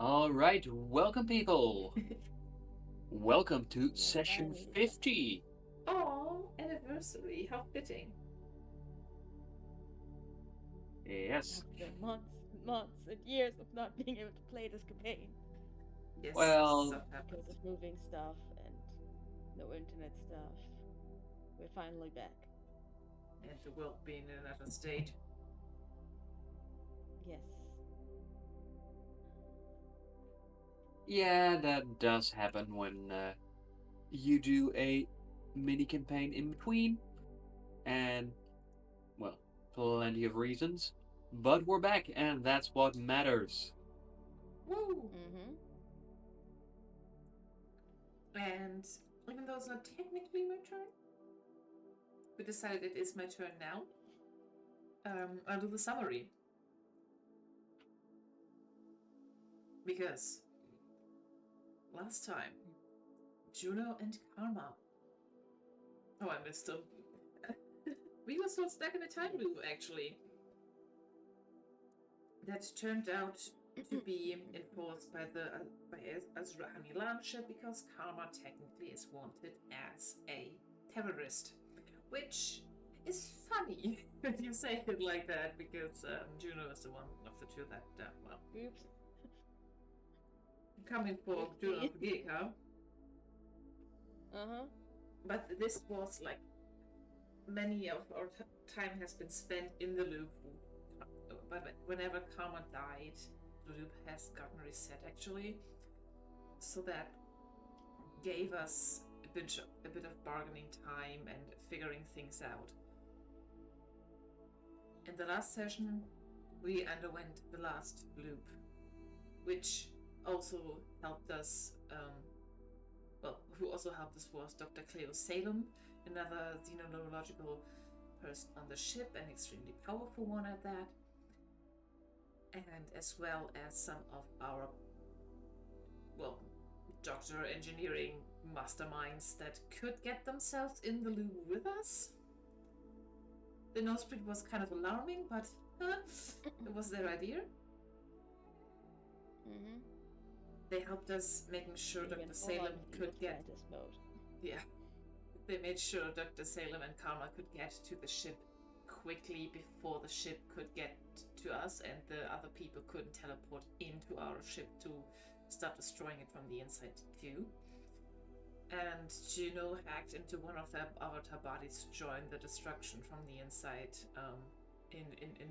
All right, welcome people. Welcome to We're session finally back. 50. Oh, anniversary. How fitting. Yes. After months and months and years of not being able to play this campaign Yes, Well, stuff because happened. of moving stuff and no internet stuff, we're finally back. And the world being in another state. Yes. yeah, that does happen when you do a mini campaign in between, and, well, plenty of reasons. But we're back, and that's what matters. Woo! Mm-hmm. And even though it's not technically my turn, we decided it is my turn now. I'll do the summary. Because last time, Juno and Karma. Oh, I missed them. We were still stuck in a time loop, actually. That turned out to be enforced by the by Azra Hamilansha because Karma technically is wanted as a terrorist, which is funny when you say it like that because Juno is the one of the two that well Oops. coming for Juno Oopsie. Pageka. Uh-huh. But this was like many of our time has been spent in the loop. But whenever Karma died, the loop has gotten reset actually. So that gave us a bit of bargaining time and figuring things out. In the last session, we underwent the last loop, which also helped us. Who also helped us was Dr. Cleo Salem, another xenological person on the ship, an extremely powerful one at that, and as well as some of our, well, doctor engineering masterminds that could get themselves in the loop with us. The nose split was kind of alarming, but it was their idea. Mm-hmm. They helped us making sure We Dr. went full Salem on could evil get. scientist mode. Yeah. They made sure Dr. Salem and Karma could get to the ship quickly before the ship could get to us and the other people couldn't teleport into our ship to start destroying it from the inside too. And Juno hacked into one of their avatar bodies to join the destruction from the inside, in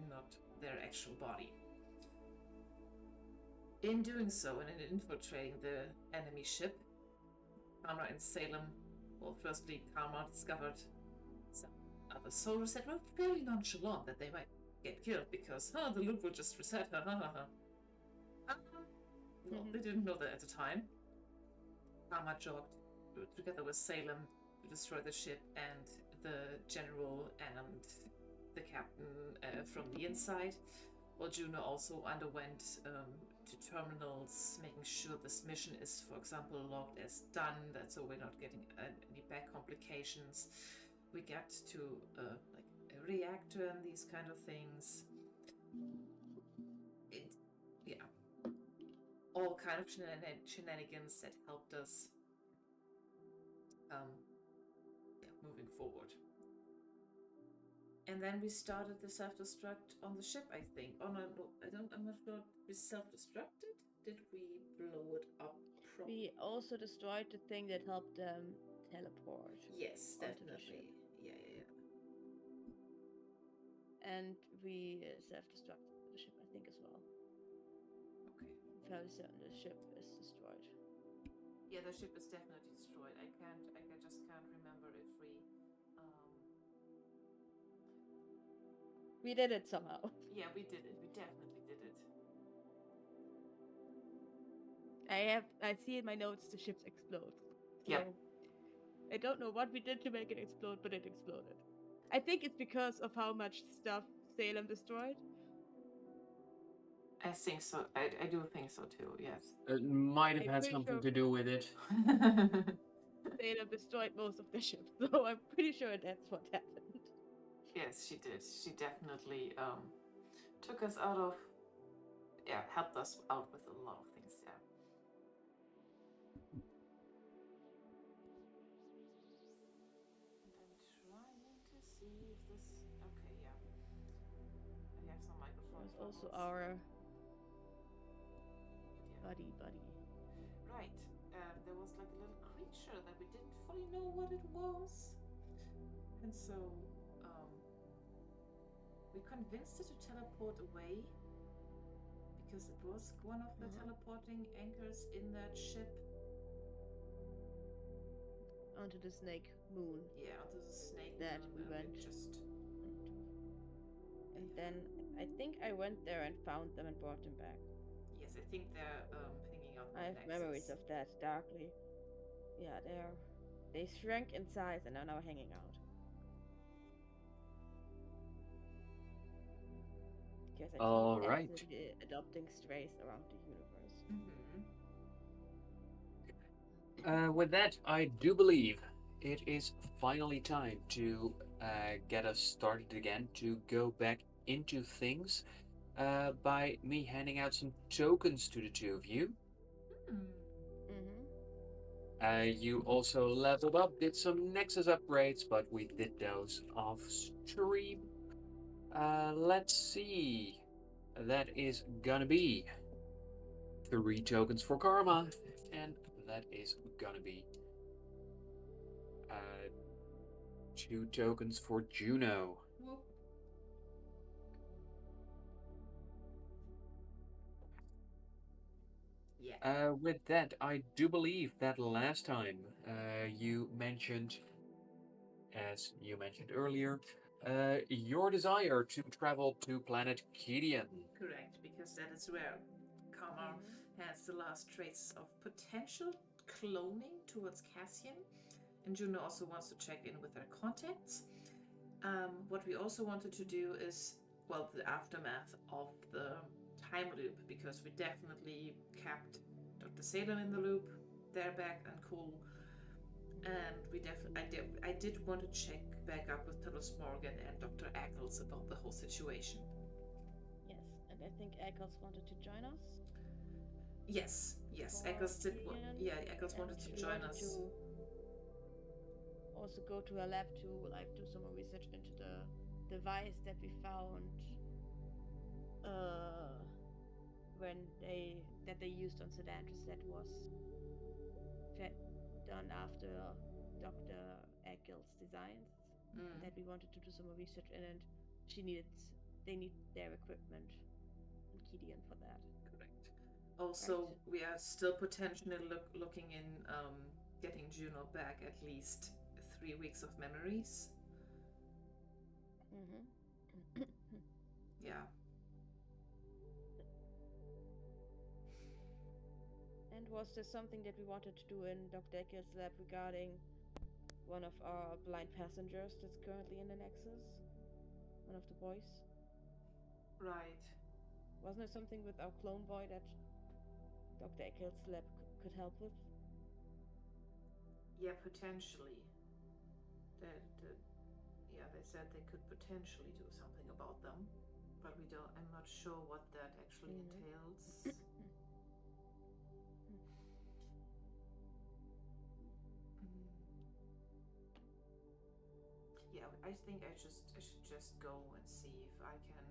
not their actual body. In doing so, and in infiltrating the enemy ship, Karma and Salem, well, firstly, Karma discovered some other soldiers that were fairly nonchalant that they might get killed because, the loop will just reset her, Well, they didn't know that at the time. Karma jogged together with Salem to destroy the ship and the general and the captain from the inside. While Juno also underwent to terminals, making sure this mission is, for example, logged as done, that so we're not getting any back complications. We get to like a reactor and these kind of things. It, yeah, all kind of shenanigans that helped us moving forward. And then we started the self-destruct on the ship, I think. Oh no, I'm not sure. We self-destructed? Did we blow it up properly? We also destroyed the thing that helped them teleport Yes, onto the ship. definitely. Yeah. And we self-destructed the ship, I think, as well. Okay. I'm fairly certain the ship is destroyed. Yeah, the ship is definitely destroyed. I just can't remember if We did it somehow. yeah, we did it. We definitely did it. I see in my notes the ships explode. Yep. So I don't know what we did to make it explode, but it exploded. I think it's because of how much stuff Salem destroyed. I think so. I do think so too, yes. It might have I'm had pretty something sure to do with it. Salem destroyed most of the ships, so I'm pretty sure that's what happened. Yes, she did. She definitely took us out of, yeah, helped us out with a lot of things. see if this. Okay, yeah. I have some microphone There's also troubles. our But buddy. yeah. Right. There was like a little creature that we didn't fully know what it was. And so we convinced it to teleport away because it was one of the teleporting anchors in that ship. Onto the snake moon Yeah, onto the snake that moon, we and went. just. And then I think I went there and found them and brought them back. Yes, I think they're hanging out in I the have Nexus. memories of that darkly. Yeah, they shrank in size and are now hanging out. Because I All keep right. actively adopting strays around the universe. With that, I do believe it is finally time to get us started again, to go back into things by me handing out some tokens to the two of you. You also leveled up, did some Nexus upgrades, but we did those off stream. Let's see. That is gonna be 3 tokens for Karma, and that is gonna be 2 tokens for Juno. Whoop. Yeah. With that, I do believe that last time you mentioned, as you mentioned earlier, your desire to travel to planet Kidian. Correct, because that is where Karma has the last traces of potential cloning towards Cassian. And Juno also wants to check in with her contacts. What we also wanted to do is, well, the aftermath of the time loop, because we definitely kept Dr. Salem in the loop. They're back and cool. And I did want to check back up with Thomas Morgan and Dr. Ackles about the whole situation. Yes, and I think Eccles wanted to join us. Yes, Eccles did. Eccles wanted to join us. To also go to a lab to do some more research into the device that we found when they used on Sedantris that was done after Dr. Eccles' designs. That we wanted to do some more research in, and they need their equipment and Kidian for that. Correct. Also, we are still potentially looking in getting Juno back at least 3 weeks of memories. Yeah. And was there something that we wanted to do in Dr. Eccles' lab regarding one of our blind passengers that's currently in the Nexus? One of the boys? Right. Wasn't there something with our clone boy that Dr. Eccles' lab could help with? Yeah, potentially. They said they could potentially do something about them, but I'm not sure what that actually entails. Yeah, I think I should just go and see if I can.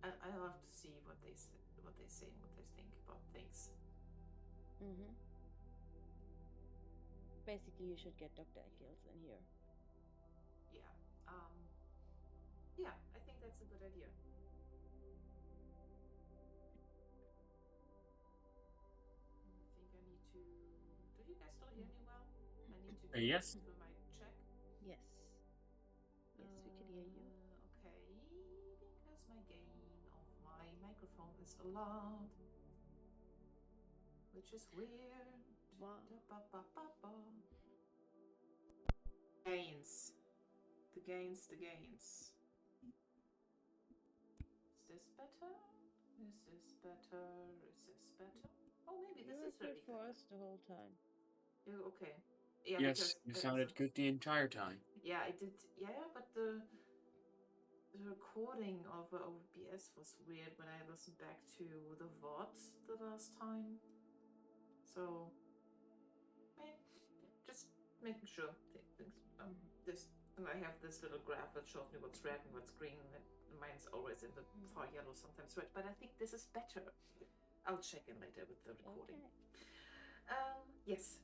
I'll have to see what they say and what they think about things. Basically, you should get Dr. Eccles in here. Yeah. Yeah, I think that's a good idea. I think I need to. Do you guys still hear me well? I need to do Yes. the mic check. Yes. Yes, we can hear you. Okay, because my gain of my microphone is a lot, which is weird. Wow. Gains. The gains. Is this better? Is this better? Oh, maybe this is really for good. us the whole time. Yeah, okay. Yeah, Yes, because you sounded good the entire time. Yeah, I did. Yeah, but the recording of OBS was weird when I listened back to the VOD the last time. So, just making sure things. This, and I have this little graph that shows me what's red and what's green. Mine's always in the far yellow, sometimes red. But I think this is better. I'll check in later with the recording. Okay. Yes.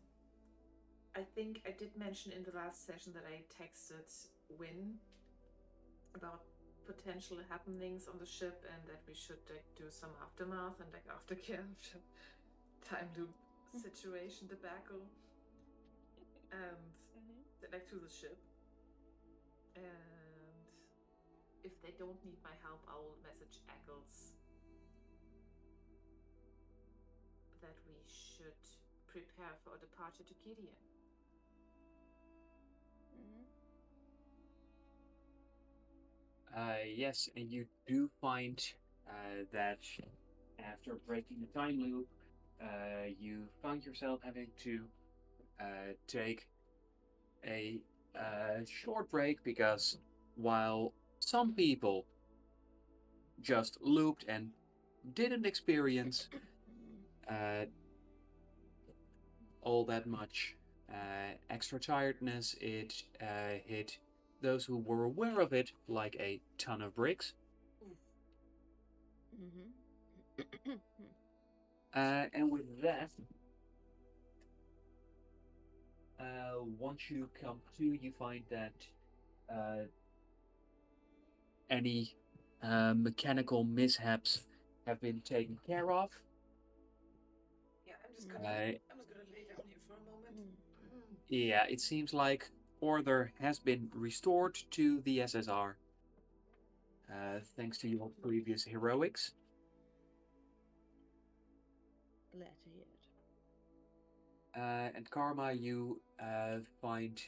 I think I did mention in the last session that I texted Win about potential happenings on the ship and that we should do some aftermath and aftercare of the time loop situation debacle and to the ship. And if they don't need my help, I'll message Eccles that we should prepare for a departure to Gideon. Yes, and you do find that after breaking the time loop, you find yourself having to take a short break because while some people just looped and didn't experience all that much extra tiredness, it hit those who were aware of it like a ton of bricks. And with that, once you come to, you find that any mechanical mishaps have been taken care of. Yeah, I'm just gonna lay down here for a moment. Yeah, it seems like order has been restored to the SSR, thanks to your previous heroics. Glad to hear it. And Karma, you find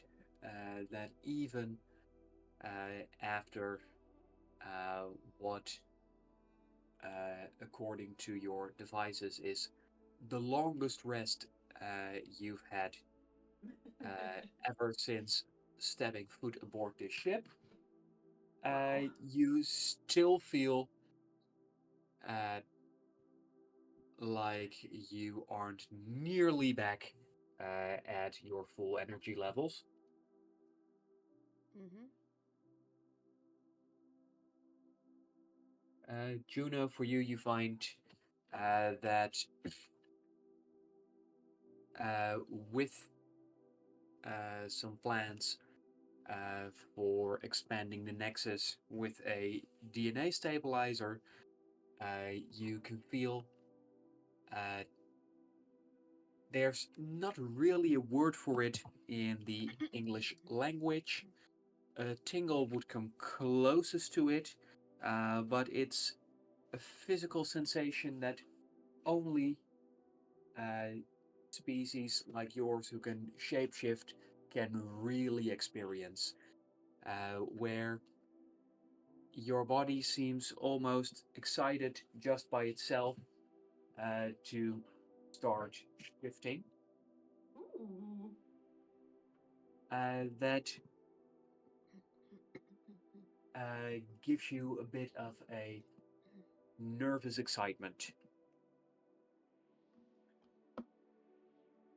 that even after what, according to your devices, is the longest rest you've had ever since stepping foot aboard this ship, you still feel like you aren't nearly back at your full energy levels. Juno, for you, you find that with some plans for expanding the Nexus with a DNA stabilizer, you can feel there's not really a word for it in the English language. A tingle would come closest to it, but it's a physical sensation that only species like yours who can shapeshift can really experience, where your body seems almost excited just by itself to start shifting. Ooh. That gives you a bit of a nervous excitement.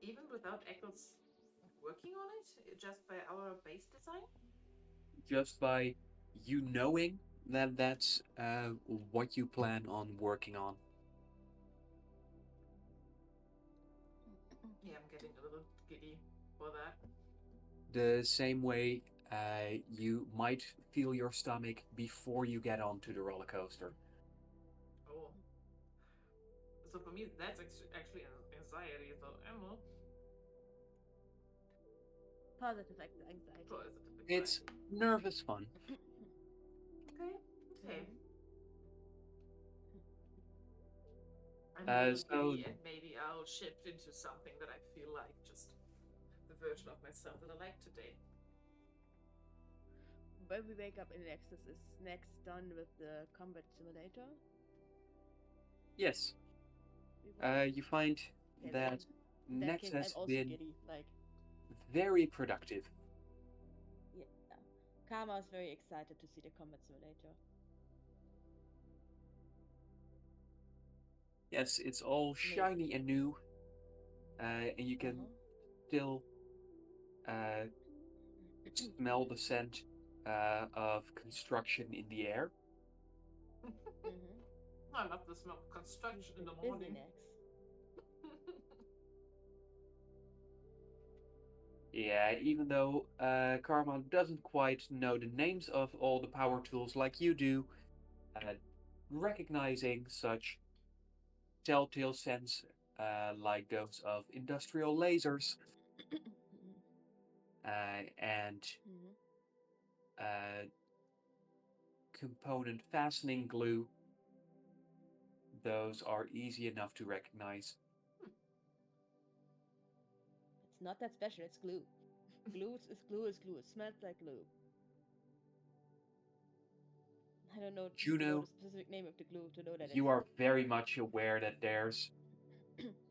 Even without Eccles working on it, just by our base design? Just by you knowing that that's what you plan on working on. Yeah, I'm getting a little giddy for that. The same way you might feel your stomach before you get onto the roller coaster. Oh. So for me, that's actually an anxiety. So Emma. Positive anxiety. Positive anxiety. It's nervous fun. Okay. Okay. I'm Uh, a little so- giddy, and maybe I'll shift into something that I feel like just the version of myself that I like today. When we wake up in Nexus, is next done with the combat simulator? Yes. You find Okay, that in that Nex case, has I'm also been giddy. Like, very productive. yeah. Karma is very excited to see the combat simulator. Yes, it's all shiny and new, and you can still uh, smell the scent of construction in the air. I love the smell of He's construction a in the bit busy morning. next. Yeah, even though Karma doesn't quite know the names of all the power tools like you do, uh, recognizing such telltale scents like those of industrial lasers and uh, component fastening glue, those are easy enough to recognize. It's not that special, it's glue. Glue is glue is glue. It smells like glue. I don't know need to know the Juno, specific name of the glue to know that you are very much aware that there's,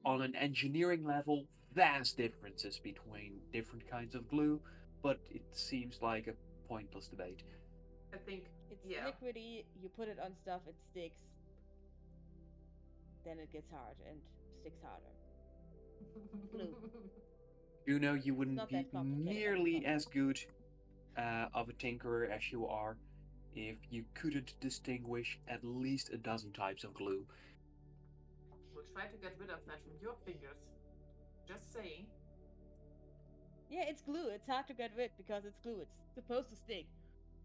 on an engineering level, vast differences between different kinds of glue, but it seems like a pointless debate. I think, it's yeah. liquidy, you put it on stuff, it sticks, then it gets hard and sticks harder. Glue. Juno, you It's wouldn't not be that complicated of a nearly as concept. good of a tinkerer as you are if you couldn't distinguish at least a dozen types of glue. We'll try to get rid of that from your fingers. Just saying. Yeah, it's glue. It's hard to get rid because it's glue. It's supposed to stick.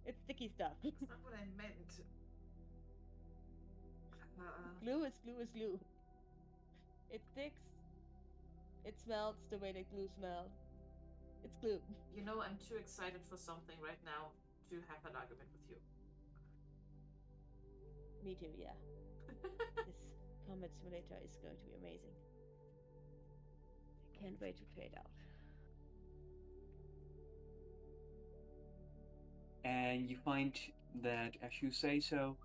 It's sticky stuff. That's not what I meant. Glue is glue is glue. It sticks. It smells the way that glue smells. It's glue. You know, I'm too excited for something right now to have an argument with you. Me too, yeah. This combat simulator is going to be amazing. I can't wait to play it out. And you find that as you say so,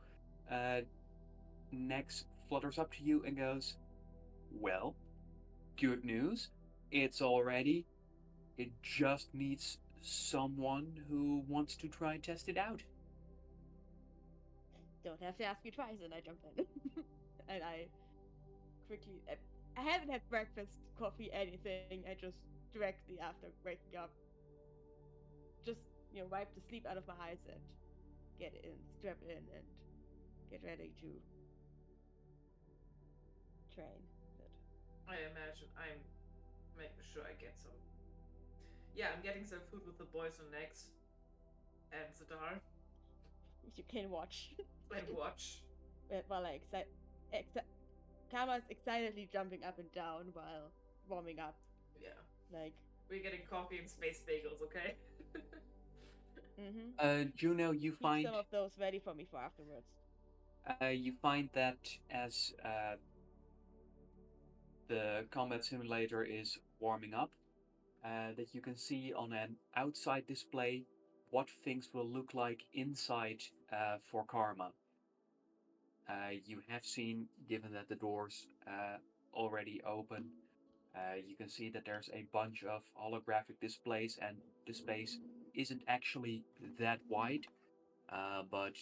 Nex flutters up to you and goes, "Well, good news. It's all ready. It just needs someone who wants to try and test it out." Don't have to ask me twice, and I jump in. And I quickly. I haven't had breakfast, coffee, anything. I just directly after waking up, just wipe the sleep out of my eyes and get in, strap in, and get ready to train. But I imagine I'm making sure I get some. Yeah, I'm getting some food with the boys on Nex and Zadar you can watch. and watch. While I Kama's excitedly jumping up and down while warming up. Yeah. Like, We're getting coffee and space bagels, okay? Juno, you keep find some of those ready for me for afterwards. you find that as the combat simulator is warming up, that you can see on an outside display what things will look like inside for Karma. You have seen, given that the doors already open, you can see that there's a bunch of holographic displays, and the space isn't actually that wide, but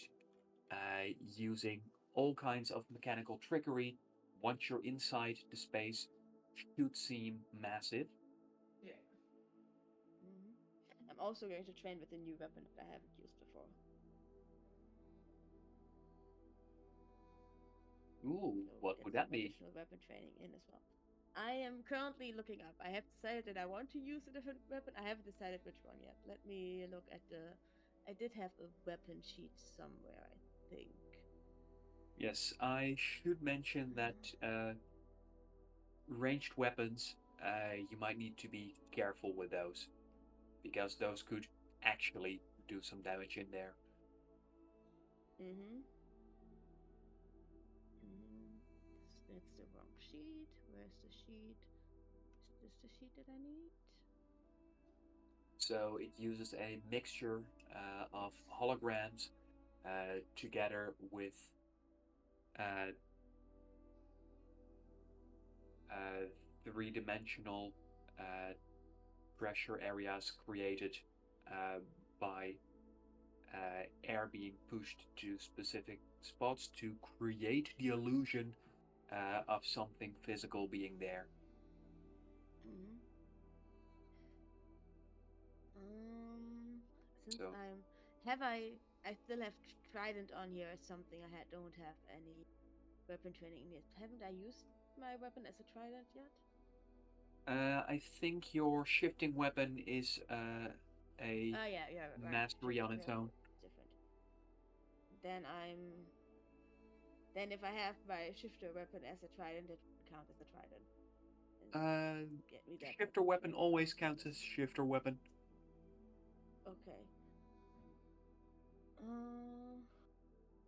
using all kinds of mechanical trickery, once you're inside the space, should seem massive. Yeah. I'm also going to train with a new weapon that I haven't used before. Ooh, So what get would some that be? additional weapon training in as well. I am currently looking up. I have decided that I want to use a different weapon. I haven't decided which one yet. Let me look at the. I did have a weapon sheet somewhere, I think. Yes, I should mention that ranged weapons, you might need to be careful with those, because those could actually do some damage in there. Mm-hmm. That's the wrong sheet. Where's the sheet? Is this the sheet that I need? So it uses a mixture of holograms together with uh, three-dimensional pressure areas created uh, by air being pushed to specific spots to create the illusion of something physical being there. Mm-hmm. since So I still have trident on here as something don't have any weapon training in it. Haven't I used my weapon as a trident yet? I think your shifting weapon is a Yeah, right. mastery on Shifting its weapon own. is different. Then I'm then if I have my shifter weapon as a trident, it would count as a trident and Uh, get me that Shifter weapon weapon training. always counts as shifter weapon. Okay. Uh,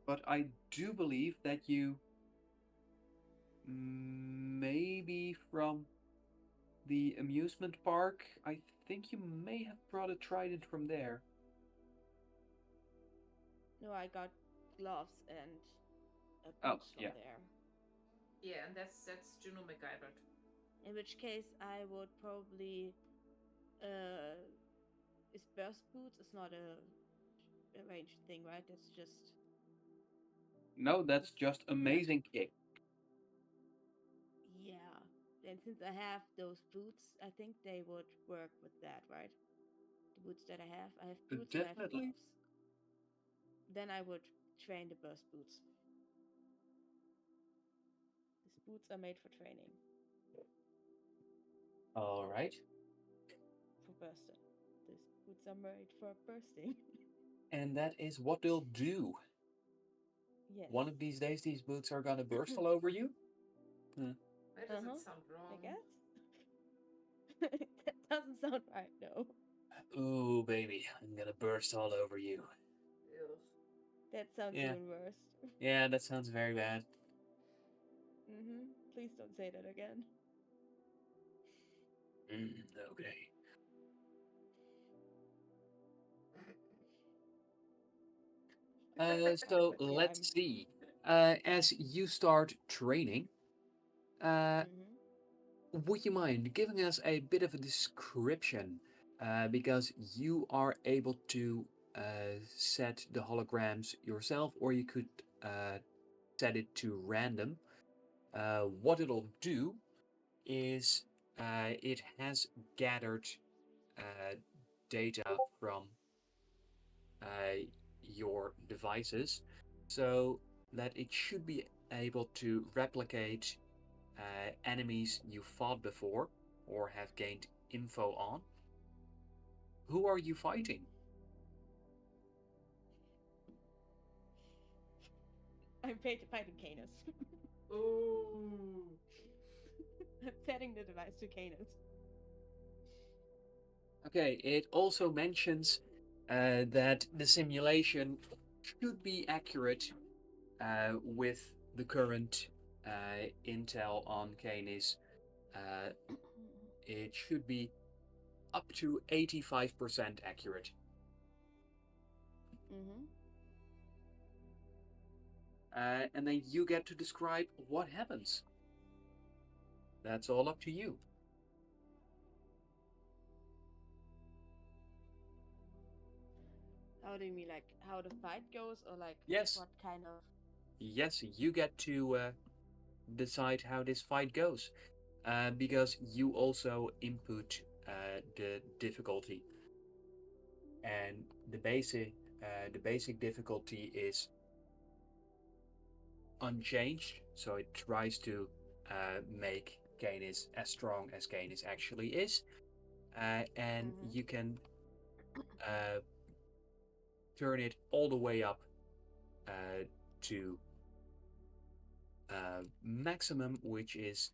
But I do believe that you maybe from the amusement park, I think you may have brought a trident from there. no, I got gloves and Oh, boots from yeah. there. Yeah, and that's Juno MacGyvered. In which case, I would probably uh, is burst boots. It's not a ranged thing, right? It's just No, that's this. just Yeah, amazing kick. yeah. And since I have those boots, I think they would work with that, right? The boots that I have boots and I have Definitely. gloves. Then I would train the burst boots. These boots are made for training, All right. for bursting. These boots are made for bursting. And that is what they'll do. Yes. One of these days, these boots are gonna burst all over you. That Uh doesn't huh. sound I wrong. guess. That doesn't sound right, no. Ooh, baby, I'm gonna burst all over you. Ew. That sounds Yeah, even worse. yeah, that sounds very bad. Please don't say that again. Okay. So Yeah, I'm. let's see. As you start training, uh, Mm-hmm. would you mind giving us a bit of a description? Because you are able to set the holograms yourself, or you could set it to random. What it'll do is it has gathered uh, data from uh, your devices so that it should be able to replicate enemies you fought before or have gained info on. Who are you fighting? I'm fighting Canis. Ooh. I'm setting the device to Canis. Okay, it also mentions that the simulation should be accurate with the current intel on Canis. Uh, it should be up to 85% accurate. Mm-hmm. And then you get to describe what happens. That's all up to you. How do you mean, like how the fight goes, or like Yes, what kind of? yes, you get to decide how this fight goes. Because you also input the difficulty, and the basic difficulty is unchanged. So it tries to make Canis as strong as Canis actually is, and Mm-hmm. you can uh, turn it all the way up to maximum, which is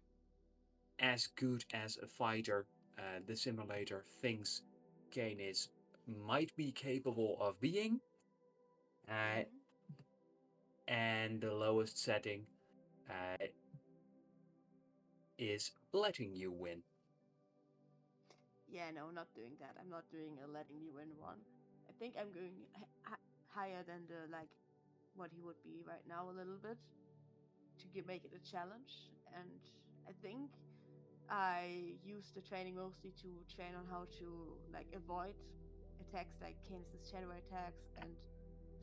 as good as a fighter the simulator thinks Canis might be capable of being, uh, Mm-hmm. and the lowest setting uh, is letting you win. Yeah, no, not doing that. I'm not doing a letting you win one. I think I'm going higher than the like what he would be right now a little bit to make it a challenge. And I think I use the training mostly to train on how to like avoid attacks like Canis' shadow attacks and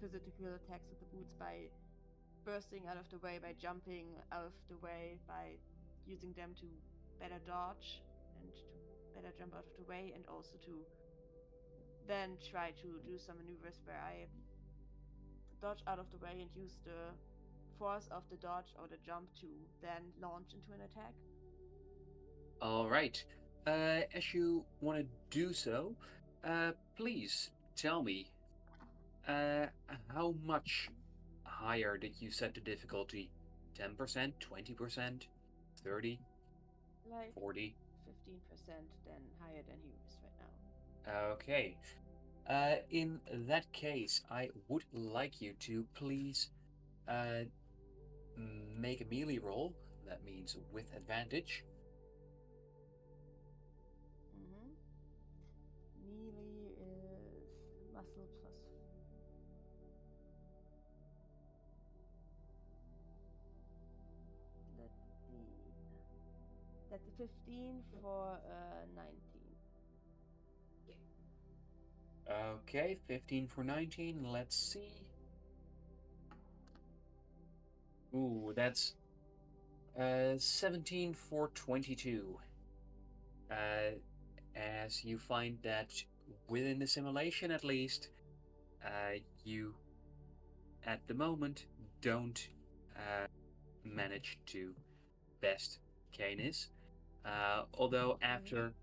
physical attacks with the boots by bursting out of the way, by jumping out of the way, by using them to better dodge and to better jump out of the way, and also to then try to do some maneuvers where I dodge out of the way and use the force of the dodge or the jump to then launch into an attack. All right. As you want to do so, please tell me uh, how much higher did you set the difficulty? 10%, 20%, 30, Like 40? 15% then higher than he is right now. Okay. In that case, I would like you to please uh, make a melee roll. That means with advantage. Mm-hmm. Melee is muscle plus. Let's see. That's a 15 for 19. Okay, 15 for 19. Let's see. Ooh, that's 17 for 22. Uh, as you find that within the simulation, at least, you at the moment don't manage to best Canis. Although after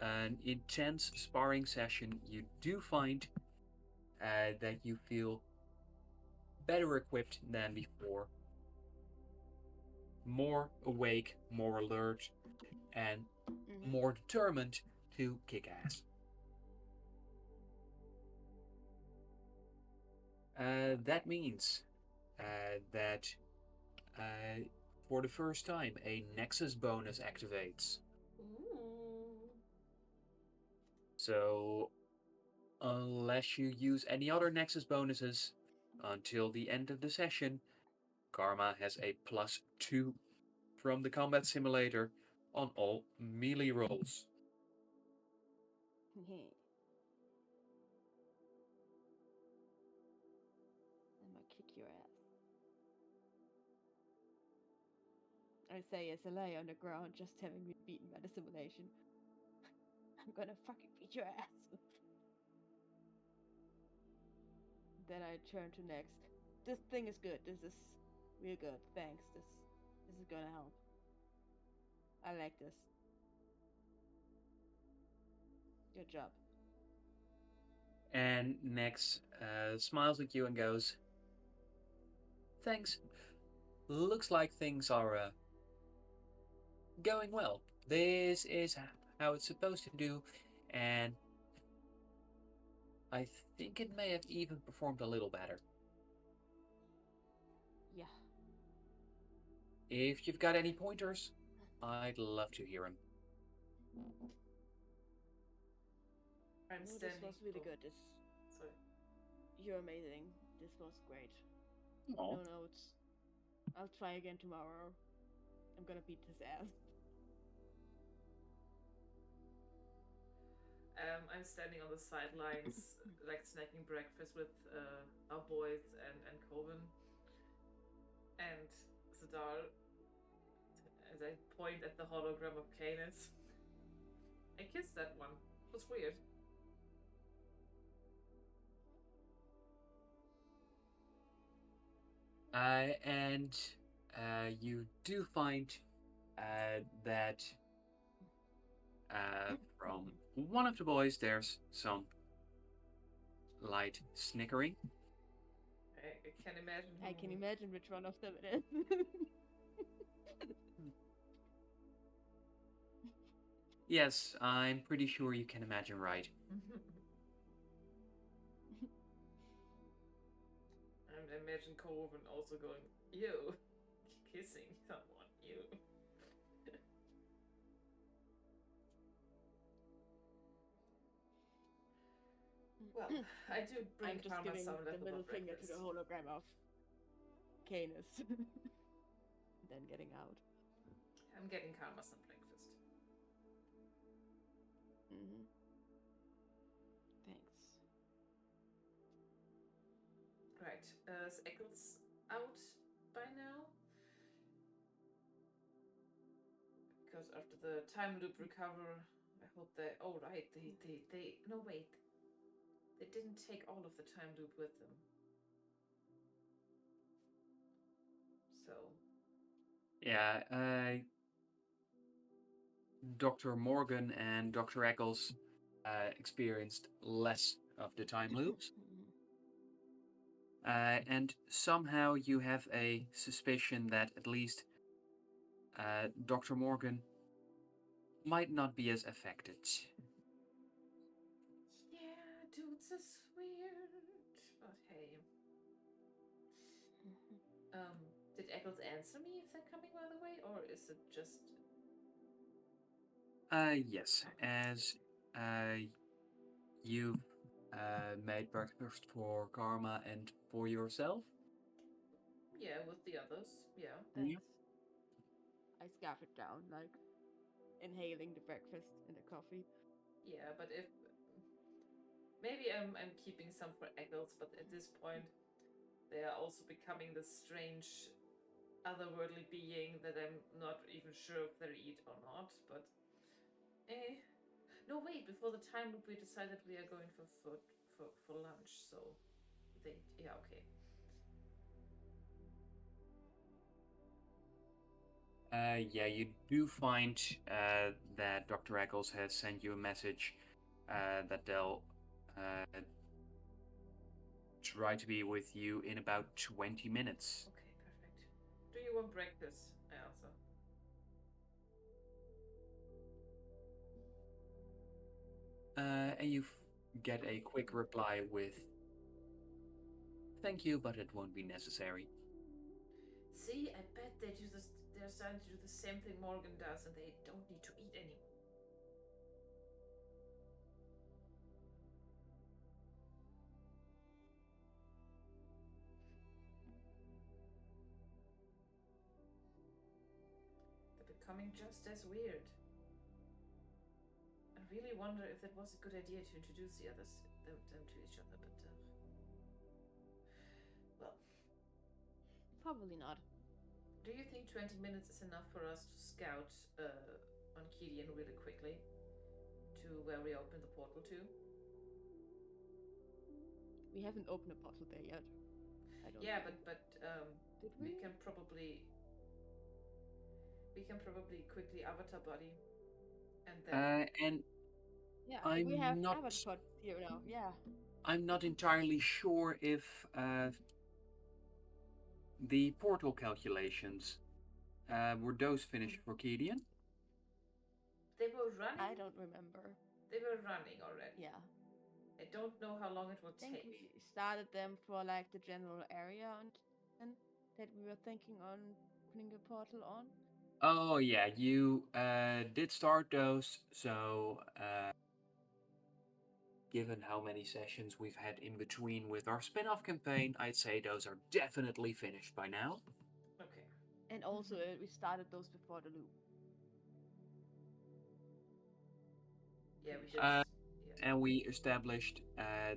an intense sparring session, you do find that you feel better equipped than before, more awake, more alert, and Mm-hmm. more determined to kick ass. That means that uh, for the first time, a Nexus bonus activates. Ooh. So, unless you use any other Nexus bonuses until the end of the session, Karma has a +2 from the combat simulator on all melee rolls. I'm gonna kick your ass. I say as I lay on the ground, just having been beaten by the simulation. I'm gonna fucking beat your ass. Then I turn to next. This thing is good. This is real good. Thanks. This is gonna help. I like this. Good job. And Nex smiles at you and goes, "Thanks. Looks like things are going well. This is how it's supposed to do, and I think it may have even performed a little better. Yeah. If you've got any pointers, I'd love to hear them." I'm No, this standing. was really Oh, good. sorry. You're amazing. This was great. Aw. No notes. I'll try again tomorrow. I'm gonna beat his ass. I'm standing on the sidelines, like snacking breakfast with our boys and Coven and Zadar. As I point at the hologram of Canis. I kissed that one. It was weird. And you do find that from one of the boys there's some light snickering. I can imagine. I can imagine which one of them it is. Yes, I'm pretty sure you can imagine right. And imagine Coven also going, ew, kissing someone, ew. Well, I do bring I'm just Karma giving some the leftover middle finger to breakfast. the hologram of Canis. Then getting out. I'm getting Karma some breakfast. Mm-hmm. Thanks. Right, is Eccles out by now? Because after the time loop recover, I hope they. Oh, right, they. No, wait. They didn't take all of the time loop with them. So. Yeah, Dr. Morgan and Dr. Eccles experienced less of the time loops. And somehow you have a suspicion that at least Dr. Morgan might not be as affected. Yeah, dudes is weird. But hey. Did Eccles answer me if they're coming by the way, or is it just... Yes, as you've made breakfast for Karma and for yourself. Yeah, with the others, yeah. Yeah. Thanks. I scarf it down, like inhaling the breakfast and the coffee. Yeah, but if... Maybe I'm keeping some for Eccles, but at this point, they are also becoming this strange otherworldly being that I'm not even sure if they eat or not, but... No, wait, before the time loop we decided we are going for lunch, so... They... Yeah, okay. Yeah, you do find that Dr. Eccles has sent you a message that they'll try to be with you in about 20 minutes. Okay, perfect. Do you want breakfast? I answer. And you get a quick reply with, "Thank you, but it won't be necessary." See, I bet they do this. They're starting to do the same thing Morgan does, and they don't need to eat anymore. They're becoming just as weird. I really wonder if that was a good idea to introduce them to each other, but well. Probably not. Do you think 20 minutes is enough for us to scout on Kedian really quickly to where we open the portal to? We haven't opened a portal there yet. I don't Yeah, think. but Did we we? can probably quickly avatar body and then And Yeah, we have I'm not avatar pods here now. Yeah. I'm not entirely sure if the portal calculations were those finished for Kedian. they were running. I don't remember. They were running already. Yeah. I don't know how long it will I think take. we started them for like the general area that we were thinking on putting a portal on. Oh yeah, you did start those, so given how many sessions we've had in between with our spin-off campaign, I'd say those are definitely finished by now. Okay. And also, we started those before the loop. Yeah, we Pretty did. sure. Yeah. And we established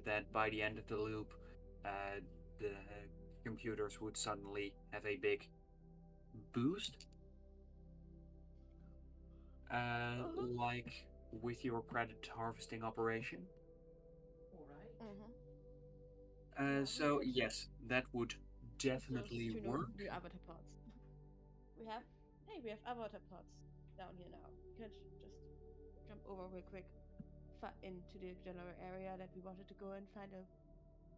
that by the end of the loop, the computers would suddenly have a big boost. Like with your credit harvesting operation. All right. Yeah, So we could yes, that would use definitely those work. new avatar pods. We have avatar pods down here now. We could just jump over real quick into the general area that we wanted to go and find a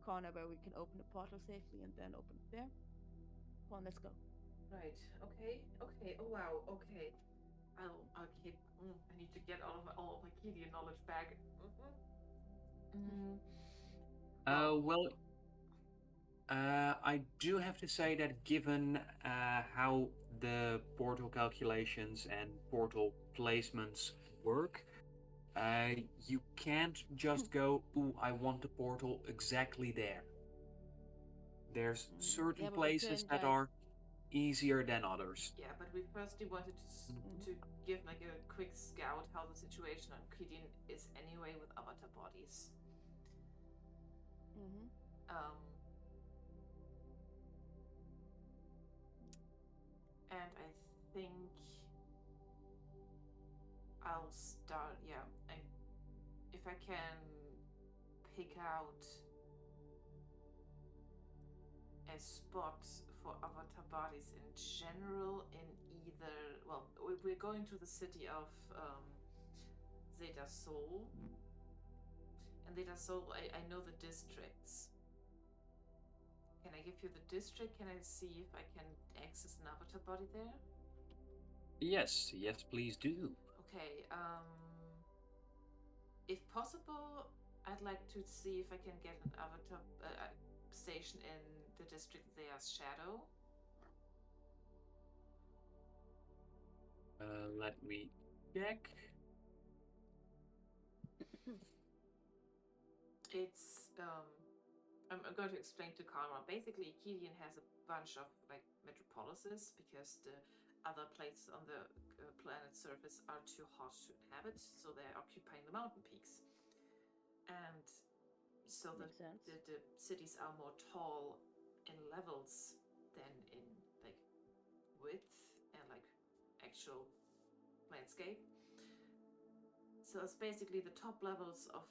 corner where we can open the portal safely and then open it there. Come on, let's go. Right. Okay. Okay. Oh wow. Okay. I'll keep. I need to get all of my Kedian knowledge back. Well, I do have to say that given how the portal calculations and portal placements work, you can't just go, "Ooh, I want the portal exactly there." There's certain Yeah, but we places couldn't that like. are easier than others. Yeah, but we firstly wanted to give like a quick scout how the situation on Kedian is anyway with avatar bodies. And I think I'll start. Yeah, if I can pick out a spot for avatar bodies in general in either, well, we're going to the city of Zeta Sol. And Zeta Sol, I know the districts. Can I give you the district? Can I see if I can access an avatar body there? Yes, please do. Okay, if possible, I'd like to see if I can get an avatar station in the district Thea's Shadow. Let me check. It's I'm going to explain to Karma. Basically, Kilian has a bunch of like metropolises because the other places on the planet's surface are too hot to inhabit, so they're occupying the mountain peaks. And so the cities are more tall in levels than in like width and like actual landscape. So it's basically the top levels of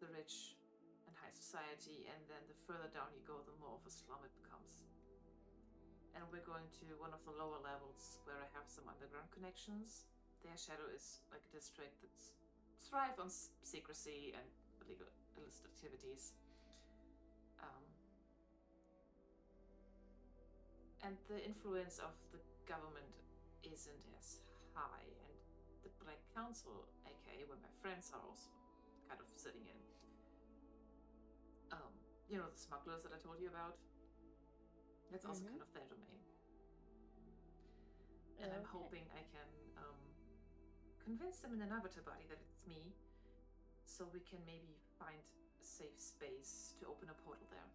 the rich and high society, and then the further down you go, the more of a slum it becomes. And we're going to one of the lower levels where I have some underground connections. Their Shadow is like a district that's thrive on secrecy and illegal illicit activities. And the influence of the government isn't as high, and the Black Council, aka where my friends are also kind of sitting in. You know, the smugglers that I told you about? That's also kind of their domain. And I'm hoping I can convince them in an avatar body that it's me, so we can maybe find a safe space to open a portal there.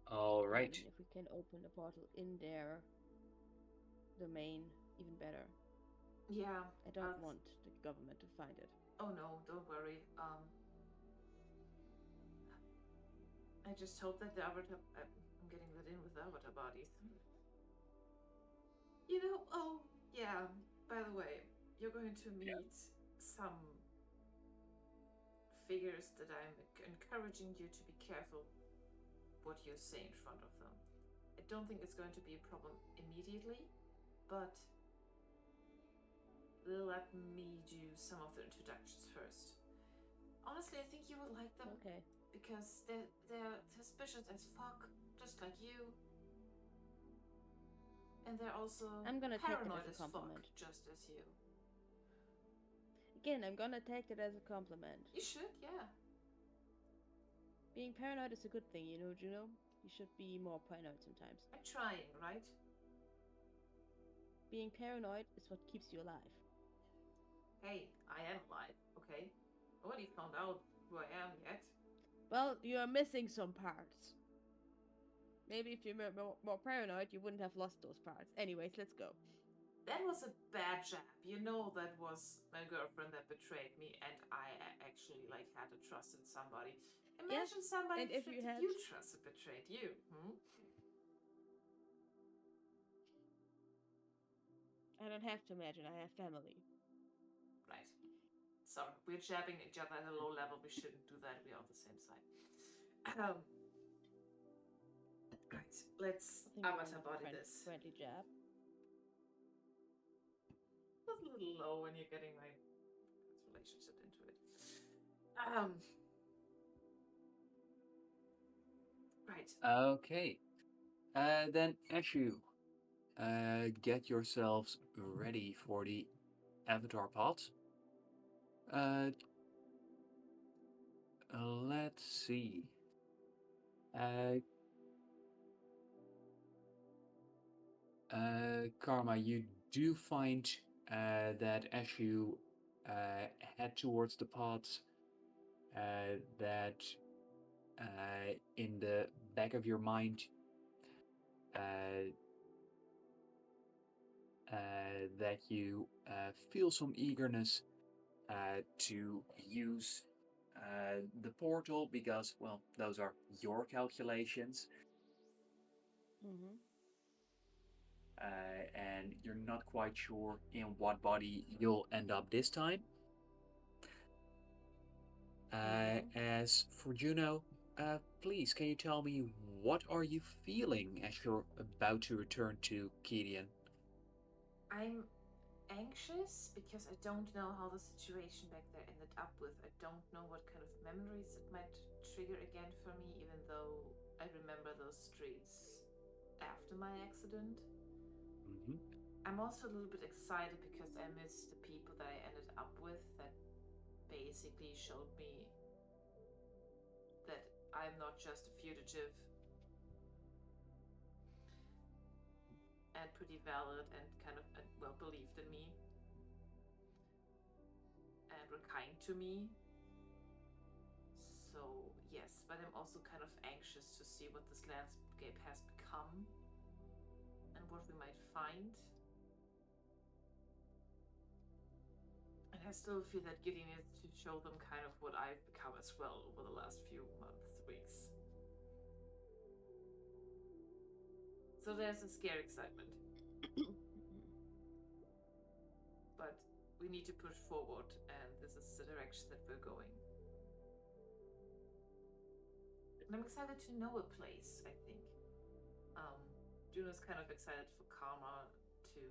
All right. I mean, if we can open a portal in their domain, even better. Yeah. I don't want the government to find it. Oh no, don't worry. I just hope that the avatar... I'm getting let in with the avatar bodies. You know, oh, yeah, by the way, you're going to meet some figures that I'm encouraging you to be careful what you say in front of them. I don't think it's going to be a problem immediately, but let me do some of the introductions first. Honestly, I think you would like them. Okay. Because they're suspicious as fuck, just like you. And they're also I'm gonna take it paranoid as a as fuck, compliment. just as you. Again, I'm gonna take it as a compliment. You should, yeah. Being paranoid is a good thing, you know, Juno? You should be more paranoid sometimes. I'm trying, right? Being paranoid is what keeps you alive. Hey, I am alive, okay? Nobody found out who I am yet. Well, you are missing some parts. Maybe if you were more paranoid, you wouldn't have lost those parts. Anyways, let's go. That was a bad jab. You know that was my girlfriend that betrayed me, and I actually like had to trust in somebody. Imagine somebody and if that you trusted betrayed you. I don't have to imagine. I have family. Right. Sorry, we're jabbing each other at a low level. We shouldn't do that. We're on the same side. Right. Let's avatar body this. Friendly jab. It was a little low when you're getting my relationship into it. Right. Okay. Then Ashu, get yourselves ready for the avatar pods. Let's see. Karma, you do find that as you head towards the pods, that in the back of your mind, that you feel some eagerness to use the portal because, well, those are your calculations. Mm-hmm. and you're not quite sure in what body you'll end up this time. Mm-hmm. As for Juno, please, can you tell me what are you feeling as you're about to return to Kirian? I'm anxious because I don't know how the situation back there ended up with. I don't know what kind of memories it might trigger again for me, even though I remember those streets after my accident. Mm-hmm. I'm also a little bit excited because I miss the people that I ended up with that basically showed me that I'm not just a fugitive and pretty valid and kind of well believed in me and were kind to me. So, yes, but I'm also kind of anxious to see what this landscape has become and what we might find. And I still feel that Gideon needs to show them kind of what I've become as well over the last few months, weeks. So there's a scare excitement. But we need to push forward, and this is the direction that we're going. And I'm excited to know a place, I think. Juno's kind of excited for Karma to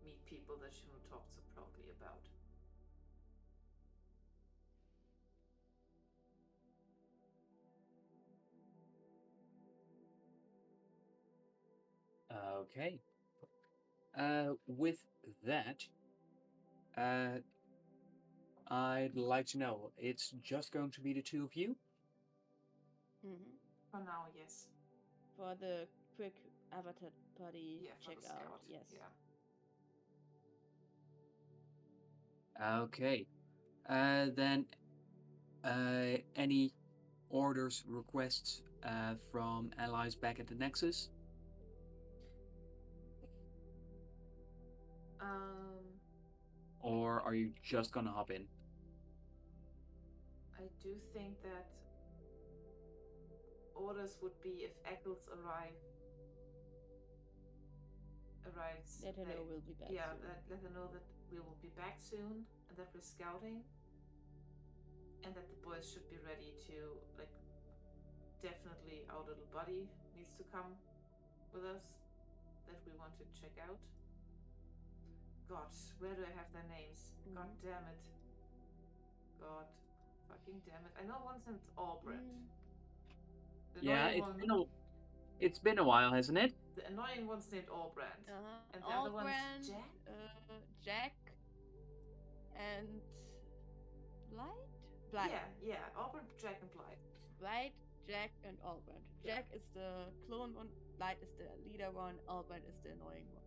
meet people that Juno talked so proudly about. Okay. With that, uh, I'd like to know, it's just going to be the two of you? Mm-hmm. For now, yes. For the quick avatar party Yeah, for the checkout, scout. yes. Yeah. Okay. Then, any orders, requests from allies back at the Nexus? Um, Or are you just gonna hop in? I do think that orders would be if Eccles arrives. Let her know we'll be back Yeah, soon. let her know that we will be back soon and that we're scouting, and that the boys should be ready to like. Definitely, our little buddy needs to come with us. That we want to check out. God, where do I have their names? God Mm-hmm. damn it. God fucking damn it. I know one's named Albrecht. Mm. The Yeah, annoying one. it's been a while, hasn't it? The annoying one's named Albrecht. Uh-huh. And the other one's Albrand, Jack? Jack, and Blight? Blight. Yeah. Albrecht, Jack, and Blythe. Blight, Jack, and Albrand. Yeah. Jack is the clone one, Blight is the leader one, Albrand is the annoying one.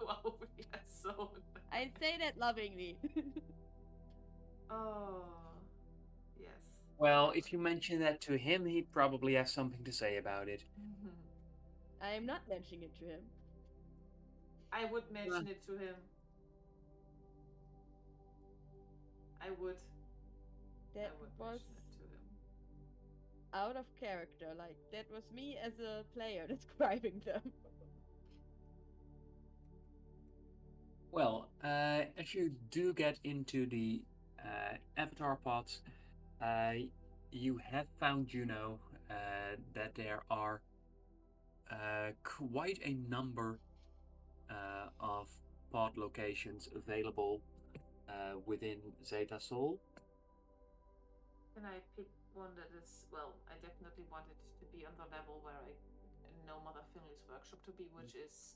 Wow, yeah, so. I say that lovingly. Oh, yes. Well, if you mention that to him, he'd probably have something to say about it. I am not mentioning it to him. I would mention it to him. I would. That I would was mention it to him. out of character. Like, that was me as a player describing them. Well, as you do get into the avatar pods, you have found Juno that there are quite a number of pod locations available within Zeta Sol. Can I pick one that is, well, I definitely want it to be on the level where I know Mother Finley's workshop to be, which is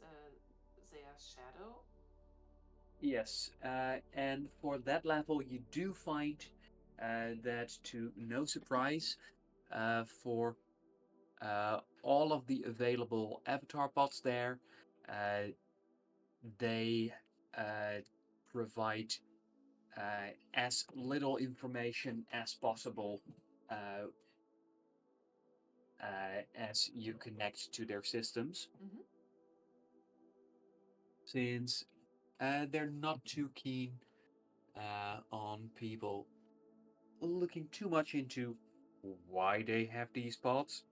Zea's Shadow. Yes, and for that level, you do find that, to no surprise, for all of the available avatar pods there, they provide as little information as possible uh, as you connect to their systems, Mm-hmm. since they're not too keen on people looking too much into why they have these pods.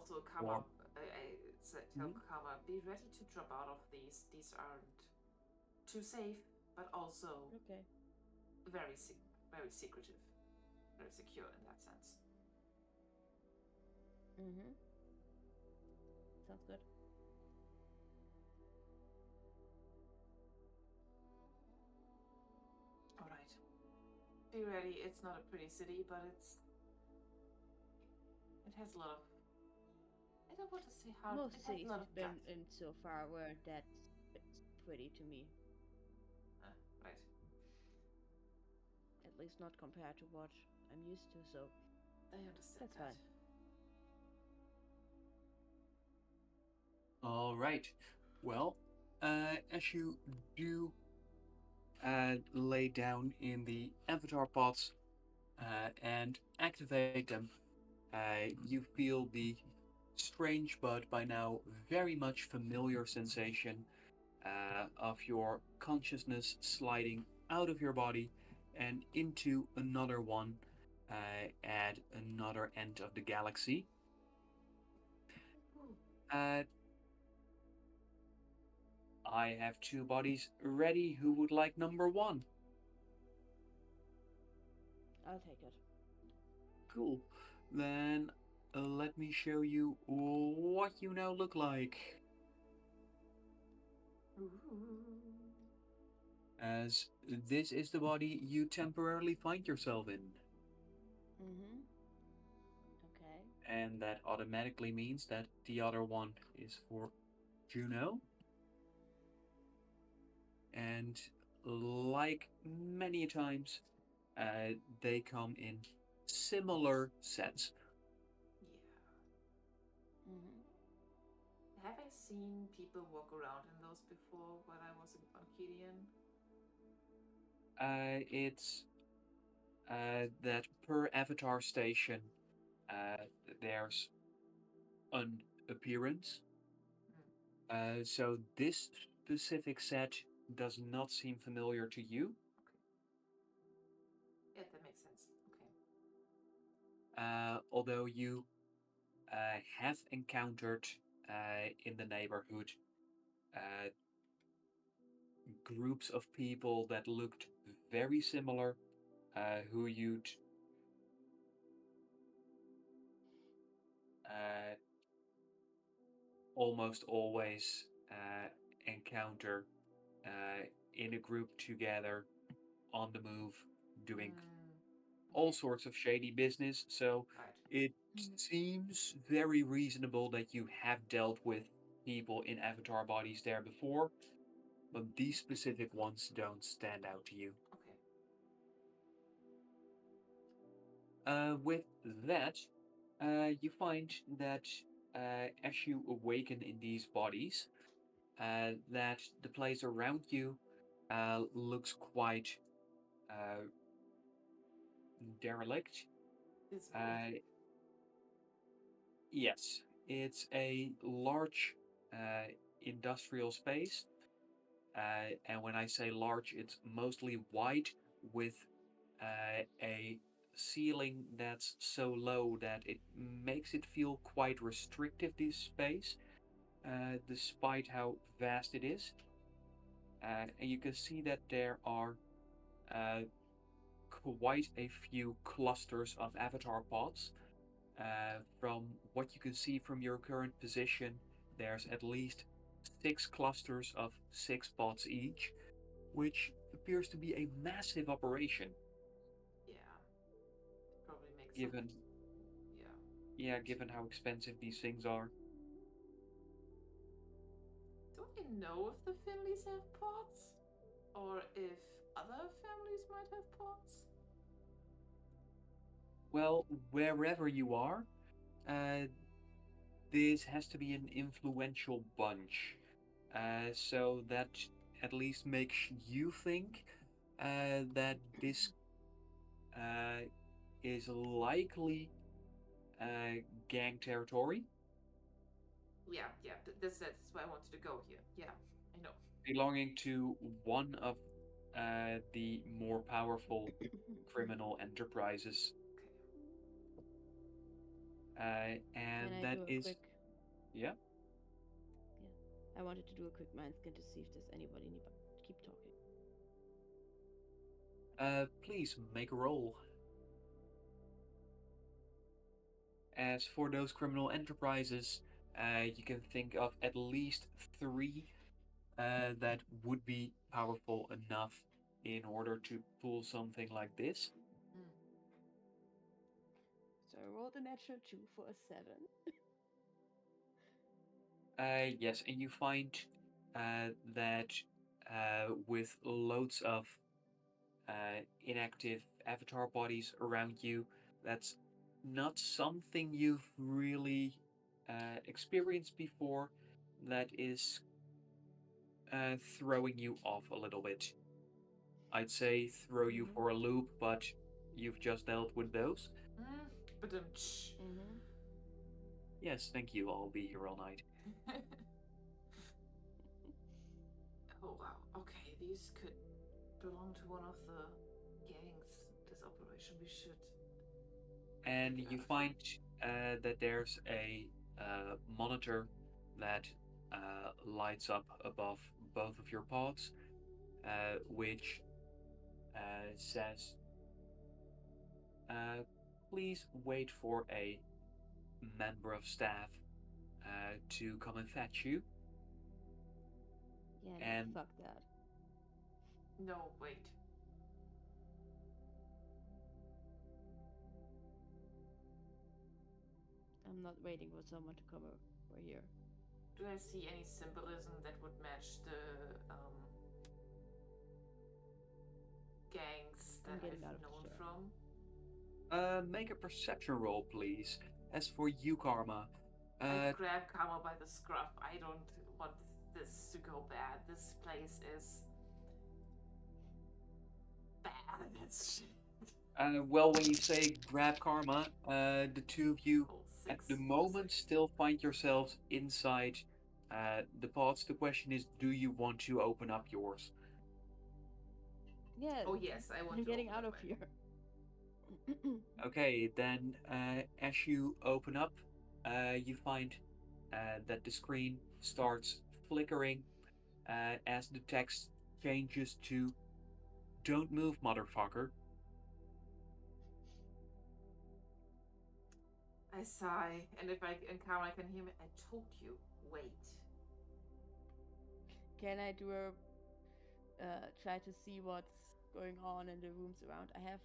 also Or Kama, I said, tell Mhm. Kama, be ready to drop out of these. These aren't too safe, but also Okay. very, very secretive, very secure in that sense. Mm-hmm. Sounds good. All right, be ready. It's not a pretty city, but it has a lot of. I don't want to say hard. It Most has a cities lot of we've gut. been in so far weren't that pretty to me. Right. At least not compared to what I'm used to, so I understand that's that. fine. all right. Well, as you do lay down in the avatar pods and activate them, you feel the strange but by now very much familiar sensation of your consciousness sliding out of your body and into another one at another end of the galaxy. Ooh. Uh, I have two bodies ready. Who would like number one? I'll take it. Cool. Then let me show you what you now look like. Ooh. As this is the body you temporarily find yourself in. Mm-hmm. Okay. And that automatically means that the other one is for Juno. And like many times, they come in similar sets. Yeah. Mm-hmm. Have I seen people walk around in those before when I was on Kidian? It's that per avatar station, uh, there's an appearance. Mm. So this specific set does not seem familiar to you, Okay. Yeah, that makes sense. Okay. although you have encountered in the neighborhood uh, groups of people that looked very similar, who you'd uh, almost always encounter in a group together on the move, doing Mm. all Okay. sorts of shady business. So Right. it Mm-hmm. seems very reasonable that you have dealt with people in avatar bodies there before, but these specific ones don't stand out to you. Okay. With that, you find that as you awaken in these bodies, that the place around you looks quite uh, derelict. Dismal. Uh, yes, it's a large uh, industrial space. And when I say large, it's mostly white with a ceiling that's so low that it makes it feel quite restrictive, this space, despite how vast it is. And you can see that there are uh, quite a few clusters of avatar pods. From what you can see from your current position, there's at least six clusters of six pods each, which appears to be a massive operation, Yeah. Probably makes some. given Yeah. yeah, given how expensive these things are. Do we know if the families have pots? Or if other families might have pots? Well, wherever you are, uh, this has to be an influential bunch. So that at least makes you think that this uh, is likely gang territory Yeah, yeah. That's why I wanted to go here. Yeah, I know. belonging to one of the more powerful criminal enterprises. Okay. Can and I that do a is quick? yeah. Yeah, I wanted to do a quick mind scan to see if there's anybody nearby. Keep talking. Please make a roll. As for those criminal enterprises, you can think of at least three that would be powerful enough in order to pull something like this. Mm. So I rolled a natural 2 for a 7. Yes, and you find that with loads of inactive avatar bodies around you, that's not something you've really experienced before. That is throwing you off a little bit. I'd say throw you Mm-hmm. for a loop, but you've just dealt with those. Mm. But Mm-hmm. Yes, thank you. I'll be here all night. Oh wow. Okay, these could belong to one of the gangs. This operation, we should And get you out of here. find that there's a monitor that lights up above both of your pods, which says, uh, please wait for a member of staff to come and fetch you. Yeah, no, And fuck that. No, wait. I'm not waiting for someone to come over here. Do I see any symbolism that would match the gangs I'm that getting out I've of the known chair. from? make a perception roll, please. As for you, Karma, I uh, grab Kama by the scruff. I don't want this to go bad. This place is bad. It's shit. well, when you say grab Karma, the two of you Oh, at six the plus moment six. still find yourselves inside the pods. The question is, do you want to open up yours? Yeah, Oh yes, I want I'm to getting open out up of mine. here. Okay, then as you open up, you find that the screen starts flickering as the text changes to "Don't move, motherfucker." I sigh, and if I encounter, I can hear me. I told you, wait. Can I do a try to see what's going on in the rooms around? I have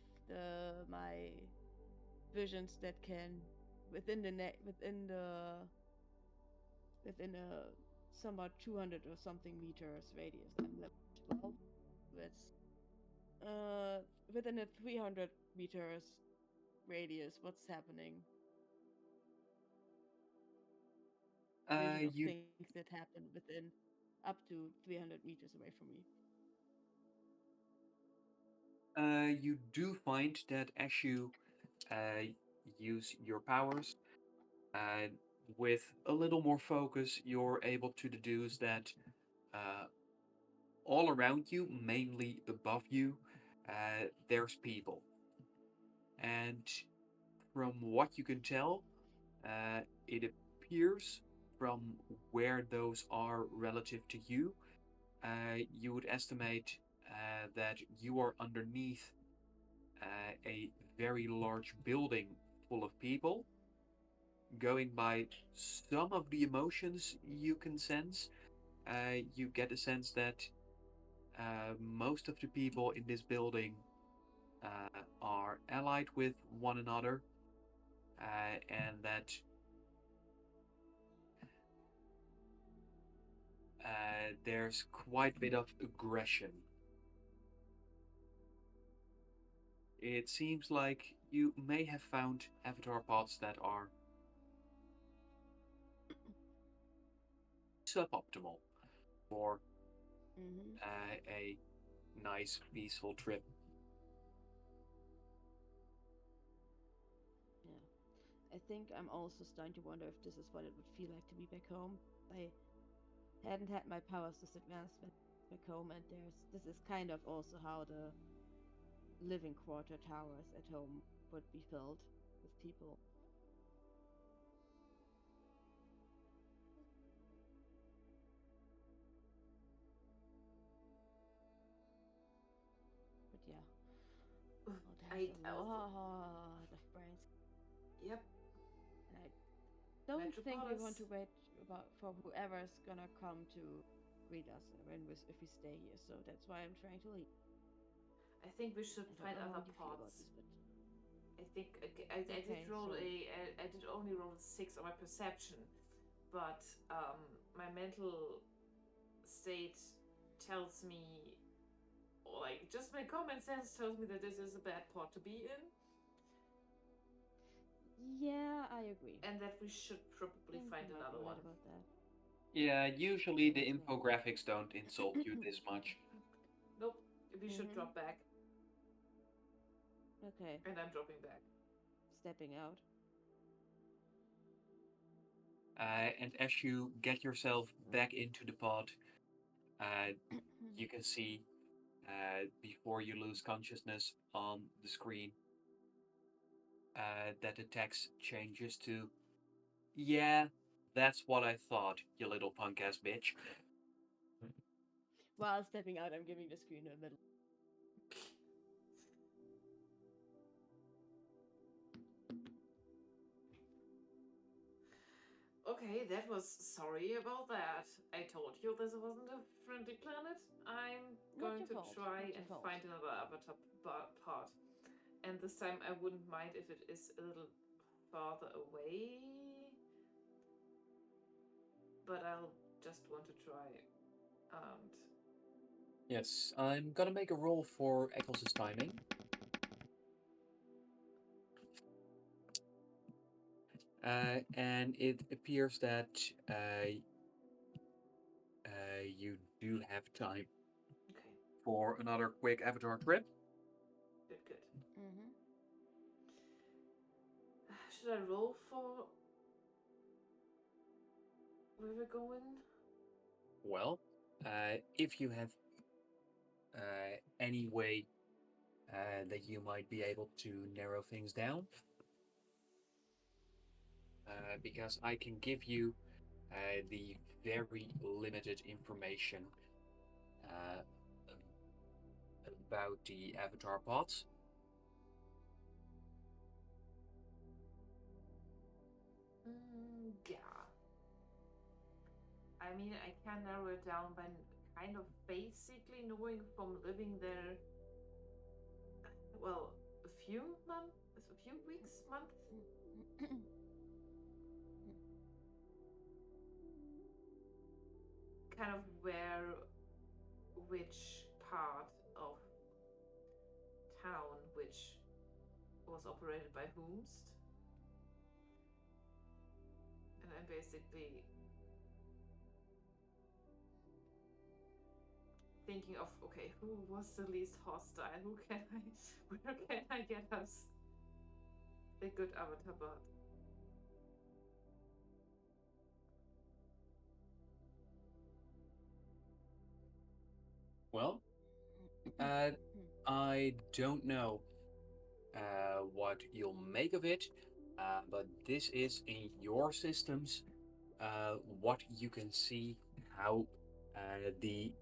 my visions that can within a somewhat 200 or something meters radius. I'm level 12 with within a 300 meters radius. What's happening? Vision of You things that happen within up to 300 meters away from me. you do find that as you uh, use your powers, uh, with a little more focus, you're able to deduce that uh, all around you, mainly above you, there's people. And from what you can tell, it appears from where those are relative to you, you would estimate that you are underneath a very large building full of people. Going by some of the emotions you can sense, you get a sense that most of the people in this building are allied with one another, and that there's quite a bit of aggression. It seems like you may have found avatar pods that are suboptimal for Mm-hmm. a nice, peaceful trip. Yeah. I think I'm also starting to wonder if this is what it would feel like to be back home. I hadn't had my powers this advanced back home, and this is kind of also how the living quarter towers at home would be filled with people. I a also, lot of brains. yep, And I don't think we want Metropolis. to wait for whoever's gonna come to greet us if we stay here. So that's why I'm trying to leave. I think we should I don't find know how other you feel about pods. this, but I think I did okay. roll So I did only roll a 6 on my perception, but my mental state tells me, or like just my common sense tells me that this is a bad pod to be in, yeah, I agree. and that we should I probably think find you might be another right one. about that. Yeah, So usually the let's infographics don't insult you this much. Nope, we should Mhm. drop back, Okay, and I'm dropping back. stepping out. And as you get yourself back into the pod, uh, you can see before you lose consciousness on the screen that the text changes to, "Yeah, that's what I thought, you little punk ass bitch." While stepping out, I'm giving the screen a little. Okay, that was sorry about that. I told you this wasn't a friendly planet. I'm Not going your to fault. try Not your and fault. find another avatar part. And this time I wouldn't mind if it is a little farther away, but I'll just want to try. And Yes, I'm gonna make a roll for Eccles' timing. And it appears that you do have time okay, for another quick avatar trip. good. Mm-hmm. Should I roll for where we're going? Well, if you have any way that you might be able to narrow things down, because I can give you the very limited information uh, about the avatar pods. Yeah. I mean, I can narrow it down by kind of basically knowing from living there, well, a few weeks, months. Kind of which part of town, which was operated by whomst. And I'm basically thinking of, okay, who was the least hostile? Where can I get us a good avatar bot? Well, uh, I don't know what you'll make of it, but this is in your systems what you can see how the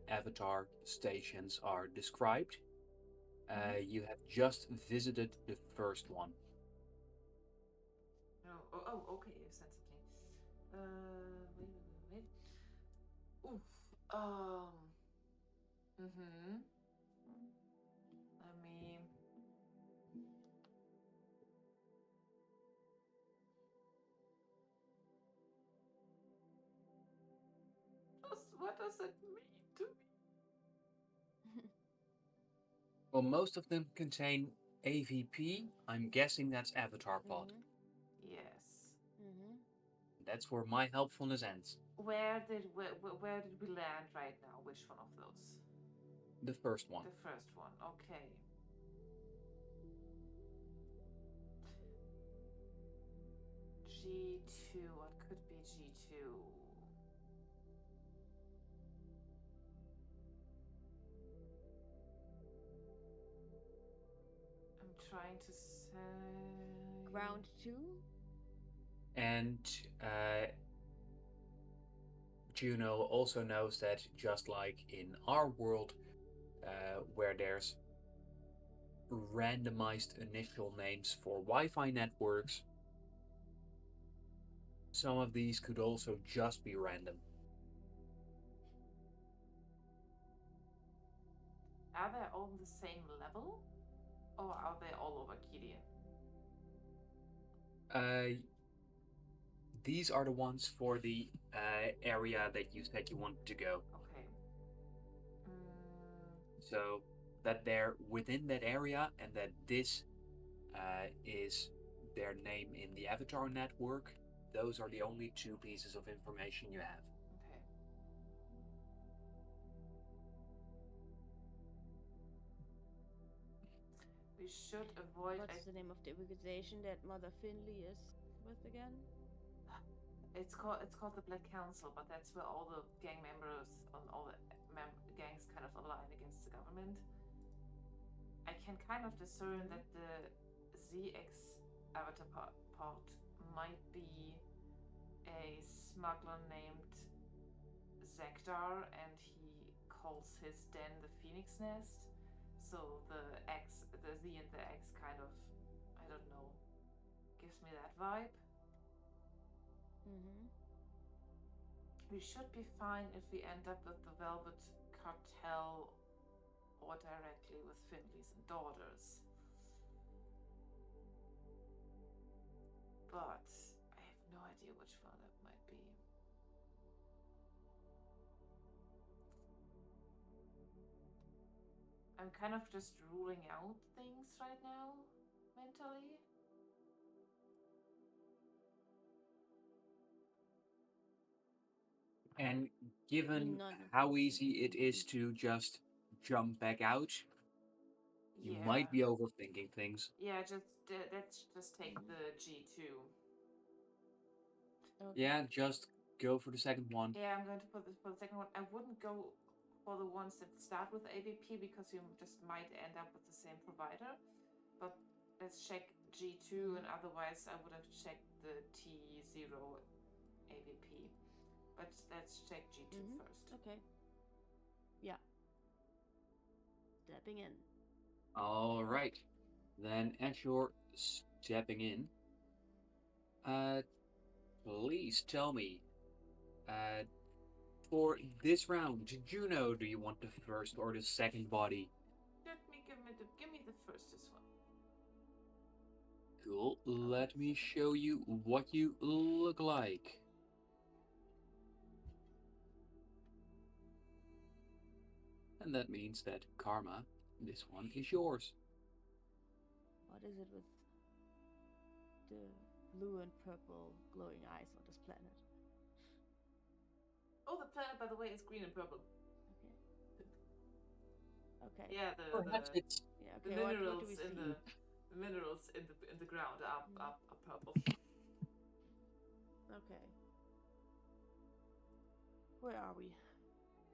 avatar stations are described. You have just visited the first one. Okay, sensibly. Wait. Oof. Um. Mm-hmm. Let me. What does that mean to me? Well, most of them contain AVP. I'm guessing that's Avatar Pod. Mm-hmm. Yes. Mm-hmm. That's where my helpfulness ends. Where did we land right now? Which one of those? The first one. The first one. Okay. G2. What could be G2? I'm trying to say. Ground 2? And Juno also knows that just like in our world, where there's randomized initial names for Wi-Fi networks. Some of these could also just be random. Are they all on the same level? Or are they all over Gideon? These are the ones for the area that you said you wanted to go. Okay. So that they're within that area and that this is their name in the avatar network. Those are the only two pieces of information you have. Okay. We should avoid. What's the name of the organization that Mother Finley is with again? It's called the Black Council, but that's where all the gang members on all the gangs kind of align against the government. I can kind of discern that the ZX avatar part might be a smuggler named Zekdar, and he calls his den the Phoenix Nest. So the Z and the X kind of, I don't know, gives me that vibe. We should be fine if we end up with the Velvet Cartel or directly with Finley's and daughters. But I have no idea which one that might be. I'm kind of just ruling out things right now, mentally. And given how easy it is to just jump back out, you might be overthinking things. Yeah, let's just take the G2. Okay. Yeah, just go for the second one. Yeah, I'm going to put this for the second one. I wouldn't go for the ones that start with AVP because you just might end up with the same provider. But let's check G2, and otherwise I would have checked the T0 AVP. But let's check G2 first. Okay. Yeah. Stepping in. All right. Then as you're stepping in, please tell me, for this round, Juno, do you want the first or the second body? Give me the first this one. Cool. Let me show you what you look like. And that means that Karma, this one is yours. What is it with the blue and purple glowing eyes on this planet? Oh, the planet, by the way, is green and purple. Okay. Yeah, Perhaps it's the minerals the minerals in the ground are purple. Okay. Where are we?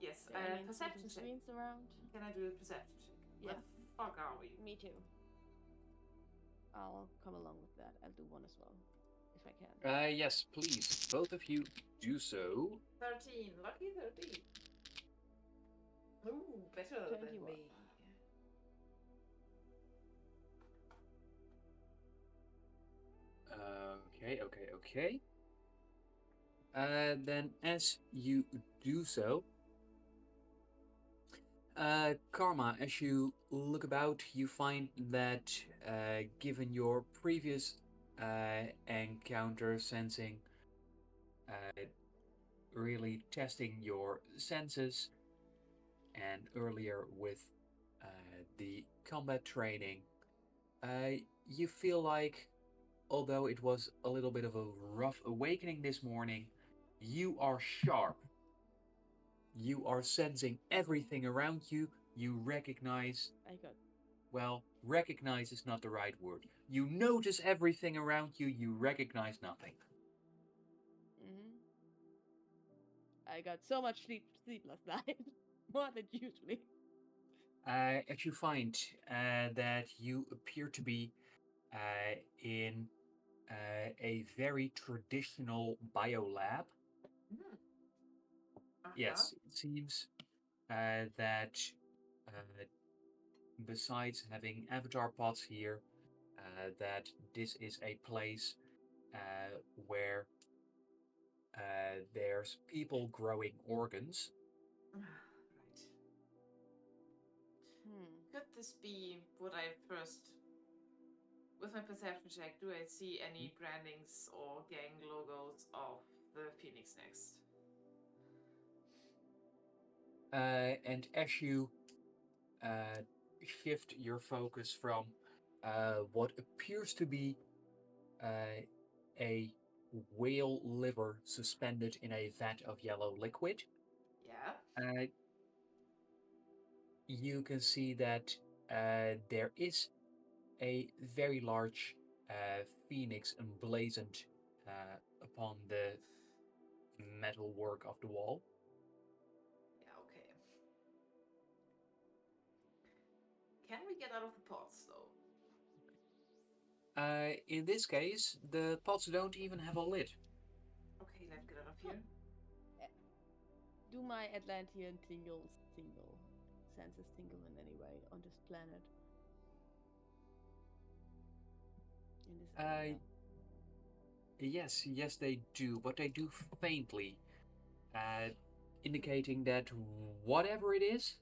Yes, Any perception check. screens around? Can I do a perception check? Yeah. Where the fuck are we? Me too. I'll come along with that. I'll do one as well, if I can. yes, please, both of you do so. 13, lucky 13. Ooh, better than 21. me. Okay. Then as you do so, Karma, as you look about, you find that given your previous encounter sensing, really testing your senses, and earlier with the combat training, you feel like, although it was a little bit of a rough awakening this morning, you are sharp. You are sensing everything around you. You recognize. Well, recognize is not the right word. You notice everything around you. You recognize nothing. I got so much sleep last night, more than usually. As you find that you appear to be in a very traditional biolab. Yes, it seems that besides having avatar pods here, that this is a place where there's people growing organs. Right. Hmm. Could this be what I first. With my perception check, do I see any brandings or gang logos of the Phoenix Next? And as you uh, shift your focus from what appears to be uh, a whale liver suspended in a vat of yellow liquid, Yeah. uh, you can see that there is a very large phoenix emblazoned upon the metalwork of the wall. Yeah, okay. Can we get out of the pots though? In this case, the pots don't even have a lid. Okay, let's get out of Huh. here. Do my Atlantean tingles tingle? Senses tingle in any way on this planet? In this area? Yes, they do, but they do faintly, uh, indicating that whatever it is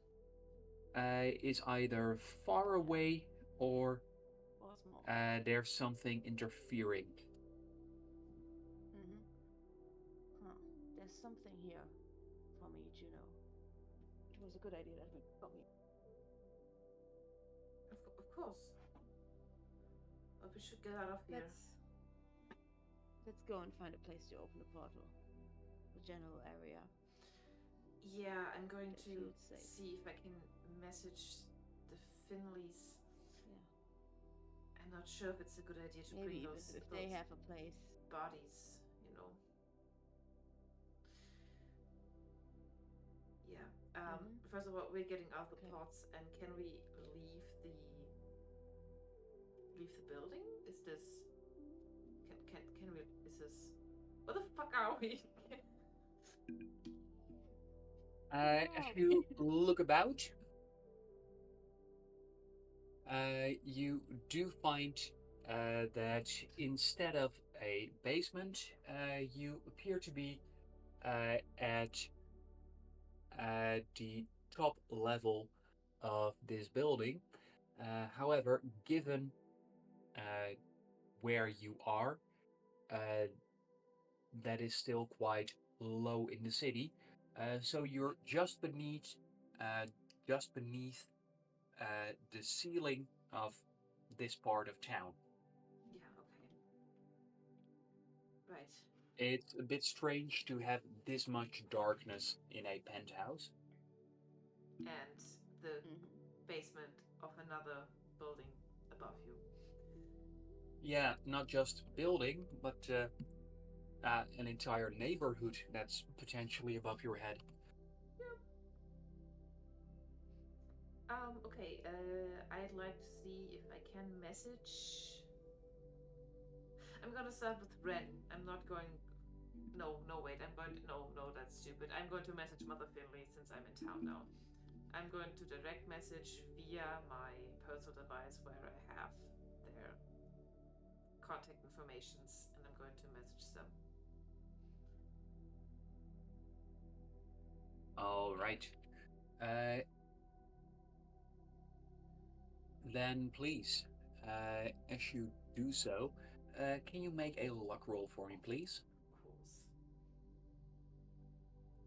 either far away or Or small? there's something interfering. Mm-hmm. Huh. There's something here for me, Juno. It was a good idea that we got me. Of course. But we should get out of here. Let's go and find a place to open the portal. The general area. Yeah, I'm going That to feels safe. see if I can message the Finleys. Yeah. I'm not sure if it's a good idea to Maybe bring even those if they have a place. bodies, you know. Yeah. First of all, we're getting out the Okay. pots, and can we leave the building? Is this? Can we? Is this? What the fuck are we? As you look about, you do find that instead of a basement, you appear to be at the top level of this building. However, given uh, where you are, uh, that is still quite low in the city. So you're uh, just beneath the ceiling of this part of town. Yeah. Okay. Right. It's a bit strange to have this much darkness in a penthouse. And the Mm-hmm. basement of another building above you. Yeah, not just building, but an entire neighborhood that's potentially above your head. Okay, I'd like to see if I can message. I'm gonna start with Ren. I'm not going. No, no, wait. I'm going to. No, no, that's stupid. I'm going to message Mother Finley since I'm in town now. I'm going to direct message via my personal device where I have their contact informations, and I'm going to message them. All right. Uh, then please, as you do so, can you make a luck roll for me, please? Of course.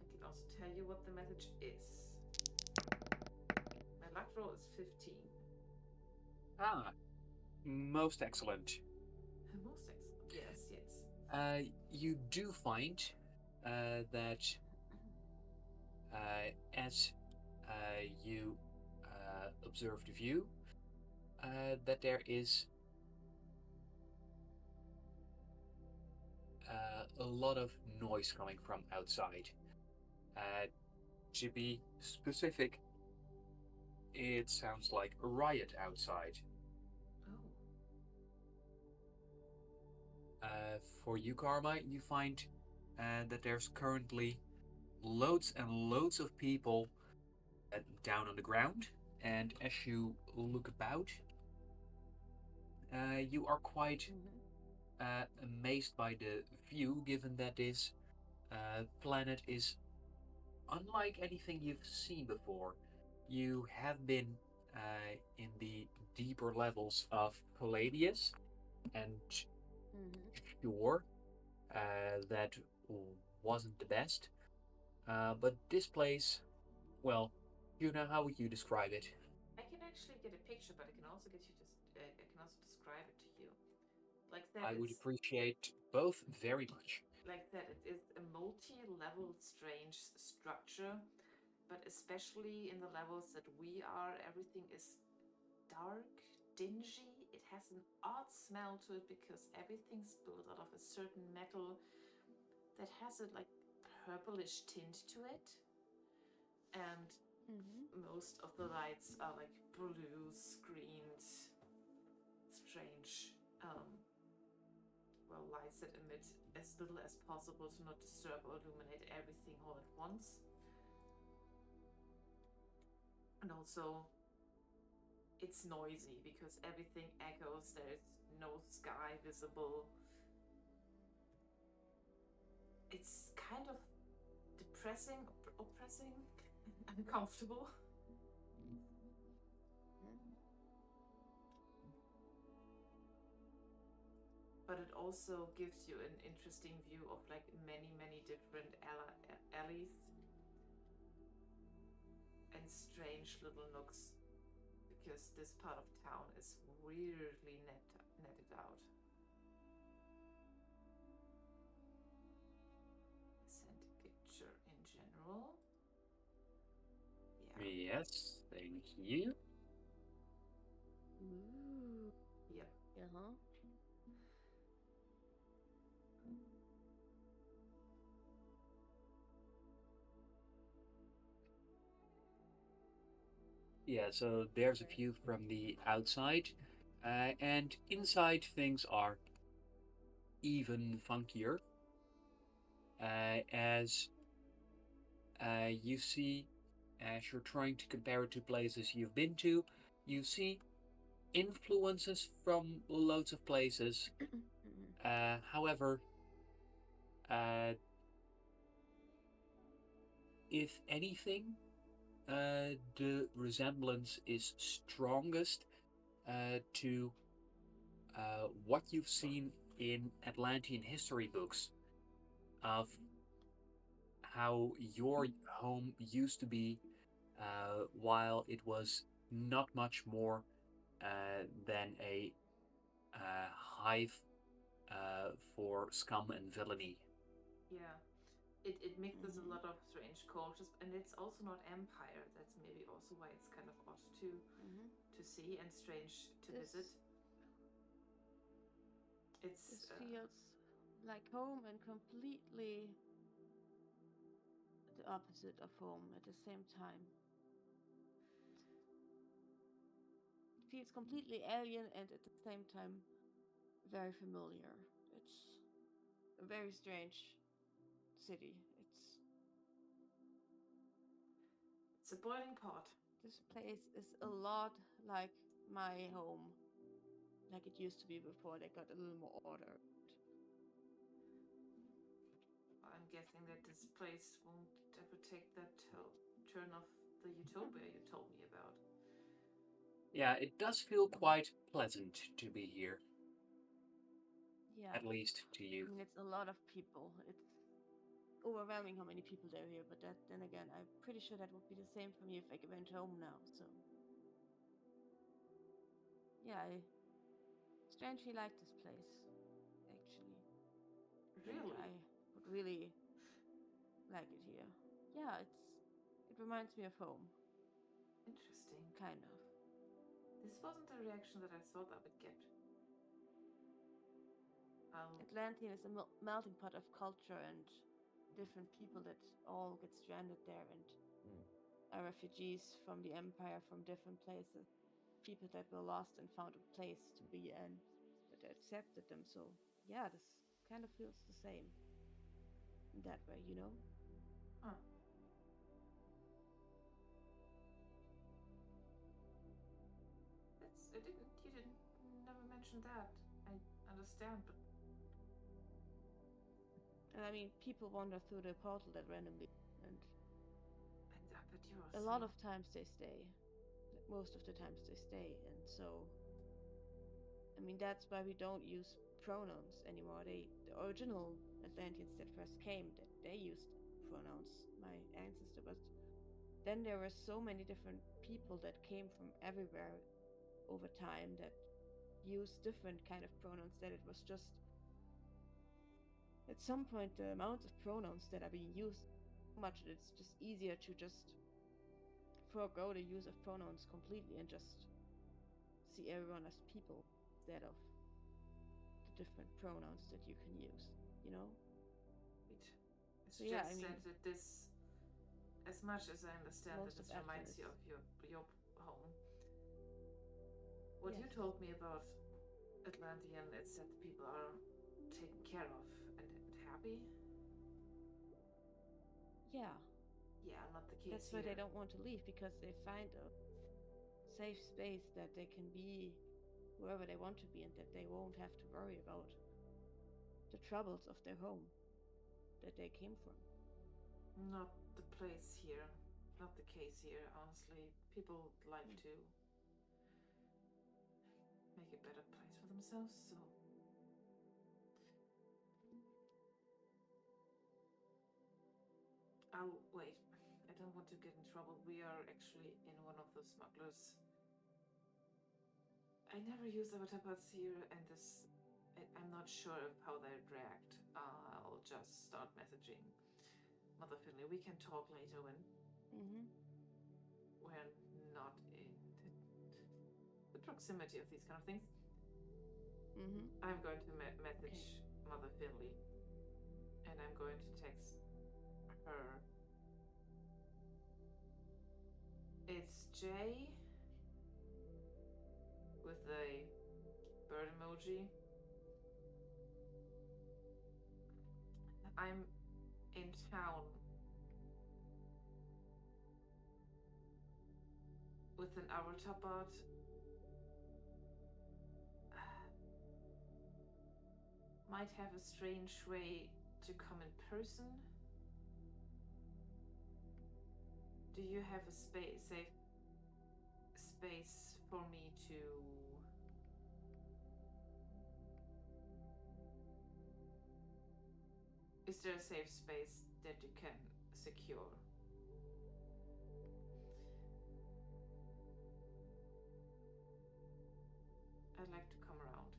I can also tell you what the message is. My luck roll is 15. Ah, most excellent. Most excellent. Yes, yes. You do find that as you observe the view, that there is a lot of noise coming from outside. Uh, to be specific, it sounds like a riot outside. Oh. For you, Karma, you find that there's currently loads and loads of people down on the ground, and as you look about, you are quite Mm-hmm. amazed by the view, given that this planet is unlike anything you've seen before. You have been in the deeper levels of Palladius, and Mm-hmm. sure, that wasn't the best. But this place, well, you know, how would you describe it? I can actually get a picture, but I can also get you to. I can also describe it to you. Like that, I would it's appreciate both very much. like that. It is a multi-level, strange structure, but especially in the levels that we are, everything is dark, dingy. It has an odd smell to it because everything's built out of a certain metal that has a like purplish tint to it, and Mm-hmm. most of the lights are like blues, greens, strange, well, lights that emit as little as possible to not disturb or illuminate everything all at once. And also, it's noisy because everything echoes. There's no sky visible. It's kind of depressing, oppressing, uncomfortable. But it also gives you an interesting view of like many different alleys and strange little nooks because this part of town is weirdly netted out. I sent a picture in general. Yeah. Yes, thank you. Ooh. Yep. Uh-huh. Yeah, so there's a Okay. view from the outside, and inside things are even funkier, as you see, as you're trying to compare it to places you've been to, you see influences from loads of places. Mm-hmm. However, uh, if anything, the resemblance is strongest to what you've seen in Atlantean history books of how your home used to be, while it was not much more than a hive for scum and villainy. Yeah. It mixes a Mm-hmm. lot of strange cultures, and it's also not empire. That's maybe also why it's kind of odd Mm-hmm. to see and strange to visit. This It's this feels like home and completely the opposite of home at the same time. It feels completely alien and at the same time very familiar. It's a very strange city. it's a boiling pot. This place is a lot like my home, like it used to be before they got a little more order. I'm guessing that this place won't ever take that turn of the utopia you told me about. Yeah, it does feel quite pleasant to be here, Yeah, at least to I you. mean it's a lot of people. It's overwhelming how many people there are here. But that, then again, I'm pretty sure that would be the same for me if I went home now. So yeah, I strangely like this place actually, and Really I would really like it here. Yeah, it reminds me of home, interesting. kind of. This wasn't the reaction that I thought I would get. Um, Atlantean is a melting pot of culture and different people that all get stranded there and are refugees from the empire from different places. People that were lost and found a place to be and that accepted them. So yeah, this kind of feels the same in that way, you know? huh. I didn't. You didn't. Never mention that. I understand, but And I mean, people wander through the portal that randomly, and but you're a lot of times they stay. Most of the times they stay, and so I mean that's why we don't use pronouns anymore. The original Atlanteans that first came, that they used pronouns, my ancestor, but then there were so many different people that came from everywhere over time that used different kind of pronouns, that it was just at some point the amount of pronouns that are being used so much that it's just easier to just forego the use of pronouns completely and just see everyone as people instead of the different pronouns that you can use, you know? It's So just yeah, I mean, that this, as much as I understand that most this of reminds you Atlas. of your home, what you Yes. told me about Atlantean, it's that the people are taken care of and happy. Yeah, Yeah, not the case that's why here. they don't want to leave, because they find a safe space that they can be wherever they want to be and that they won't have to worry about the troubles of their home that they came from. Not the place here. Not the case here, honestly. People like to make a better place for themselves, so. Oh, wait. I don't want to get in trouble. We are actually in one of the smugglers. I never use avatar pods here, and this. I'm not sure of how they react. I'll just start messaging Mother Finley. We can talk later when we're not in the proximity of these kind of things. I'm going to message Mother Finley, and I'm going to text her. It's Jay with a bird emoji. I'm in town with an avatar bot. Might have a strange way to come in person. Do you have a safe space for me to? Is there a safe space that you can secure? I'd like to come around.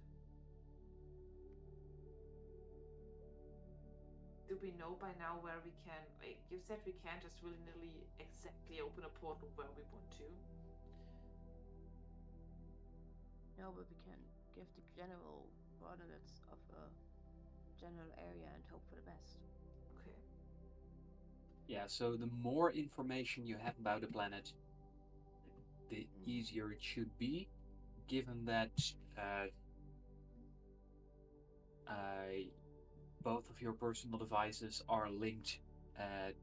Do we know by now where we can? You said we can't just willy-nilly exactly open a portal where we want to. No, but we can give the general coordinates of a general area and hope for the best. Okay. Yeah, so the more information you have about the planet, the easier it should be, given that both of your personal devices are linked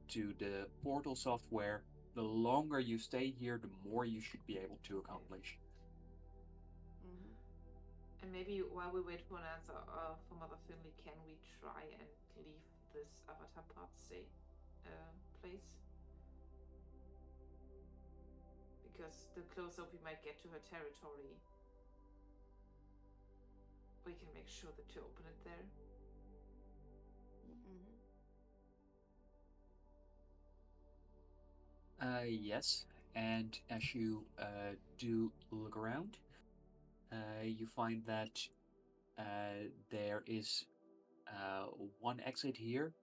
to the portal software. The longer you stay here, the more you should be able to accomplish. And maybe while we wait for an answer from Mother Finley, can we try and leave this avatar pod place? Because the closer we might get to her territory, we can make sure to open it there. Yes, and as you do look around, you find that there is one exit here.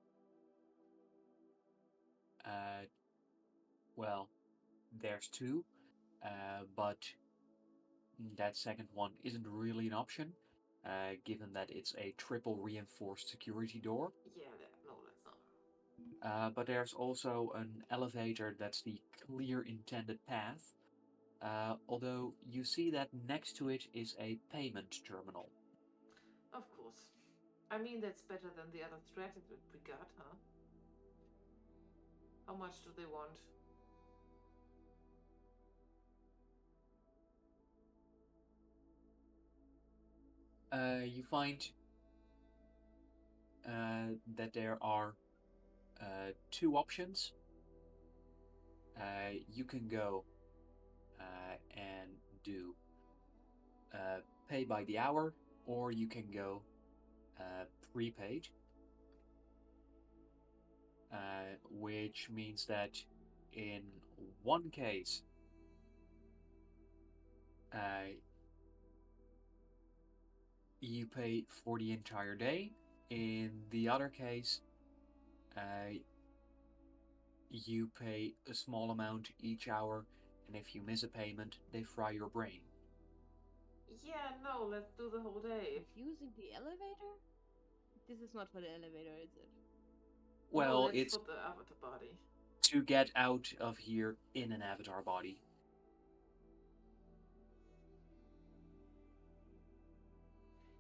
Well, there's two, but that second one isn't really an option, given that it's a triple reinforced security door. Yeah, no, that's not. But there's also an elevator that's the clear intended path, although you see that next to it is a payment terminal. Of course. I mean, that's better than the other threat that we got, huh? How much do they want? You find that there are two options. You can go and do uh, pay by the hour, or you can go prepaid, which means that in one case, uh, you pay for the entire day. In the other case, uh, you pay a small amount each hour, and if you miss a payment, they fry your brain. Yeah, no, let's do the whole day. If using the elevator? This is not for the elevator, is it? No, Well, it's it's for the avatar body. to get out of here in an avatar body.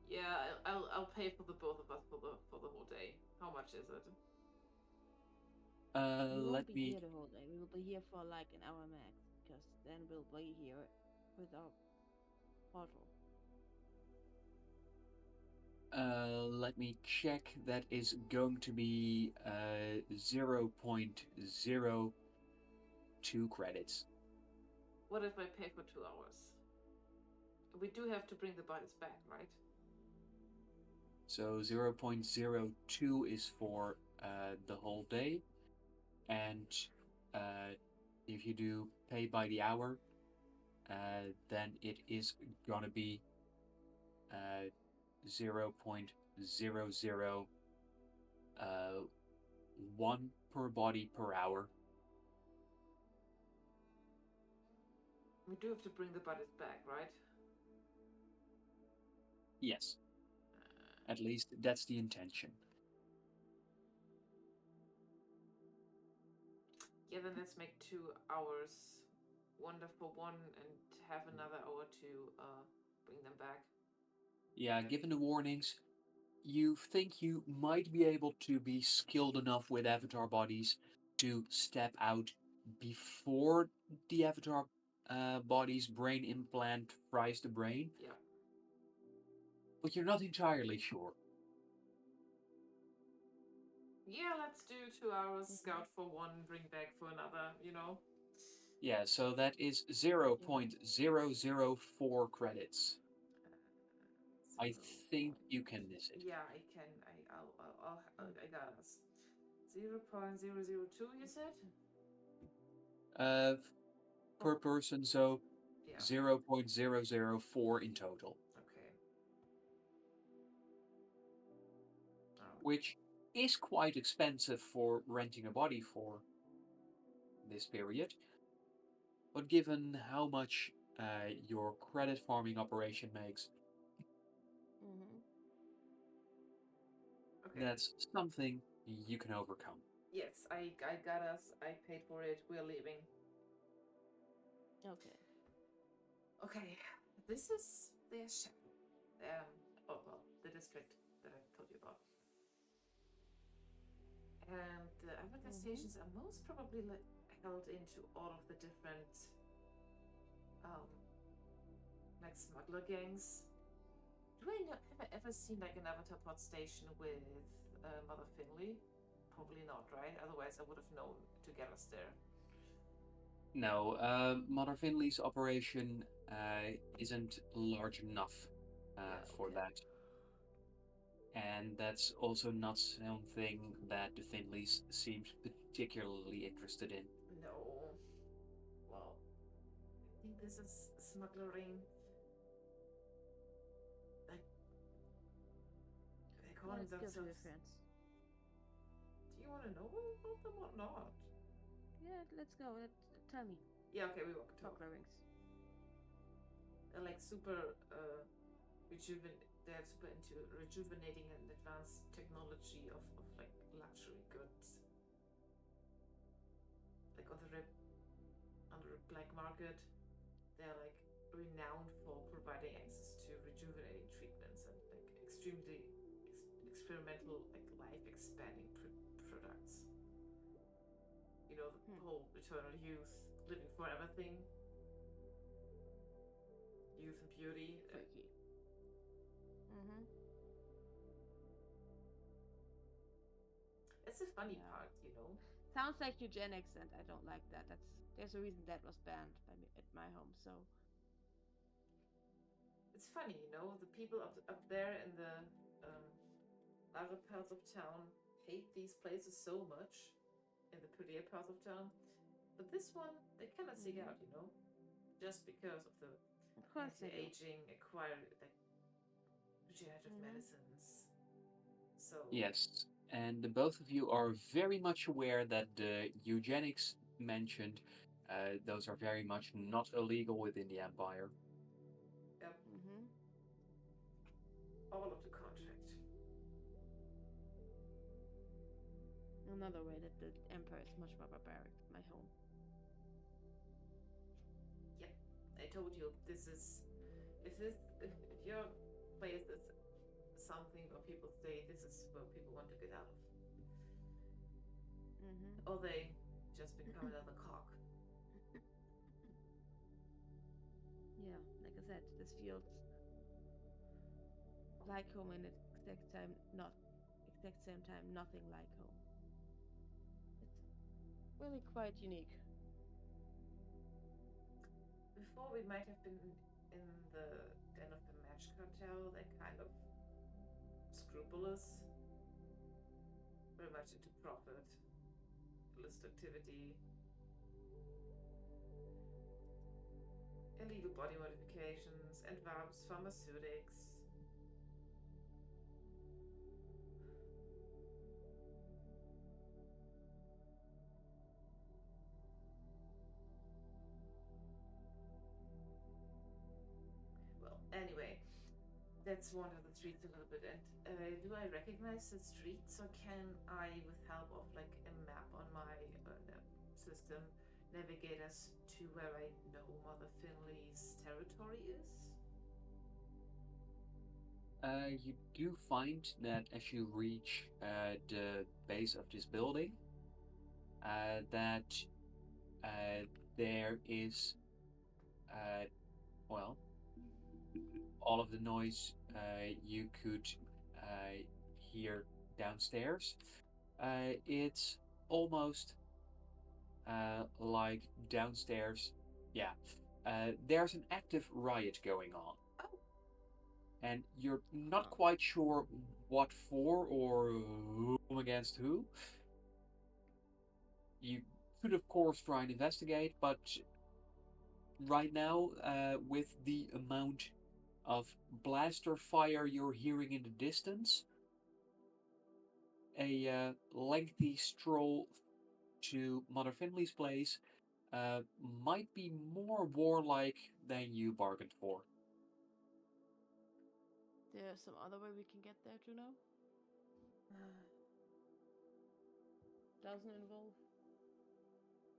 Yeah, I'll pay for the both of us for the whole day. How much is it? We Let won't be me here the whole day. We will be here for like an hour max, because then we'll be here with our portal. let me check. That is going to be 0.02 credits. What if I pay for 2 hours? We do have to bring the bodies back, right? So 0.02 is for the whole day, and uh, if you do pay by the hour, then it is gonna be 0.00 uh, 1 per body per hour. We do have to bring the bodies back, right? Yes, at least that's the intention. Yeah, then let's make 2 hours. Wonderful one, and have another hour to bring them back. Yeah, given the warnings, you think you might be able to be skilled enough with avatar bodies to step out before the avatar body's brain implant fries the brain, Yeah. but you're not entirely sure. Yeah, let's do 2 hours. Mm-hmm. Scout for one, bring back for another. Yeah, so that is Yeah. 0.004 credits. I Zero think point. you can miss it. Yeah, I can. I got us. 0.002. You said? Uh, per Oh, person, so yeah. 0.004 in total, Okay. Oh. which is quite expensive for renting a body for this period. But given how much your credit farming operation makes, Mm-hmm. Okay. that's something you can overcome. Yes, I got us. I paid for it. We're leaving. Okay. Okay. This is their ship. Oh well, the district that I told you about. And the avatar Mm-hmm. stations are most probably held into all of the different um like smuggler gangs. Do I know, have I ever seen like an avatar pod station with Mother Finley? Probably not, right? Otherwise, I would have known to get us there. No, Mother Finley's operation isn't large enough Yeah, for okay. that. And that's also not something that the Finleys seemed particularly interested in. No. Well, I think this is smuggling. Like, they're Yeah, calling let's go to your themselves. friends. Do you want to know about them or not? Yeah, let's go. Tell me. Yeah, okay, we walk talk. Smuggler rings. They're like super they're super into rejuvenating and advanced technology of like luxury goods. Like on the black market, they're like renowned for providing access to rejuvenating treatments and like extremely experimental, like life expanding products. You know, the Hmm. whole eternal youth, living forever thing, youth and beauty. Freaky. Mm-hmm. That's the funny Yeah. part, you know. Sounds like eugenics, and I don't like that. There's a reason that was banned by me, at my home. So. It's funny, you know. The people up there in the other parts of town hate these places so much in the prettier parts of town, but this one they cannot seek out, you know, just because of the Of course they do. anti-aging, acquired, like regenerative Mhm. medicines. So Yes, and the both of you are very much aware that the eugenics mentioned, those are very much not illegal within the Empire. yep, Mm-hmm. all of the contract. Another way that the Empire is much more barbaric than my home. Yep, I told you this is if your place is something where people say this is where people want to get out of, Mm-hmm. or they just become another cog. Yeah, like I said, this feels like home and at exact time not exact same time nothing like home. It's really quite unique. Before we might have been in the den of the match cartel, they're kind of scrupulous, very much into profit, illicit activity, illegal body modifications, advanced pharmaceutics. Well, anyway, let's wander the streets a little bit. And do I recognize the streets, or can I, with help of like a map on my system, navigate us to where I know Mother Finley's territory is? You do find that as you reach the base of this building, that uh, there is, uh, well, all of the noise you could hear downstairs. It's almost like downstairs. Yeah, there's an active riot going on, Oh, and you're not Huh. quite sure what for or whom against who. You could, of course, try and investigate, but right now, with the amount of blaster fire you're hearing in the distance, a lengthy stroll to Mother Finley's place might be more warlike than you bargained for. There's some other way we can get there, Juno? Doesn't involve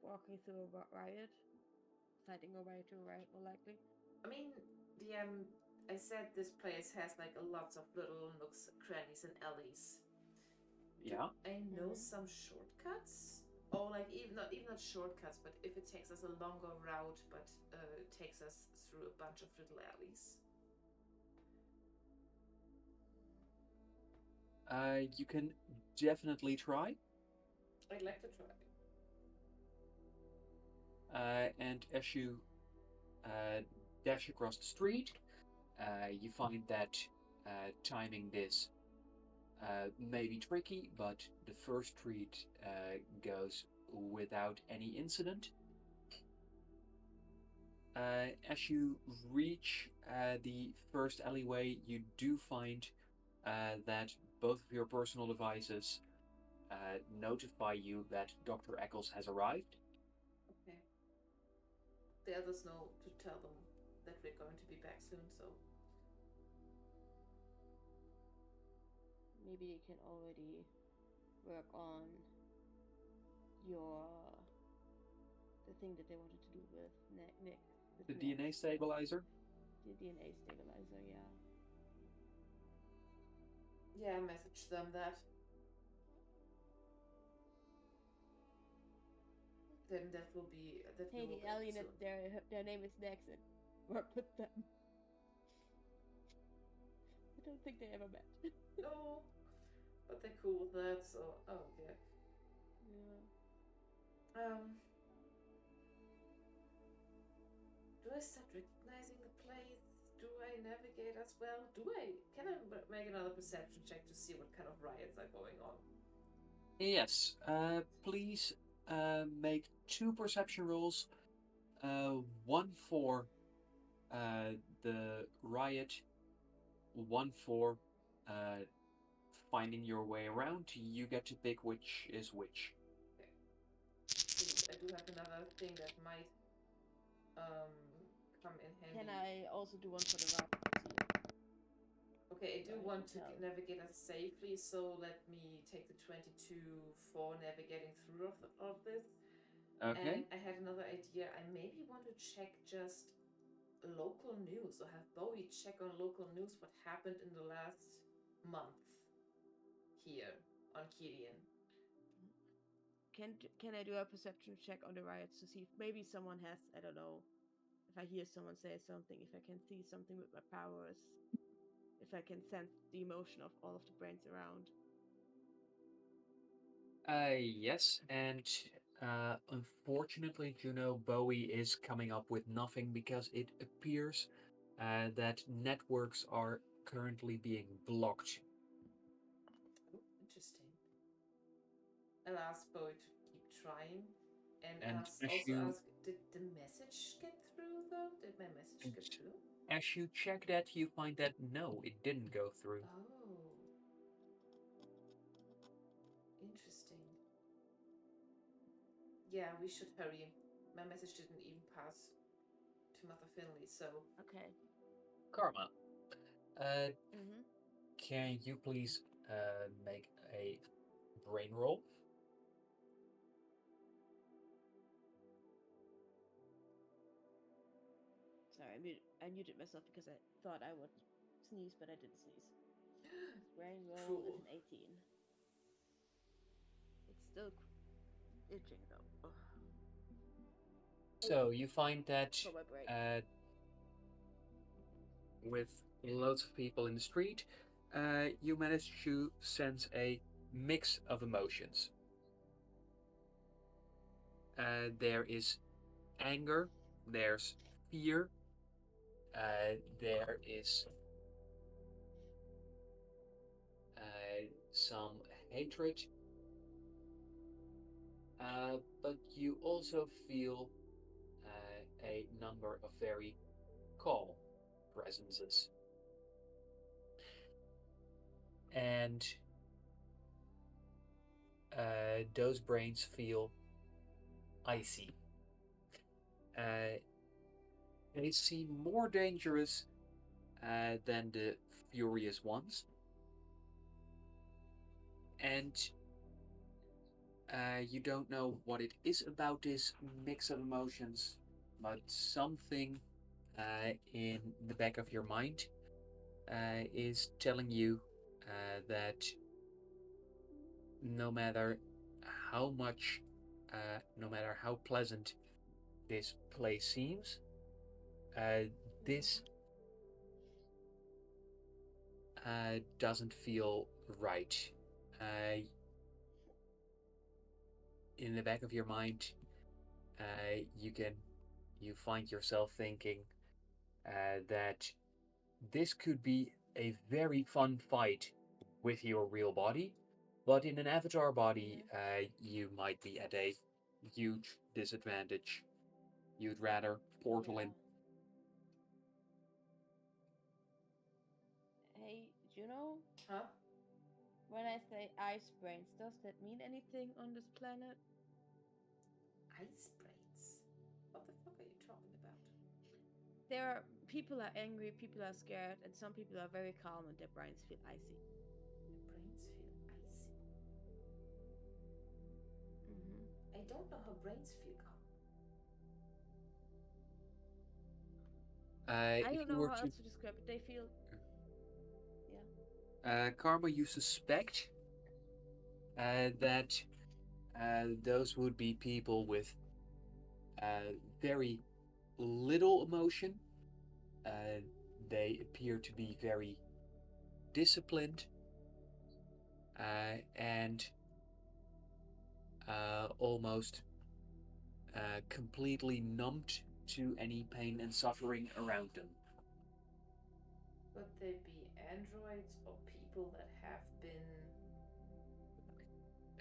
walking through a riot, fighting our way to a riot, more likely. I mean, the I said this place has like a lots of little nooks, crannies, and alleys. Do Yeah. I know Mm-hmm. some shortcuts? Or like even not shortcuts, but if it takes us a longer route, but takes us through a bunch of little alleys. You can definitely try. I'd like to try. And as you dash across the street, you find that timing this may be tricky, but the first street goes without any incident. As you reach the first alleyway, you do find that both of your personal devices notify you that Dr. Eccles has arrived. Okay. The others know to tell them that we're going to be back soon, so Maybe you can already work on your the thing that they wanted to do with Nick. With The Nick. DNA stabilizer. The DNA stabilizer, yeah. yeah, message them that. Then that will be that we Hey, will the be alien, soon. their name is Nex, and work with them. I don't don't think they ever met. No, but they're cool with that. So, oh dear. Yeah. Do I start recognizing the place? Do I navigate as well? Can I make another perception check to see what kind of riots are going on? Yes. Please make two perception rolls. One for the riot, one for uh, finding your way around. You get to pick which is which. Okay. I do have another thing that might um come in handy. Can I also do one for the rock to see Okay, I do if I want can to tell? navigate us safely, so let me take the 22 for navigating through of this. Okay. And I had another idea. I maybe want to check just local news, or have Bowie check on local news what happened in the last month here on Kirian. Can I do a perception check on the riots to see if maybe someone has, I don't know, if I hear someone say something, if I can see something with my powers, if I can sense the emotion of all of the brains around. Yes, and unfortunately, Juno, Bowie is coming up with nothing because it appears that networks are currently being blocked. Oh, interesting. I'll ask Bowie to keep trying, and And also ask, did the message get through though? Did my message and get through? as you check that, you find that no, it didn't go through. Oh, interesting. Yeah, we should hurry. My message didn't even pass to Mother Finley, so. Okay. Karma, uh, Mm-hmm. can you please make a brain roll? Sorry, I muted myself because I thought I would sneeze, but I didn't sneeze. Brain roll is Cruel. an 18. It's still itching though. Ugh. So you find that For my brain. uh, with loads of people in the street, you manage to sense a mix of emotions. There is anger, there's fear, there is some hatred, but you also feel a number of very calm presences. And those brains feel icy. They seem more dangerous than the furious ones. And you don't know what it is about this mix of emotions, but something in the back of your mind is telling you that no matter how much, no matter how pleasant this place seems, this doesn't feel right. Uh, in the back of your mind, you find yourself thinking that this could be a very fun fight with your real body, but in an avatar body, you might be at a huge disadvantage. You'd rather portal Yeah. in. Hey, Juno, Huh? when I say ice brains, does that mean anything on this planet? Ice braids? What the fuck are you talking about? There are people are angry, people are scared, and some people are very calm and their brains feel icy. My brains feel icy. Mm-hmm. I don't know how brains feel calm. I If don't you know were how to else to describe it. They feel, yeah. Karma, you suspect that those would be people with very little emotion. They appear to be very disciplined and almost completely numbed to any pain and suffering around them. Could they be androids or people that have been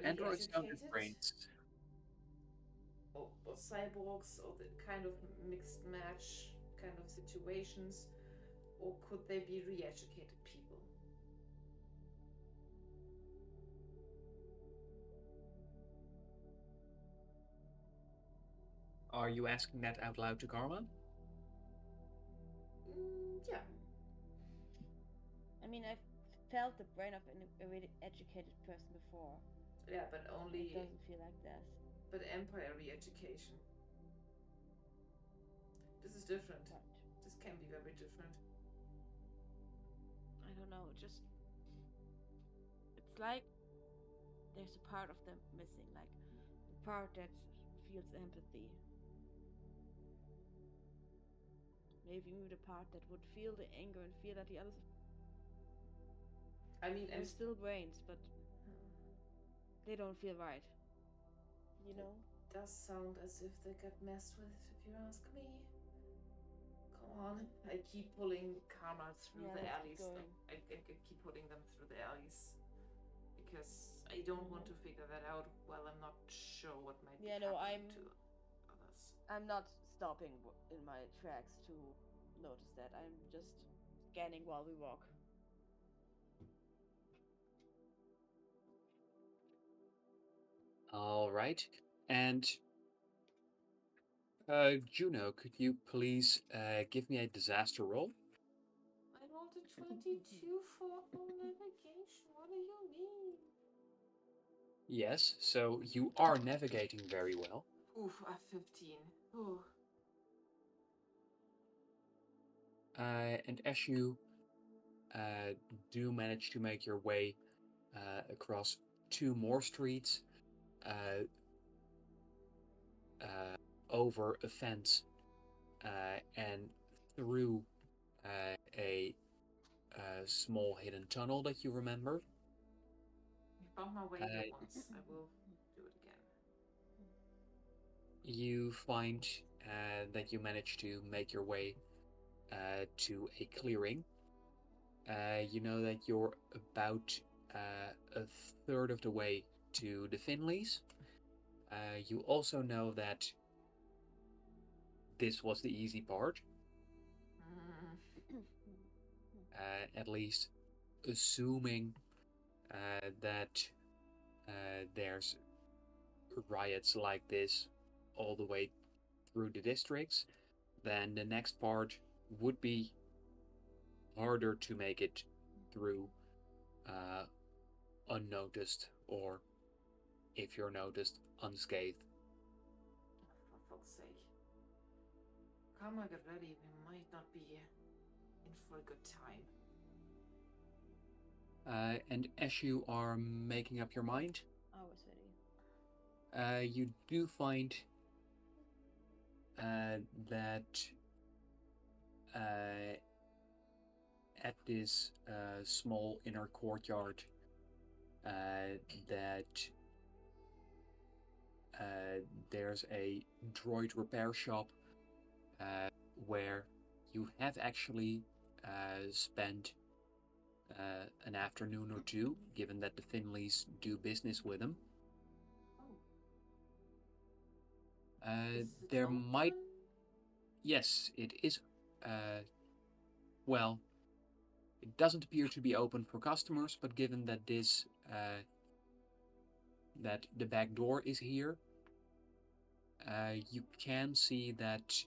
Androids don't have re-educated? brains. Or cyborgs, or the kind of mixed match kind of situations? Or could they be re-educated people? Are you asking that out loud to Karma? Yeah. I mean, I've felt the brain of a really educated person before. Yeah, but It only. doesn't feel like this. But empire re-education. This is different. But This can be very different. I don't know. Just it's like there's a part of them missing, like the part that feels empathy. Maybe the part that would feel the anger and feel that the others. I mean, They're still brains, but they don't feel right. You know? does sound as if they got messed with, if you ask me. Come on. I keep pulling Karma through the alleys. I keep putting them through the alleys. Because I don't want to figure that out while I'm not sure what might be happening to others. I'm not stopping in my tracks to notice that. I'm just scanning while we walk. All right. And Juno, could you please give me a disaster roll? I rolled a 22 for navigation. What do you mean? Yes, so you are navigating very well. Oof, I have 15. Ooh. And as you do manage to make your way across two more streets, over a fence, and through a small hidden tunnel that you remember. I found my way here once. I will do it again. You find that you manage to make your way to a clearing. You know that you're about a third of the way to the Finleys. You also know that this was the easy part, at least assuming that there's riots like this all the way through the districts, then the next part would be harder to make it through unnoticed, or if you're noticed, unscathed. For fuck's sake. Karma, get ready. We might not be in for a good time. And as you are making up your mind, I was ready. you do find that at this small inner courtyard, that there's a droid repair shop where you have actually spent an afternoon or two, given that the Finleys do business with them. There might. Yes, it is. Well, it doesn't appear to be open for customers, but given that this that the back door is here, you can see that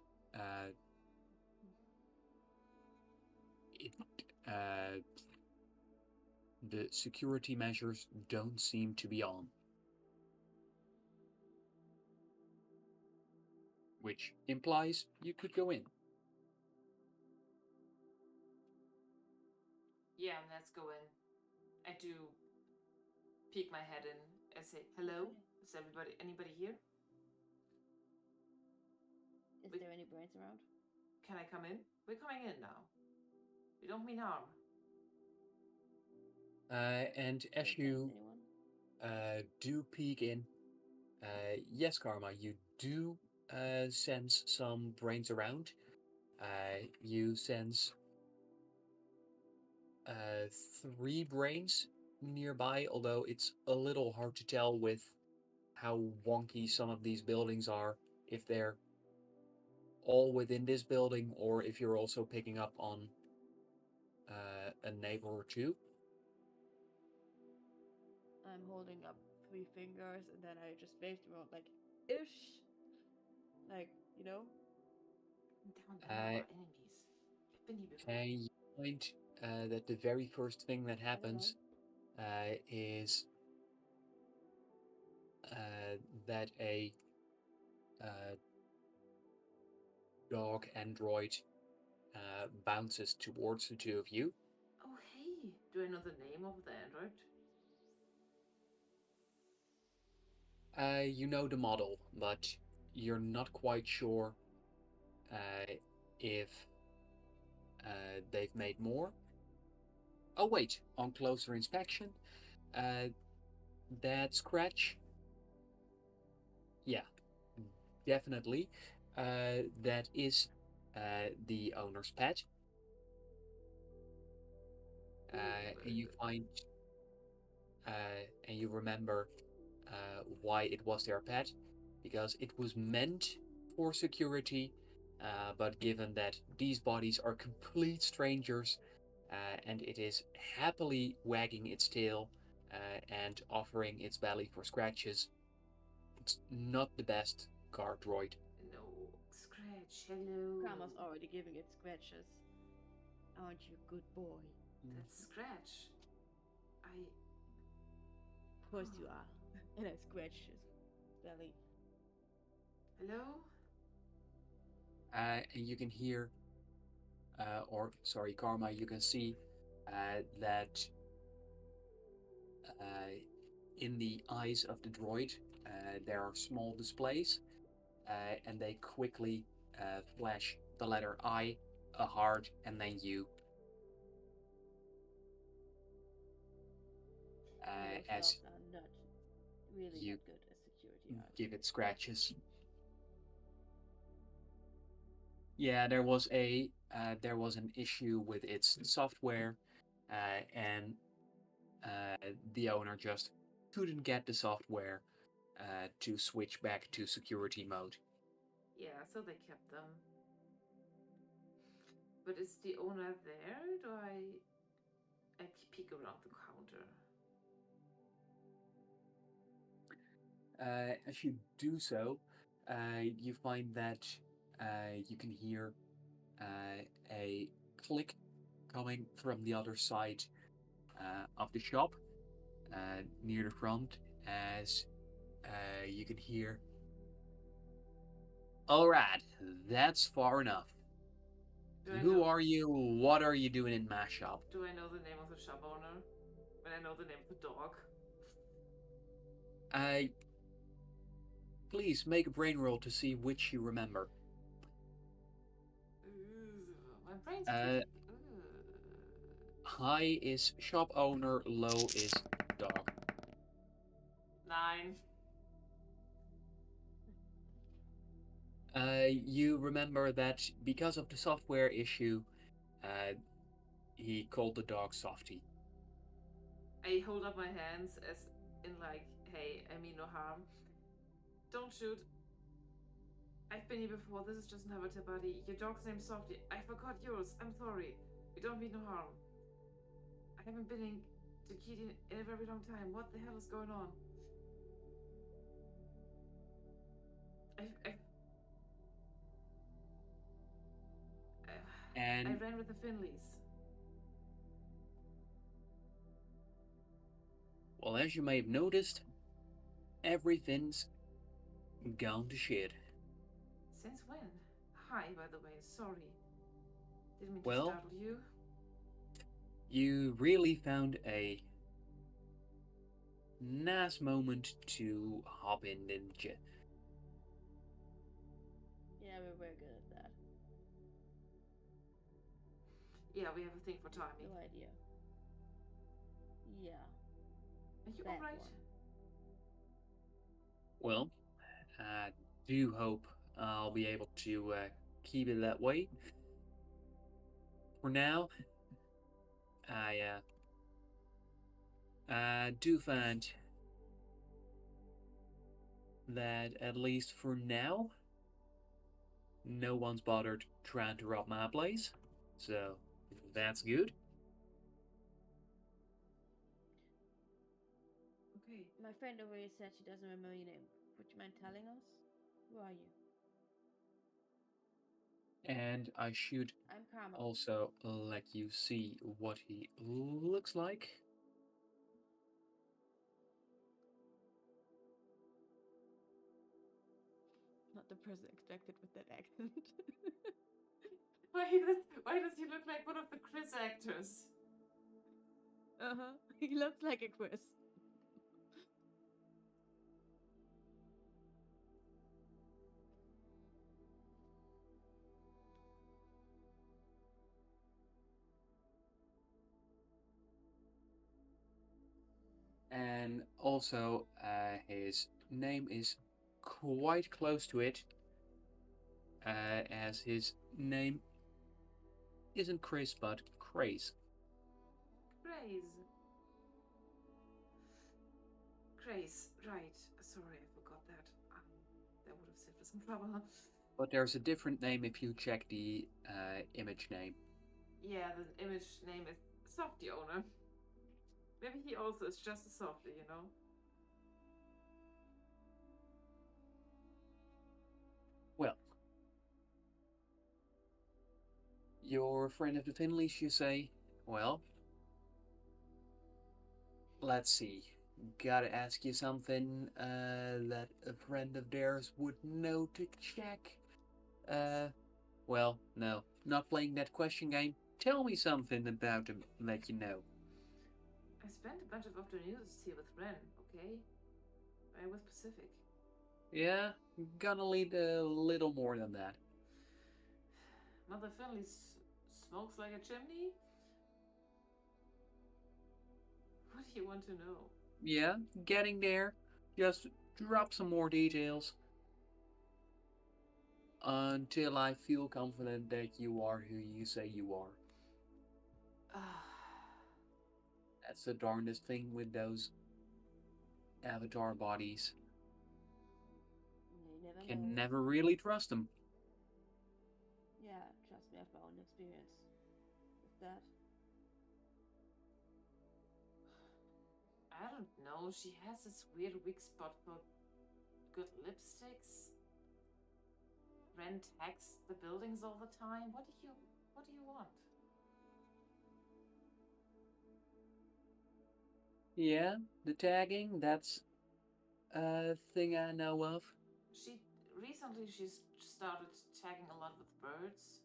it the security measures don't seem to be on. Which implies you could go in. Yeah, let's go in. I do peek my head in and say, hello? Is anybody here? Is there any brains around? Can I come in? We're coming in now. We don't mean harm. And Don't as sense you anyone. do peek in, yes, Karma, you do sense some brains around. You sense uh, three brains nearby, although it's a little hard to tell with how wonky some of these buildings are, if they're all within this building or if you're also picking up on a neighbor or two. I'm holding up three fingers and then I just wave them around like ish. Like, you know? Down, they're not Uh, our enemies. I've been here before. and you find that the very first thing that I don't know. happens is uh, that a uh, dog android bounces towards the two of you. Oh, hey. Do I know the name of the android? You know the model, but you're not quite sure uh, if they've made more. Oh wait, on closer inspection, uh, that scratch, yeah, definitely, that is the owner's pet. Ooh, And very you good. find and you remember why it was their pet, because it was meant for security, but given that these bodies are complete strangers, and it is happily wagging its tail and offering its belly for scratches, it's not the best guard droid. No, Scratch, hello. Karma's already giving it scratches. Aren't you a good boy? That's Scratch. I. Of course you are. And I scratched his belly. Hello? And you can hear, or sorry, Karma, you can see that uh, in the eyes of the droid, there are small displays, and they quickly flash the letter I, a heart, and then you, Yeah, those as dogs are not really you not good as security guards. give it scratches. Yeah, there was an issue with its software, and the owner just couldn't get the software to switch back to security mode. Yeah, so they kept them. But is the owner there? Do I peek around the counter? As you do so, you find that you can hear a click coming from the other side of the shop near the front, as you can hear, all right, that's far enough. Do I Who know? are you? What are you doing in my shop? Do I know the name of the shop owner? When I know the name of the dog? Uh, please make a brain roll to see which you remember. My brain's Uh, pretty. high is shop owner, low is dog. 9. You remember that because of the software issue, uh, he called the dog Softy. I hold up my hands as in like, hey, I mean no harm. Don't shoot. I've been here before. This is just another buddy. Your dog's name's Softy. I forgot yours. I'm sorry. We don't mean no harm. I haven't been to Keaton in a very long time. What the hell is going on? I, I And ran with the Finleys. well, as you may have noticed, everything's gone to shit. Since when? Hi, by the way. Sorry. Didn't mean to Well, startle you. you really found a nice moment to hop in, didn't you? Yeah, we're very good at that. Yeah, we have a thing for timing. No idea. Yeah, Are you that alright? one. Well, I do hope I'll be able to keep it that way. For now, I do find that at least for now, no one's bothered trying to rob my place, so that's good. Okay. My friend over here said she doesn't remember your name. Would you mind telling us? Who are you? And I should I'm Carmel. also let you see what he looks like. Not the person expected with that accent. Why does he look like one of the Chris actors? Uh-huh. He looks like a quiz. And also, his name is quite close to it, as his name isn't Chris but Craze. Grace. Grace, right. Sorry, I forgot that. That would have saved us some trouble. But there's a different name if you check the image name. Yeah, the image name is Softy Owner. Maybe he also is just a softy, you know? Well, you're a friend of the Finleys, you say? Well, let's see. Gotta ask you something that a friend of theirs would know to check. Uh, well, no, not playing that question game. Tell me something about him that you know. I spent a bunch of afternoons here with Ren, okay? I was Pacific. Yeah, gonna need a little more than that. Mother Finley smokes like a chimney? What do you want to know? Yeah, getting there. Just drop some more details until I feel confident that you are who you say you are. That's the darndest thing with those avatar bodies. You never Can know. never really trust them. Yeah, trust me, I've my own experience with that. I don't know. She has this weird weak spot for good lipsticks. Ren tags the buildings all the time. What do you want? Yeah, the tagging, that's a thing I know of. She recently she's started tagging a lot with birds.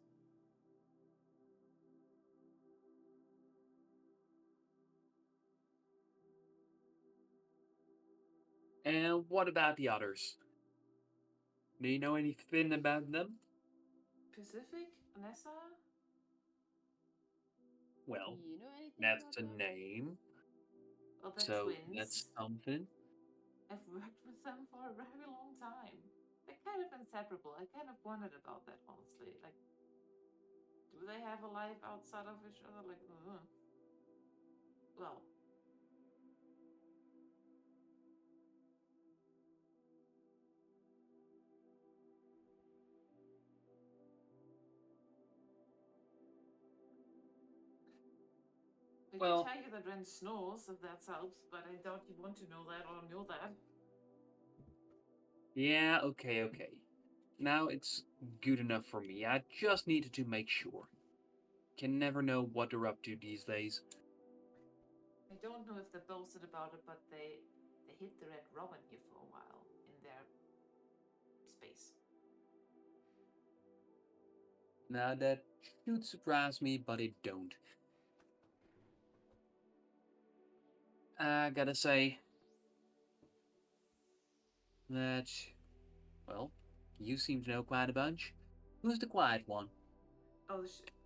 And what about the others? Do you know anything about them? Pacific? Nessa? Well, You know anything that's about a them? name, Well, they're so that's twins. something. I've worked with them for a very long time. They're kind of inseparable. I kind of wondered about that, honestly. Like, do they have a life outside of each other? Like, well, I can Well, tell you that Ren snores, if that helps, but I doubt you want to know that or know that. yeah, okay. Now it's good enough for me. I just needed to make sure. Can never know what they're up to these days. I don't know if they boasted about it, but they hit the Red Robin here for a while in their space. Now that should surprise me, but it don't. I gotta say that, well, you seem to know quite a bunch. Who's the quiet one? Oh,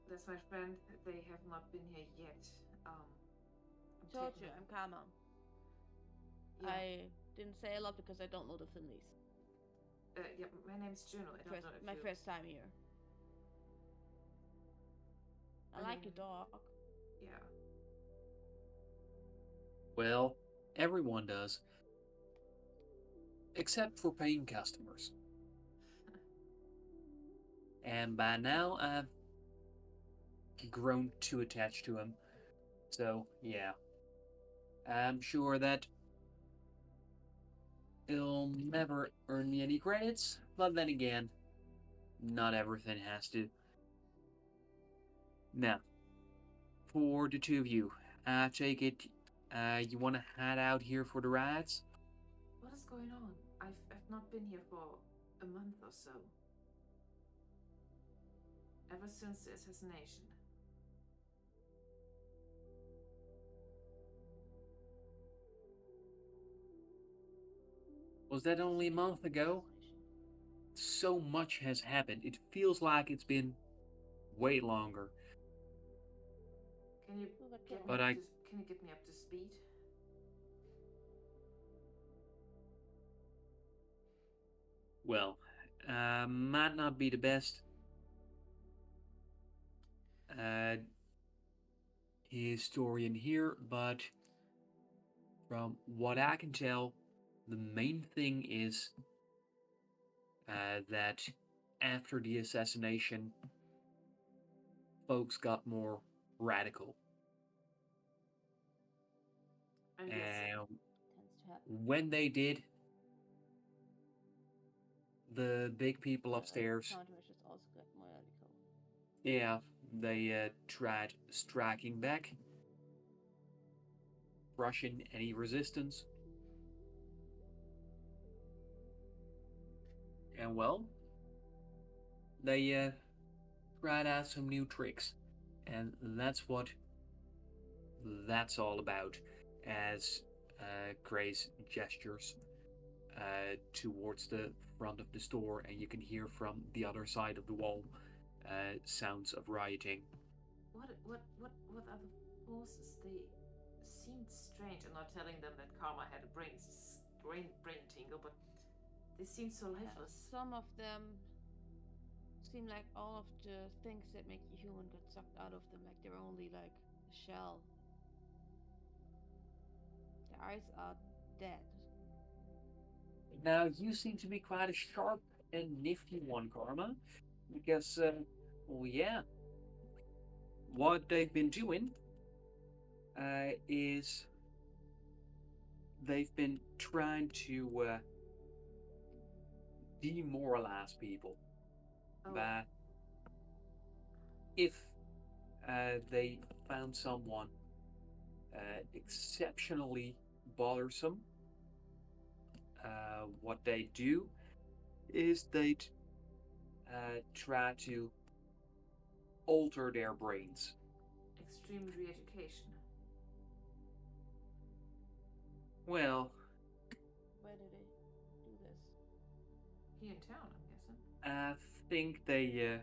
that's my friend. They have not been here yet. I'm Told taking you, a I'm Karma. yeah. I didn't say a lot because I don't know the Finleys. Yeah, my name's Juno. I don't know if My you. first time here. I I like mean, your dog. yeah. Well, everyone does, except for paying customers. And by now, I've grown too attached to him. So, yeah, I'm sure that he'll never earn me any credits, but then again, not everything has to. Now, for the two of you, I take it you want to head out here for the rides? What is going on? I've not been here for a month or so. Ever since the assassination. Was that only a month ago? So much has happened. It feels like it's been way longer. Can you Oh, that get me But up I, to Can you get me up to speed? well, might not be the best uh, historian here, but from what I can tell, the main thing is that after the assassination, folks got more radical. And yes, And tends to happen. when they did, the big people upstairs, Countermeasures also get more radical. yeah, they tried striking back, crushing any resistance. And well, they tried out some new tricks. And that's all about as Grace gestures towards the front of the store, and you can hear from the other side of the wall sounds of rioting. what are the forces? They seemed strange. I'm not telling them that Karma had a brain tingle, but they seemed so lifeless. Some of them seem like all of the things that make you human got sucked out of them, like they're only like a shell. Their eyes are dead. Now, you seem to be quite a sharp and nifty one, Karma, because, well, yeah, what they've been doing is they've been trying to demoralize people. Oh, But if they found someone exceptionally bothersome, what they do is they'd try to alter their brains. extreme re-education. Well, Where do they do this? Here in town, I'm guessing. I think they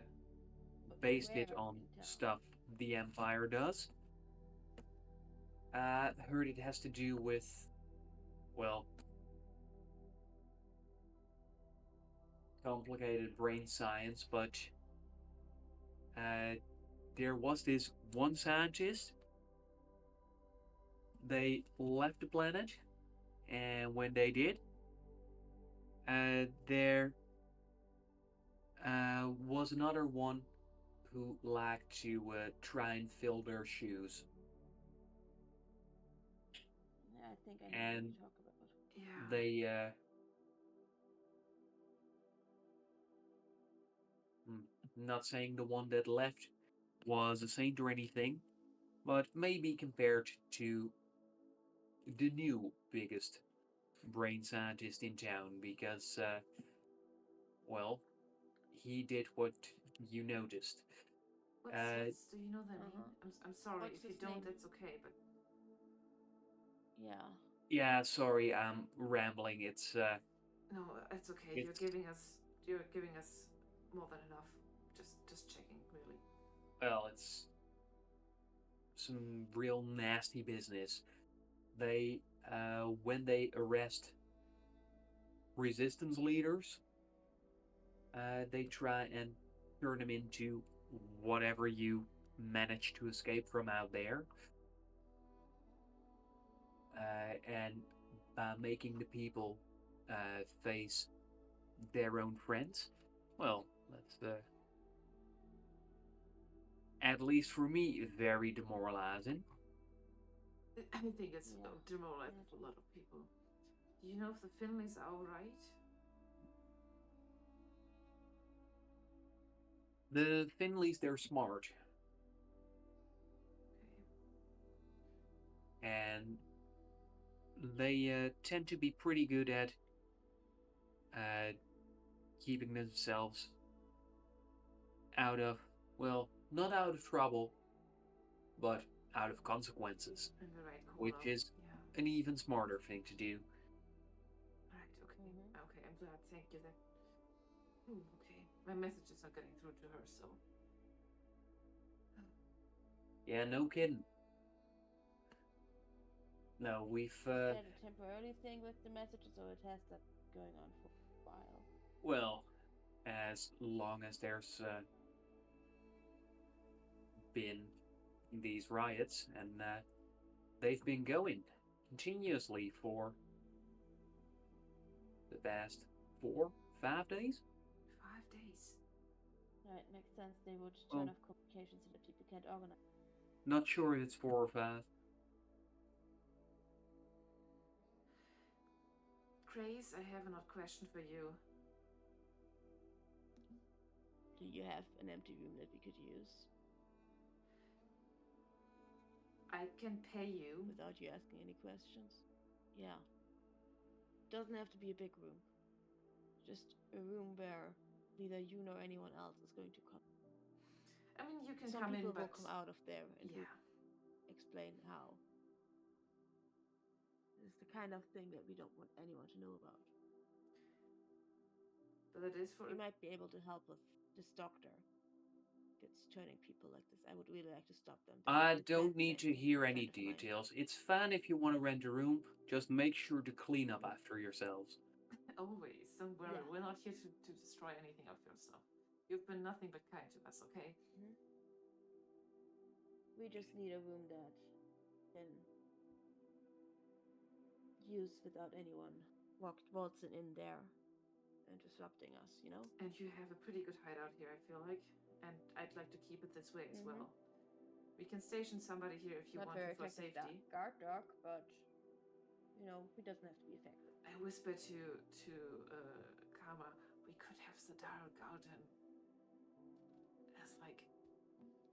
based Where it on in town? stuff the Empire does. I heard it has to do with, well, complicated brain science, but uh, there was this one scientist. They left the planet, and when they did, there was another one who liked to try and fill their shoes. Yeah, I think I know what And you talk about. Yeah. they, not saying the one that left was a saint or anything, but maybe compared to the new biggest brain scientist in town because, well, he did what you noticed. Do you know their name? I'm sorry. What's If you his don't, name? that's okay. But Yeah. Yeah, sorry, I'm rambling. no, it's okay. It's You're giving us more than enough. Just checking, really. well, it's some real nasty business. They, when they arrest resistance leaders, they try and turn them into whatever you manage to escape from out there. And by making the people face their own friends, well, that's at least for me very demoralizing. I think it's Yeah. demoralizing for a lot of people. Do you know if the Finleys are alright? The Finleys, they're smart, Okay. and they tend to be pretty good at uh, keeping themselves out of, well, not out of trouble, but out of consequences, In the right corner. which is Yeah. an even smarter thing to do. Right, okay. Mhm. Okay, I'm glad. Thank you. That. Ooh, okay. My message is not getting through to her, so. Yeah, no kidding. No, we've, Is that a temporary thing with the messages, or it has that going on for a while? well, as long as there's been these riots, and they've been going continuously for the past 4, 5 days. 5 days. Right, makes sense. They would turn Well, off communication so that people can't organize. not sure if it's 4 or 5. Grace, I have another question for you. Do you have an empty room that we could use I can pay you. without you asking any questions? Yeah. Doesn't have to be a big room. Just a room where neither you nor anyone else is going to come. I mean, you can Some come people in, will but come out of there and yeah. we'll explain how. This is the kind of thing that we don't want anyone to know about. But it is for. We might be able to help with this doctor that's turning people like this. I would really like to stop them. I They're don't bad, need bad to hear friend any of mine. details. It's fine if you want to rent a room. Just make sure to clean up after yourselves. Always. Don't worry. Yeah. We're not here to destroy anything of your stuff. You've been nothing but kind to us, okay? Mhm. We just need a room that can use without anyone waltzing in there and disrupting us, you know? And you have a pretty good hideout here, I feel like. And I'd like to keep it this way as well. We can station somebody here if you Not want very to for effective safety. guard dog, but you know, he doesn't have to be effective. I whisper to Karma, we could have the Sadar Garden as like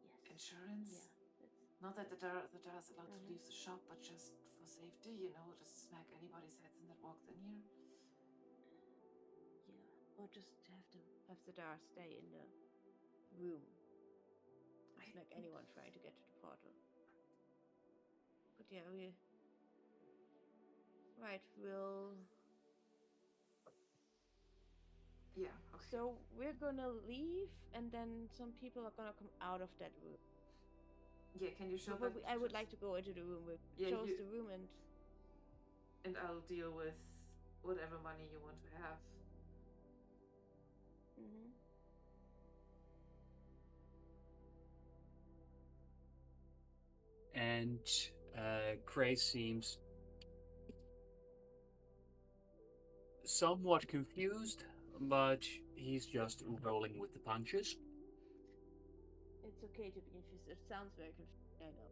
Yes. insurance. Yeah. Not that the Dar is allowed to Mhm. leave the shop, but just for safety, you know, just smack anybody's heads in that walks in here. Yeah. Or just have Zadar stay in the room. And smack anyone trying to get to the portal. But yeah, we'll Yeah, okay. so we're gonna leave and then some people are gonna come out of that room. Yeah, can you show But that? I would like to go into the room. We Yeah, chose you the room and I'll deal with whatever money you want to have. Mhm. And Grace seems somewhat confused, but he's just rolling with the punches. It's okay to be confused. It sounds very confusing, I know.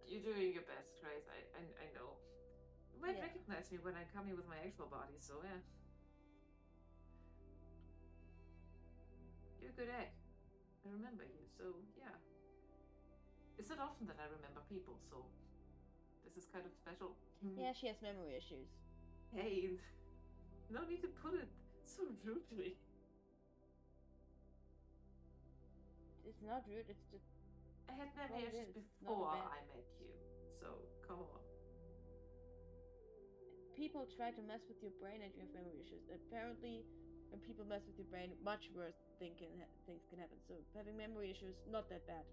You're doing your best, Grace. I know. You might Yeah. recognize me when I come here with my actual body, so yeah. You're a good egg. I remember you, so yeah. It's not often that I remember people, so this is kind of special. Yeah, she has memory issues. Hey, no need to put it so rudely. It's not rude, it's just I had what memory it issues is. It's not a before bad I met you, so come on. people try to mess with your brain and you have memory issues. Apparently, when people mess with your brain, much worse things can happen. So having memory issues, not that bad.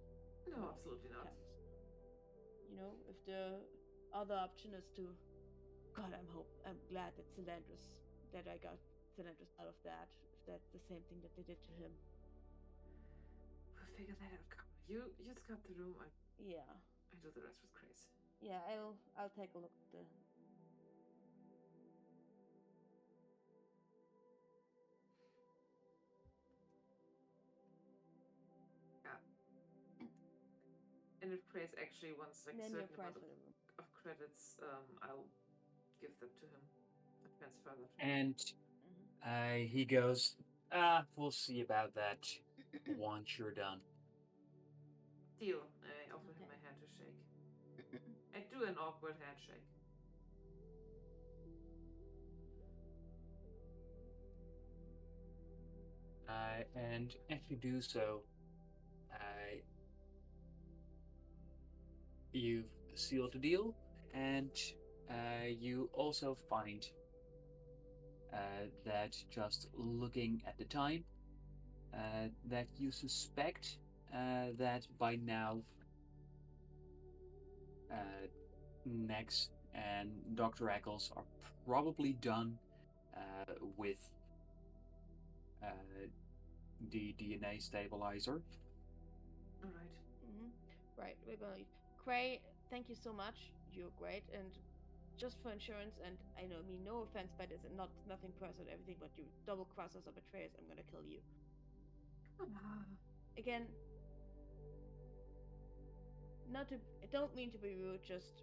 No, absolutely not. Counts. if the other option is to, God, I'm glad that I got Celandris out of that. If that's the same thing that they did to him. We'll figure that out, Karma. You scout the room. Yeah. I do the rest with Grace. Yeah, I'll take a look at the. And if Grace actually wants like a Name your certain price amount for the room. of credits, I'll give them to him. I'll transfer them to him. And he goes, we'll see about that once you're done. Deal. I offer him my hand to shake. I do an awkward handshake. And as you do so, you've sealed the deal, and you also find that just looking at the time, that you suspect that by now Nex and Dr. Eccles are probably done with the DNA stabilizer. All right. Right, we're gonna leave. Cray, thank you so much. You're great, and just for insurance, and I know, no offense by this, and nothing personal, everything, but you double crossers or betrayers, I'm gonna kill you. Again, I don't mean to be rude, just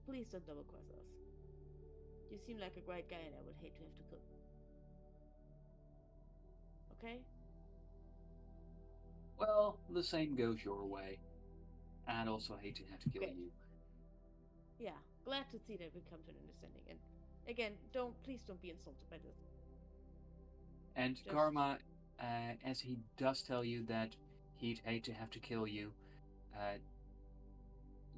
please don't double cross us. You seem like a great guy, and I would hate to have to kill you. Okay? Well, the same goes your way. I'd also hate to have to kill you. Yeah, glad to see that we come to an understanding. And again, please don't be insulted by this. And Karma, as he does tell you that he'd hate to have to kill you,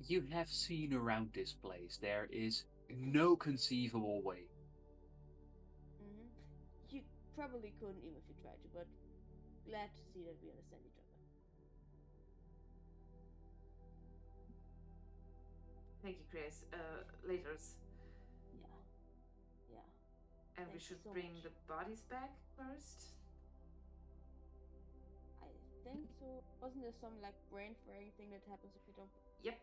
you have seen around this place. There is no conceivable way. You probably couldn't even if you tried to, but glad to see that we understand each other. Thank you, Grace. Laters. Yeah. And we should bring the bodies back first? I think so. Wasn't there some like brain frying thing that happens if we don't? Yep.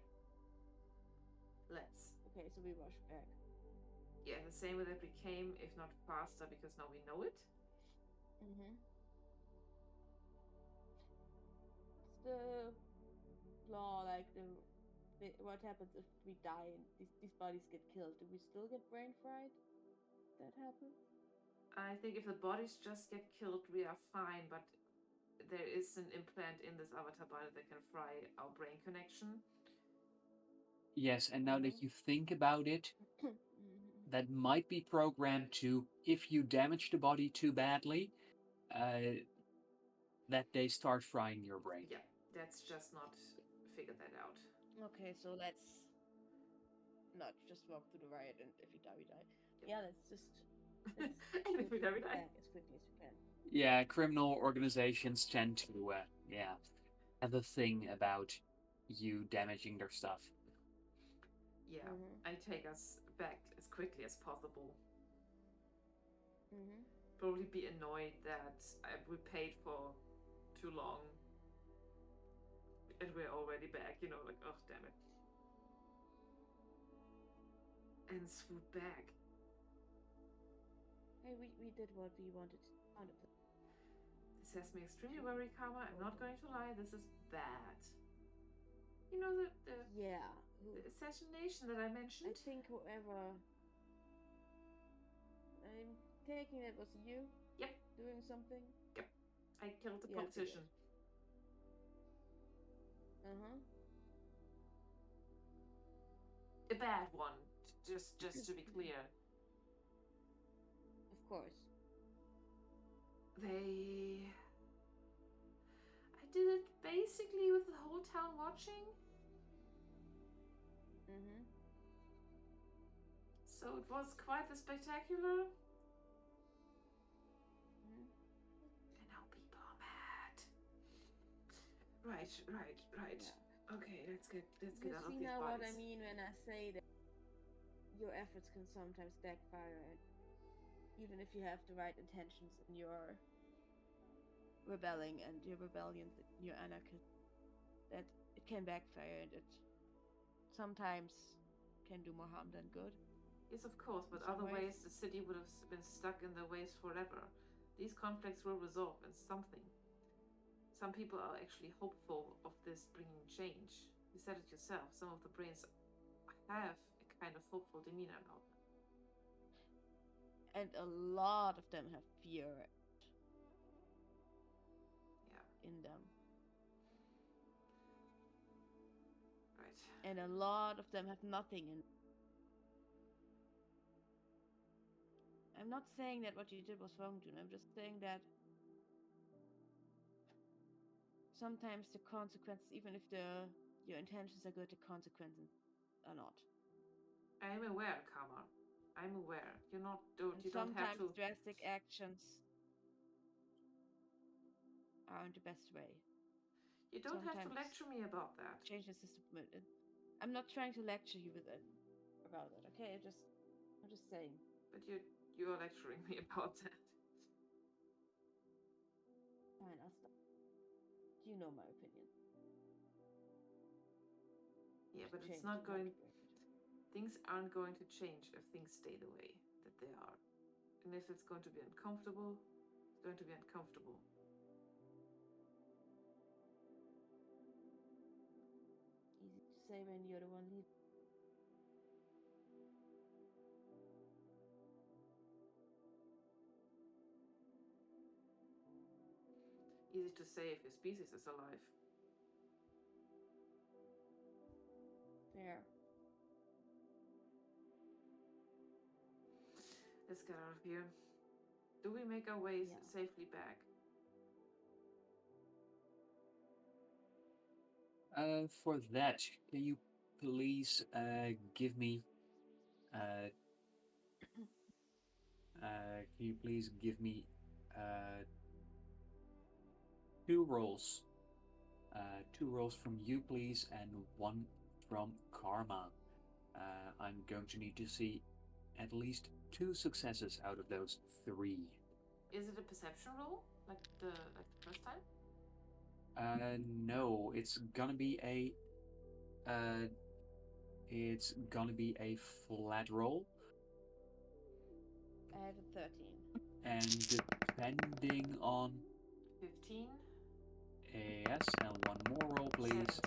Let's. Okay, so we rush back. Yeah, the same way that we came, if not faster, because now we know it. What's the law, like what happens if we die and these bodies get killed? Do we still get brain fried? That happen? I think if the bodies just get killed, we are fine, but there is an implant in this avatar body that can fry our brain connection. Yes, and now that you think about it, that might be programmed to, if you damage the body too badly, that they start frying your brain. Yeah, that's just not figured that out. Okay, so let's not just walk through the riot, and if we die, we die. Yep. Yeah, let's and if we die, we die. Back as quickly as we can. Yeah, criminal organizations tend to, have a thing about you damaging their stuff. Yeah, I take us back as quickly as possible. Probably be annoyed that we paid for too long and we're already back, like, oh, damn it. And swoop back. Hey, we did what we wanted. This has me extremely worried, Karma. I'm not going to lie, this is bad. You know the assassination that I mentioned? I think whoever... I'm taking it was you? Yep. Doing something? Yep. I killed the politician. A bad one, just to be clear. Of course. I did it basically with the whole town watching. So it was quite the spectacular. And now people are mad. Right. Yeah. Okay, let's get You out of see these now what I bodies. mean when I say that your efforts can sometimes backfire, and even if you have the right intentions and you're rebelling and your rebellion, your anarchist, that it can backfire and it sometimes can do more harm than good. Yes, of course, In but some ways. otherwise the city would have been stuck in their ways forever. These conflicts will resolve in something. Some people are actually hopeful of this bringing change. You said it yourself, some of the brains have a kind of hopeful demeanor about them. And a lot of them have fear Yeah, in them. right. And a lot of them have nothing in. I'm not saying that what you did was wrong, Juno. I'm just saying that sometimes the consequences, even if your intentions are good, the consequences are not. I am aware, Karma. I'm aware. And You don't have sometimes to. drastic actions aren't the best way. You don't have to Sometimes lecture me about that. change the system. I'm not trying to lecture you with it about it. Okay, I'm just saying. But you are lecturing me about that. Fine, I'll stop. You know my opinion. Yeah, but it's Change not it, going. break it. Things aren't going to change if things stay the way that they are. And if it's going to be uncomfortable, it's going to be uncomfortable. Easy to say when you're the one leading. Easy to say if your species is alive. Fair. Let's get out of here. Do we make our ways Yeah. safely back? For that, can you please give me uh, can you please give me uh, two rolls? Two rolls from you, please, and one from Karma. I'm going to need to see at least two successes out of those three. Is it a perception roll like the first time? No, uh, it's gonna be a flat roll, I have a 13. and depending on 15. yes, and one more roll, please.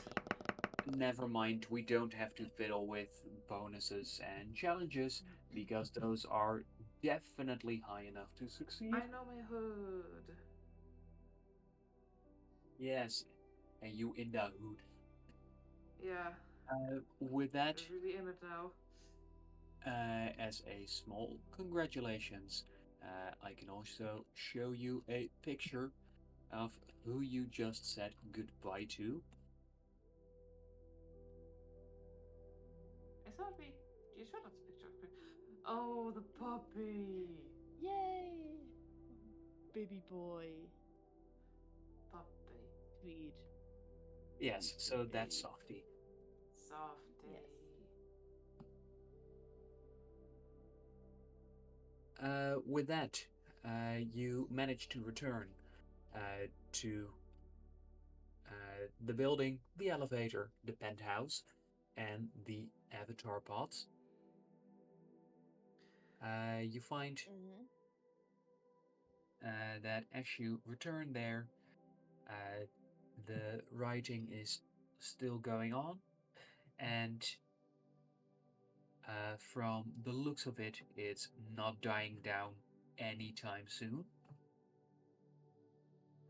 17. Never mind, we don't have to fiddle with bonuses and challenges because those are definitely high enough to succeed. I know my hood. Yes, and you in the hood. Yeah, With that, really in it now. as a small congratulations, I can also show you a picture of who you just said goodbye to. I thought you showed us a picture of it. Oh, the puppy. Yay! Baby boy. Puppy. Sweet. Yes, Sweet so baby. that's Softy. Softy. Yes. With that, you manage to return to the building, the elevator, the penthouse, and the avatar pods. You find Mm-hmm. that as you return there, the writing is still going on, and from the looks of it, it's not dying down anytime soon.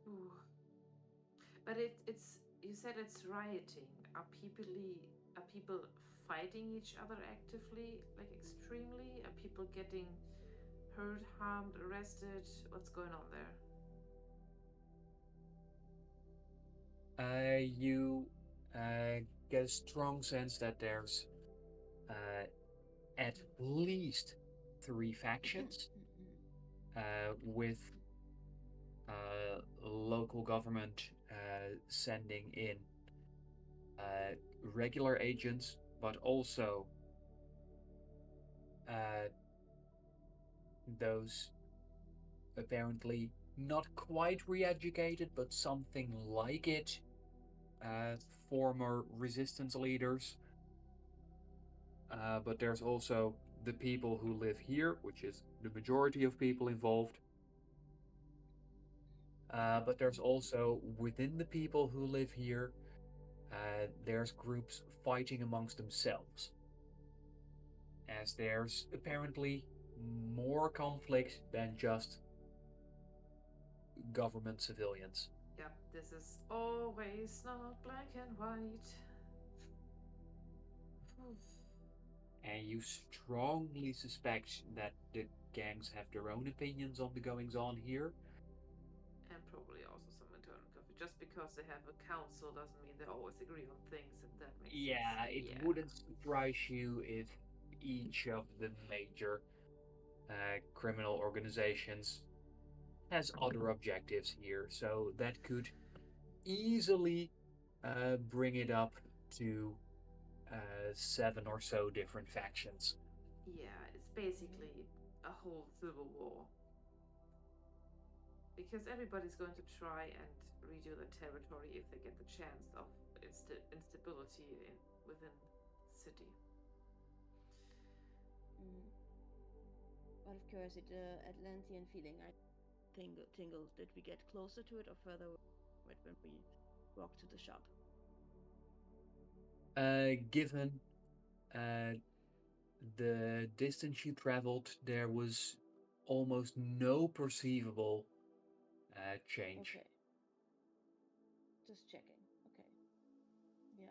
Ooh. But it's you said it's rioting. Are people fighting each other actively, like extremely? Are people getting hurt, harmed, arrested? What's going on there? You get a strong sense that there's at least three factions with local government sending in regular agents, but also uh, those apparently not quite re-educated, but something like it, uh, former resistance leaders. But there's also the people who live here, which is the majority of people involved. But there's also within the people who live here, there's groups fighting amongst themselves, as there's apparently more conflict than just government civilians. Yep, this is always not black and white. And you strongly suspect that the gangs have their own opinions on the goings on here. And probably also some internal conflict. Just because they have a council doesn't mean they always agree on things, and that makes Yeah, sense. it Yeah. wouldn't surprise you if each of the major criminal organizations has other objectives here, so that could easily bring it up to seven or so different factions. Yeah, it's basically a whole civil war. Because everybody's going to try and redo their territory if they get the chance of instability within the city. Mm. Out of curiosity, the Atlantean feeling, I tingle. Did we get closer to it or further away when we walked to the shop? Given uh, the distance you traveled, there was almost no perceivable change. Okay. Just checking. Okay. Yeah.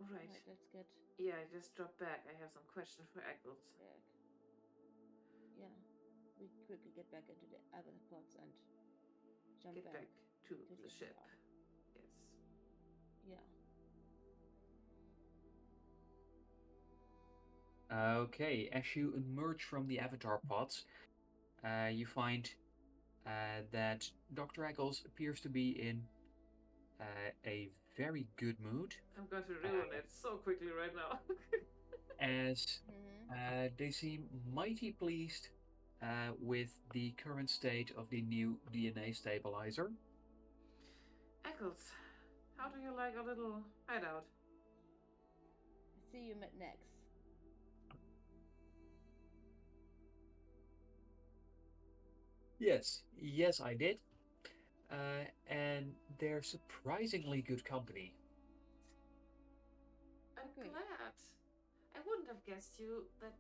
Alright. Alright, let's get Yeah, I just dropped back. I have some questions for Eccles. back. Yeah. We quickly get back into the other pods and jump Get back to to the the ship. shop. Yes. Yeah. Okay, as you emerge from the avatar pods, you find that Dr. Eccles appears to be in a very good mood, I'm going to ruin it so quickly right now. as Mm-hmm. they seem mighty pleased with the current state of the new DNA stabilizer. Eccles, how do you like a little hideout? I see you met next. Yes, I did. And they're surprisingly good company. I'm Agreed. glad. I wouldn't have guessed you that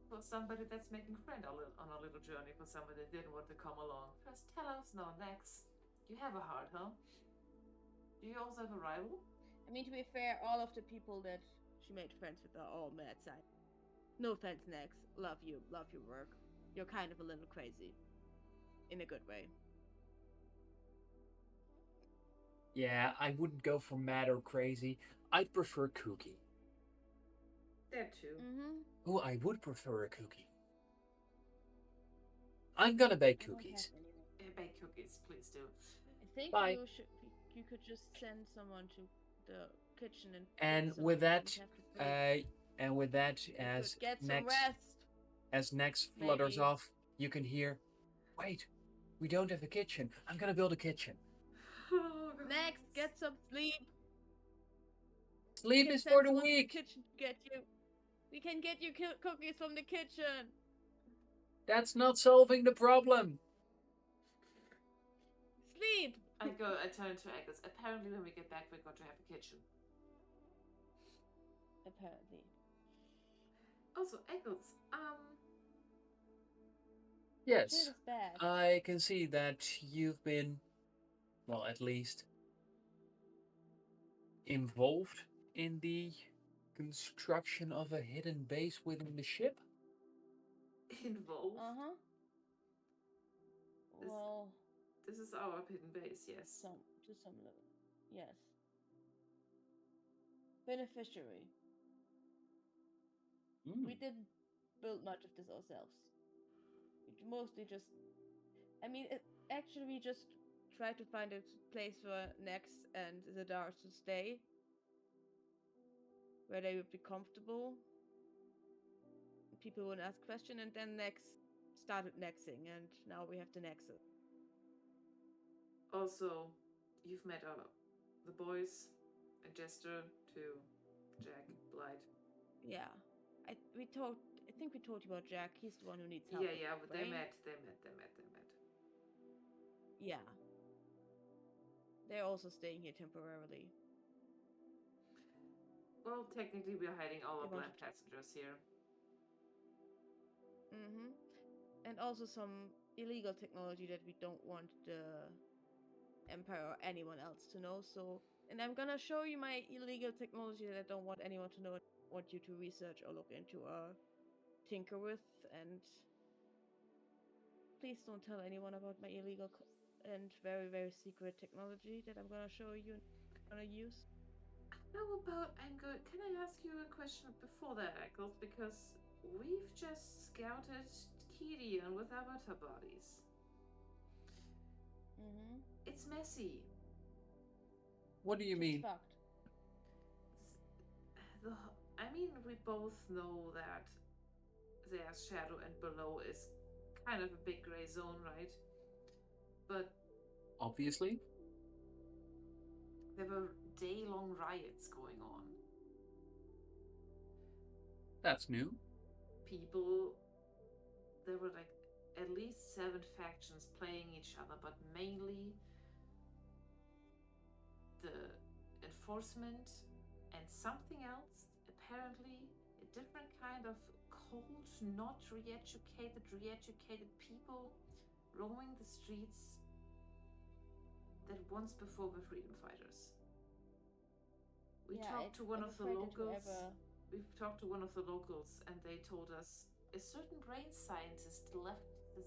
for somebody that's making friend on a little journey for somebody that didn't want to come along. First tell us, now next. You have a heart, huh? Do you also have a rival? I mean, to be fair, all of the people that she made friends with are all mad side. No offense, Nex. Love you. Love your work. You're kind of a little crazy. In a good way. Yeah, I wouldn't go for mad or crazy. I'd prefer kooky. That too. Mm-hmm. Oh, I would prefer a cookie. I'm gonna bake I don't have cookies. anything. Bake cookies, please do. I think Bye. you could just send someone to the kitchen and bake And some. with You don't that, have to bake. uh, and with that, You could get some next rest, as next flutters maybe. off, you can hear, "Wait, we don't have a kitchen. I'm gonna build a kitchen. Oh, Next, get some sleep. We Sleep can is for send the someone to the weak. kitchen to get you. We can get you cookies from the kitchen. That's not solving the problem." Sleep. I turn to Eccles. Apparently when we get back we're going to have a kitchen. Apparently. Also, Eccles, Shit Yes, is bad. I can see that you've been, well, at least involved in the construction of a hidden base within the ship. involved. Uh-huh. This Well, this is our hidden base, yes. to some level. Yes. Beneficiary. We Mm. did build much of this ourselves. We mostly just, I mean, actually, we just try to find a place for Nex and the Dars to stay, where they would be comfortable. People wouldn't ask questions, and then Nex started nexing, and now we have the Nexus. Also, you've met the boys, and Jester to Jack, Blight. Yeah, I think we told you about Jack. He's the one who needs help. Yeah, with but brain. they met. Yeah. They're also staying here temporarily. Well, technically, we're hiding all They our blind wanted- passengers here. Mm-hmm. And also some illegal technology that we don't want the Empire or anyone else to know. So, and I'm gonna show you my illegal technology that I don't want anyone to know. I want you to research or look into or tinker with. And please don't tell anyone about my illegal and very, very secret technology that I'm gonna show you and gonna use. How about Can I ask you a question before that, Eccles? Because we've just scouted Kirian with avatar bodies. Mm-hmm. It's messy. What do you It's mean? fucked. I mean, we both know that there's shadow and below is kind of a big gray zone, right? But Obviously. there were day-long riots going on. That's new. There were like at least 7 factions playing each other, but mainly the enforcement and something else, apparently a different kind of cold, not re-educated people roaming the streets that once before were freedom fighters. We talked to one of the locals. We've talked to one of the locals, and they told us a certain brain scientist left the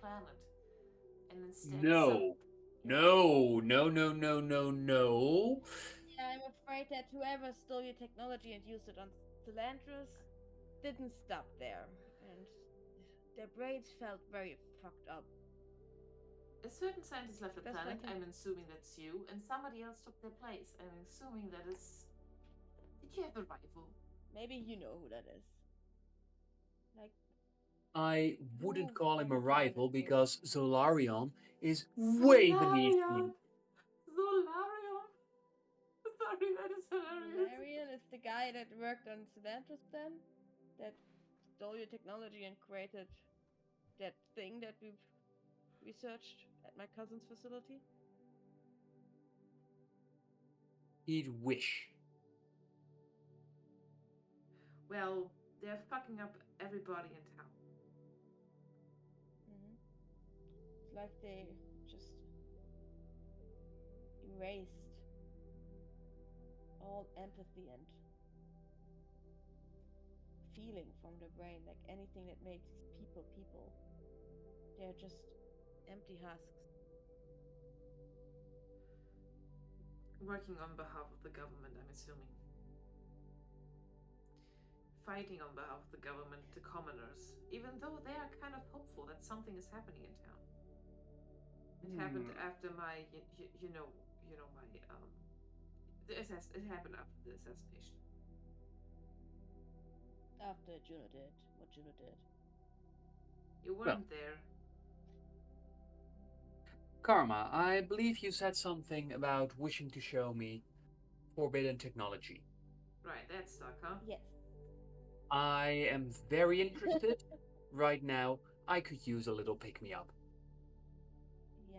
planet, and instead No. No. Yeah, I'm afraid that whoever stole your technology and used it on Cilantros didn't stop there, and their brains felt very fucked up. a certain scientist left the Best I planet. can- I'm assuming that's you, and somebody else took their place. I'm assuming that is. Did you have a rival? Maybe you know who that is. Like, I wouldn't who call him a from the rival planet because Zolarion is way beneath me. Zolarion! Sorry, that is hilarious. Valerian is the guy that worked on Cilantros then? That stole your technology and created that thing that we've researched at my cousin's facility? He'd wish. Well, they're fucking up everybody in town. Mm-hmm. It's like they just erased all empathy and feeling from the brain, like anything that makes people people. They're just empty husks. Working on behalf of the government, I'm assuming. Fighting on behalf of the government, the commoners, even though they are kind of hopeful that something is happening in town. It happened after my, you know my, it happened after the assassination. After Juno did what Juno did. You weren't there. Karma, I believe you said something about wishing to show me forbidden technology. Right, that stuck, huh? Yes. I am very interested. Right now, I could use a little pick-me-up. Yeah.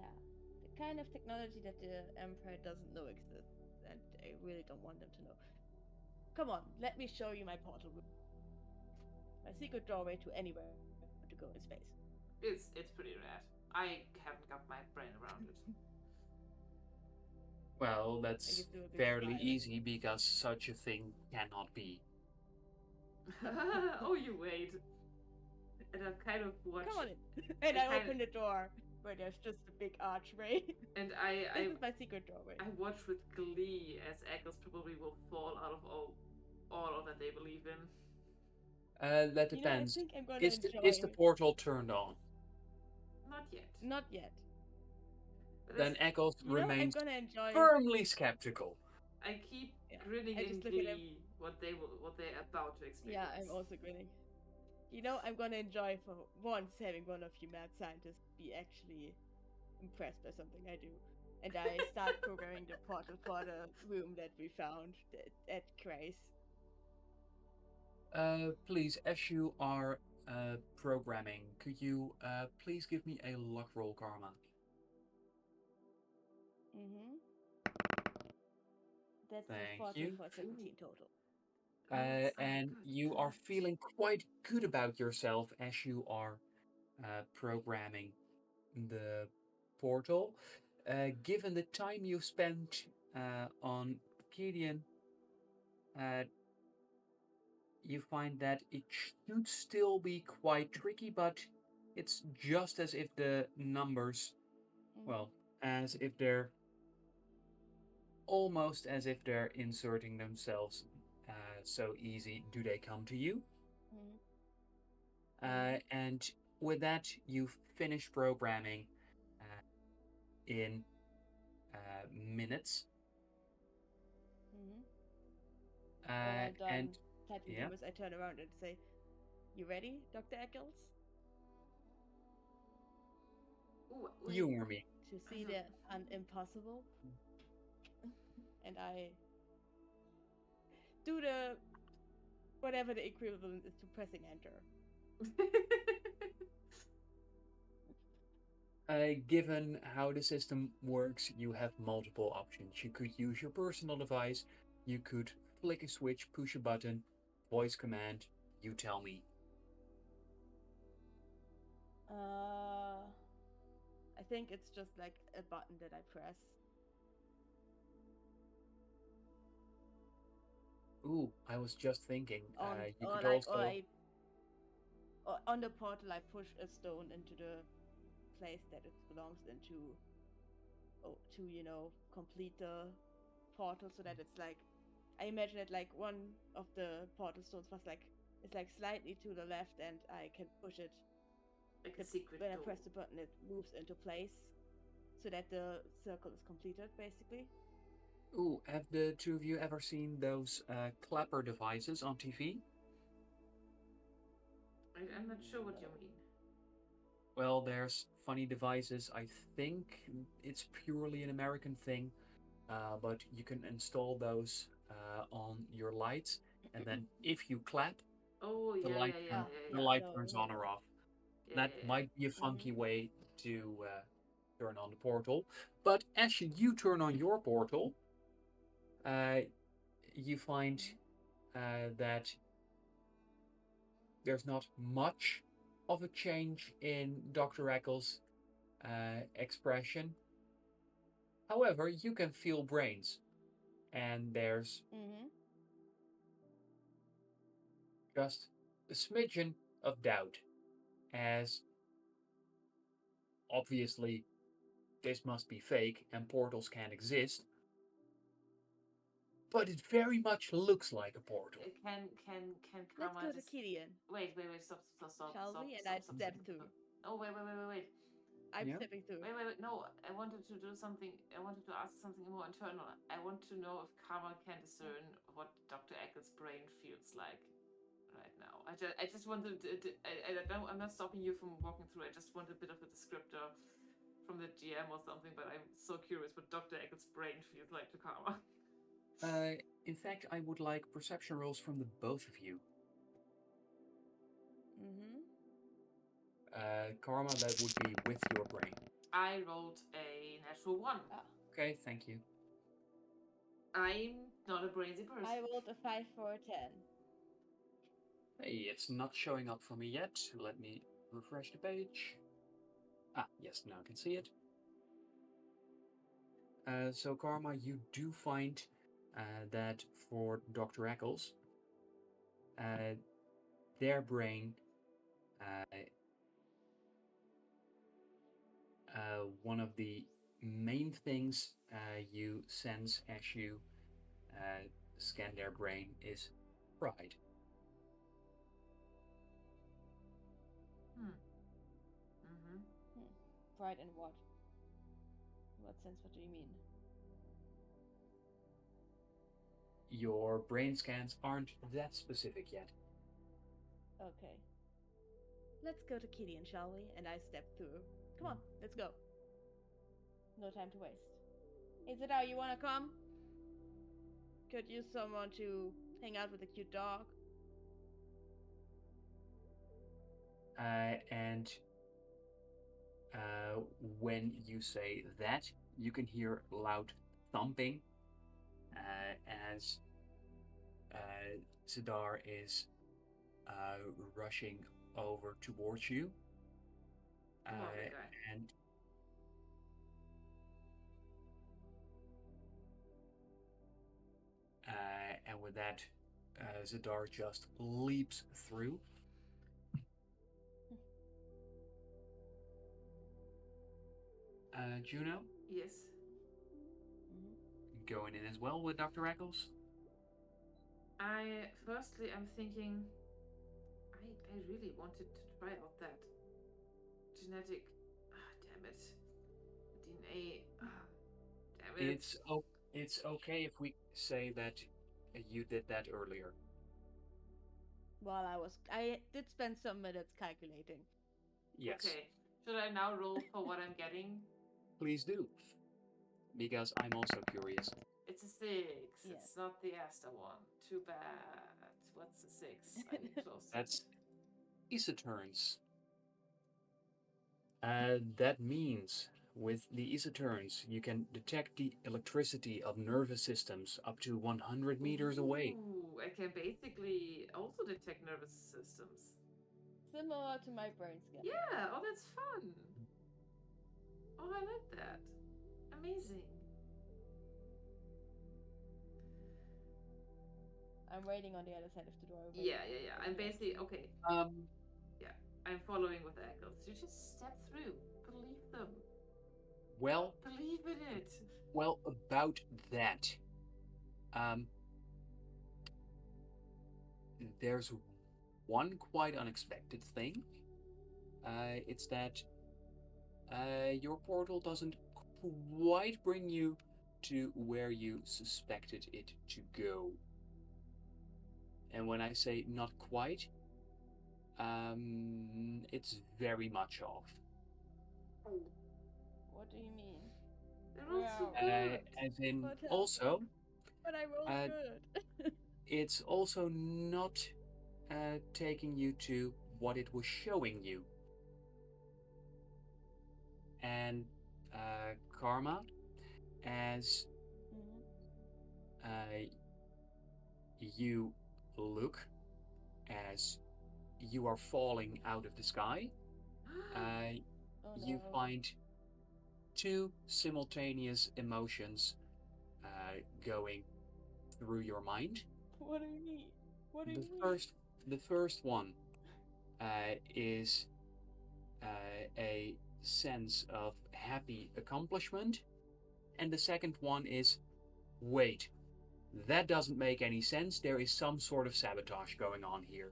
The kind of technology that the Empire doesn't know exists, and I really don't want them to know. Come on, let me show you my portal room. My secret doorway to anywhere to go in space. It's pretty rad. I haven't got my brain around it. Well, that's just do a big fairly smile. easy because such a thing cannot be. Oh, you wait. And I've kind of watched. Come on in. And I open the door where there's just a big archway. And This is my secret doorway. I watch with glee as Eccles probably will fall out of all that they believe in. That You know, I depends. think I'm gonna Is the enjoy. portal turned on? Not yet. Not yet. But Then Eccles You know, I'm remains gonna enjoy. firmly skeptical. I keep Yeah. grinning I in just look at him. glee what they're about to Yeah, I'm experience. also grinning. You know, I'm gonna enjoy for once having one of you mad scientists be actually impressed by something I do. And I start programming the portal for the room that we found at Grace. Please, as you are programming, could you please give me a luck roll, Karma? Mm-hmm. That's a Thank 14 you. for 17 total. And you are Good. feeling quite good about yourself as you are programming the portal. Given the time you spent on Gideon, uh, you find that it should still be quite tricky, but it's just as if the numbers, Mm-hmm. well, as if they're almost as if they're inserting themselves so easy do they come to you. Mm-hmm. Mm-hmm. And with that, you finish programming uh, in minutes. Mm-hmm. When I'm And done typing yeah, numbers, I turn around and say, "You ready, Dr. Eccles, Oh, wait. humor me. to I see don't. the unimpossible?" And I do the whatever the equivalent is to pressing enter. Given how the system works, you have multiple options. You could use your personal device, you could flick a switch, push a button, voice command, you tell me. Uh, I think it's just like a button that I press. Ooh, I was just thinking, On you or could like or also. I or on the portal I push a stone into the place that it belongs into, to complete the portal, so that it's like, I imagine it like one of the portal stones was like, it's like slightly to the left, and I can push it. Like a secret When I door. press the button, it moves into place so that the circle is completed, basically. Ooh, have the two of you ever seen those clapper devices on TV? I'm not sure what you No. mean. Well, there's funny devices. I think it's purely an American thing, but you can install those on your lights, and then if you clap, Oh, the yeah, light yeah, yeah, Ah, yeah, the yeah, yeah. light no, turns no, on or no. off. Yeah, That yeah, might be a Mm-hmm. funky way to turn on the portal. But as you turn on your portal, uh, you find Mm-hmm. that there's not much of a change in Dr. Eccles' expression. However, you can feel brains, and there's Mm-hmm. just a smidgen of doubt, as obviously this must be fake and portals can't exist, but it very much looks like a portal. Can Let's Karma go to just Killian, wait, shall we? And I step through. stop. Oh, wait. I'm Yeah. stepping through. Wait. No, I wanted to do something. I wanted to ask something more internal. I want to know if Karma can Mm. discern what Dr. Eccles' brain feels like right now. I just wanted I don't, I'm not stopping you from walking through. I just want a bit of a descriptor from the GM or something, but I'm so curious what Dr. Eccles' brain feels like to Karma. Uh, in fact, I would like perception rolls from the both of you. Mm-hmm. Karma, that would be with your brain. I rolled a natural one. Ah, Okay, thank you. I'm not a brainy I person. rolled a 5 for a 10. Hey, it's not showing up for me yet. Let me refresh the page. Ah, yes, now I can see it. So, Karma, you do find that for Dr. Eccles, uh, their brain, uh, one of the main things you sense as you scan their brain is pride. Pride in what? In what sense? What do you mean? Your brain scans aren't that specific yet. Okay. Let's go to Killian, shall we? And I step through. Come on, let's go. No time to waste. Hey, Zadar, you wanna come? Could use someone to hang out with a cute dog. And when you say that, you can hear loud thumping as Sidar is rushing over towards you. Come on, big guy. And with that, Zadar just leaps through. Juno, Yes. going in as well with Dr. Eccles. I'm thinking, I really wanted to try out that genetic. Damn it. DNA. Damn it. It's okay if we say that you did that earlier. While I did spend some minutes calculating. Yes. Okay. Should I now roll for what I'm getting? Please do. Because I'm also curious. It's a 6. Yes. It's not the Asta one. Too bad. What's a 6? I need close. That's Isaturns. That means with the Isaturns, you can detect the electricity of nervous systems up to 100 meters away. Ooh, I can basically also detect nervous systems. Similar to my brain scan. Yeah, oh, that's fun. Oh, I like that. Amazing. I'm waiting on the other side of the door. Yeah. I'm basically, okay. Yeah, I'm following with Eccles. You just step through. Believe them. Well, Believe in it. well, about that. There's one quite unexpected thing. It's that your portal doesn't quite bring you to where you suspected it to go. And when I say not quite, it's very much off. What do you mean? They're all so Yeah. good. As in, But also, But I rolled good. it's also not taking you to what it was showing you. And Karma, as you look, as you are falling out of the sky, Oh, you no. find two simultaneous emotions going through your mind. What do you mean? What do you mean? The first one is a sense of happy accomplishment, and the second one is, wait, that doesn't make any sense. There is some sort of sabotage going on here.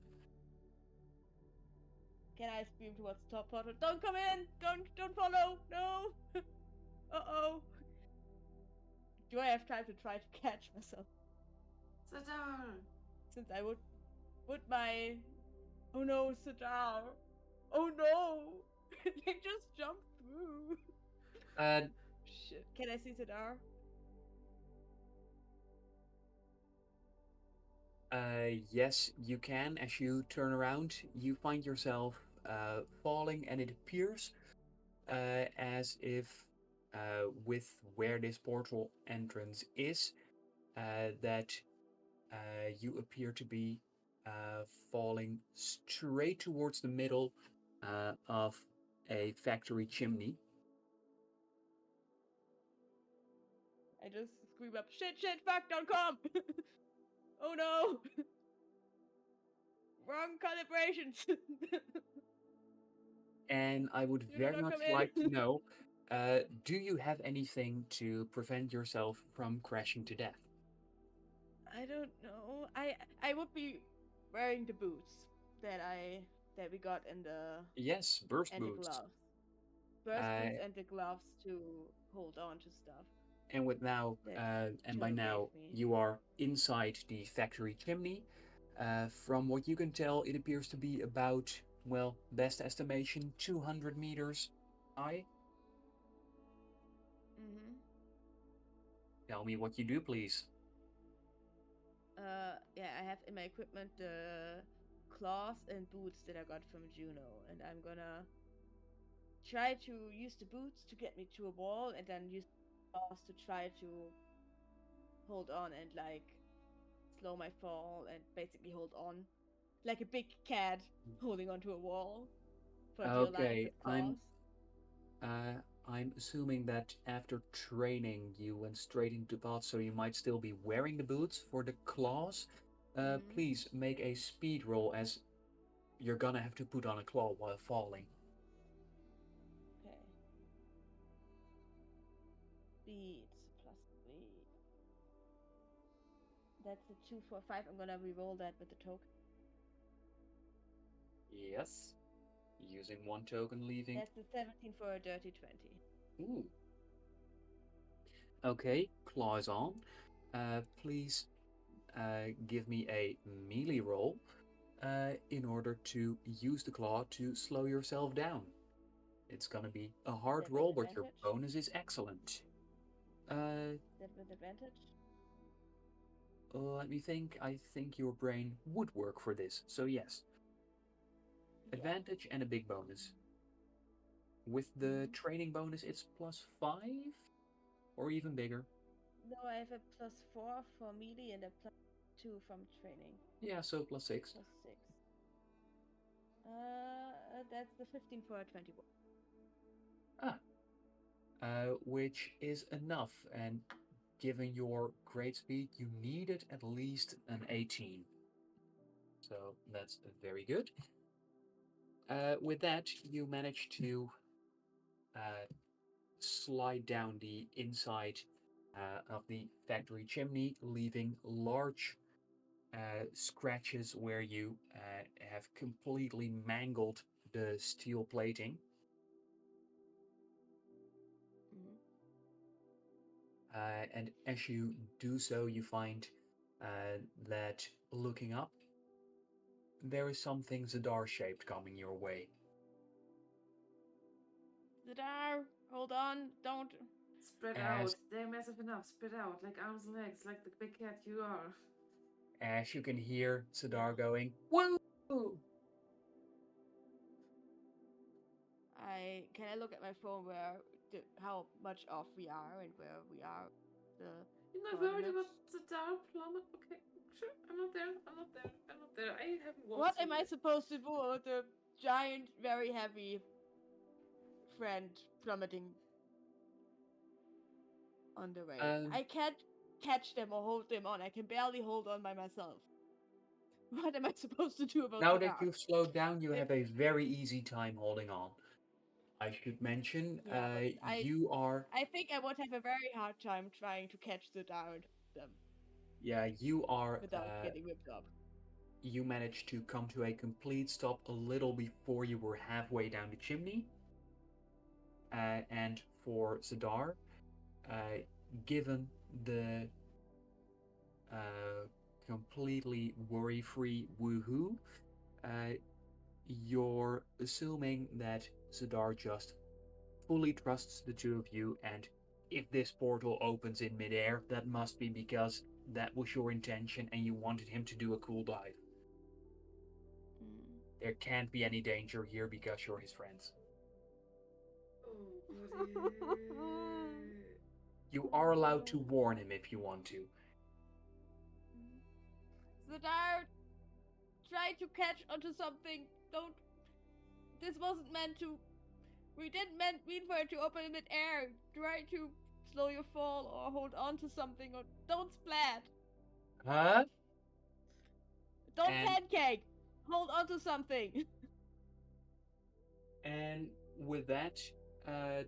Can I scream towards the top portal? Don't come in! Don't follow! No! Uh-oh! Do I have time to try to catch myself? Zadar! Since I would my... Oh no, Sadar! Oh no! They just jumped through! Shit. Can I see Sadar? Yes, you can. As you turn around, you find yourself falling, and it appears as if with where this portal entrance is, that you appear to be falling straight towards the middle of a factory chimney. I just scream up, shit, fuck, don't come! Oh no! Wrong calibrations! And I would You do very not much come in. like to know, do you have anything to prevent yourself from crashing to death? I don't know. I would be wearing the boots that we got in the Yes, burst and the boots. gloves. burst boots Uh, and the gloves to hold on to stuff and with now, that and by Juno gave now, me. you are inside the factory chimney. From what you can tell, it appears to be about, well, best estimation, 200 meters high. Mm-hmm. Tell me what you do, please. Yeah, I have in my equipment the claws and boots that I got from Juno, and I'm gonna try to use the boots to get me to a wall, and then use the claws to try to hold on and like slow my fall and basically hold on like a big cat holding onto a wall for dear life Okay, with claws. uh, I'm assuming that after training you went straight into path, so you might still be wearing the boots for the claws. Mm-hmm. Please make a speed roll as you're gonna have to put on a claw while falling. Okay. Speed plus speed. That's a 2 4 5. I'm gonna re-roll that with the token. Yes. Using one token, leaving. That's a 17 for a dirty 20. Ooh. Okay, claws on. Please give me a melee roll in order to use the claw to slow yourself down. It's gonna be a Is hard that with roll, but your advantage? bonus is excellent. Uh, Is that with advantage? Let me think. I think your brain would work for this. So yes, Yeah. advantage and a big bonus. With the Mm-hmm. training bonus, it's +5 or even bigger. No, I have a +4 for melee and a +2 from training. Yeah, so +6. +6. That's the 15 for a 21. Ah, which is enough. And given your great speed, you needed at least an 18. So that's very good. With that, you manage to uh, slide down the inside of the factory chimney, leaving large scratches where you have completely mangled the steel plating. Mm-hmm. And as you do so, you find that looking up, there is something Zadar shaped coming your way. Zadar, hold on, don't. Spread As out. They're massive enough. Spread out. Like arms and legs. Like the big cat you are. as you can hear Yeah. Zadar going, "Woo!" Can I look at my phone where how much off we are and where we are, the You're not worried coordinates. about the dark plummet? Okay, sure. I'm not there. I'm not there. I'm not there. I haven't What walked am through I yet. supposed to do with the giant, very heavy friend plummeting on the way? Um, I can't catch them or hold them on. I can barely hold on by myself. What am I supposed to do about Now the that dark? you've slowed down, you If have a very easy time holding on. I should mention, yeah, but you are, I think I would have a very hard time trying to catch the dark them yeah, you are, without getting whipped up. you managed to come to a complete stop a little before you were halfway down the chimney. And for Zadar, uh, given the uh, completely worry-free woohoo, uh, you're assuming that Zadar just fully trusts the two of you, and if this portal opens in midair, that must be because that was your intention and you wanted him to do a cool dive. Mm. There can't be any danger here because you're his friends. Oh, goody. You are allowed to warn him if you want to. Zadar, try to catch onto something. Don't. This wasn't meant to. We didn't mean for it to open in mid-air. Try to slow your fall or hold on to something or don't splat. Huh? Don't And pancake. Hold on to something. and with that, uh,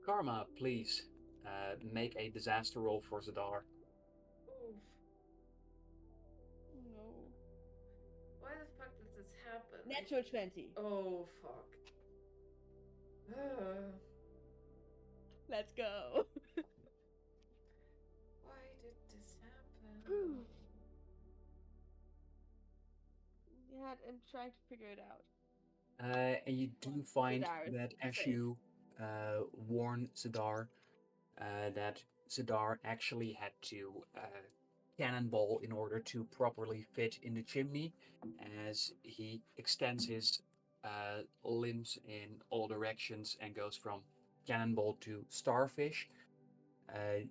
Karma, please make a disaster roll for Zadar. Oof. No. Why the fuck did this happen? Natural 20. Oh, fuck. Let's go. Why did this happen? Whew. Yeah, I'm trying to figure it out. And you do Well, find Zadar is that as safe. you warn Zadar, that Zadar actually had to cannonball in order to properly fit in the chimney, as he extends his limbs in all directions and goes from cannonball to starfish. Uh,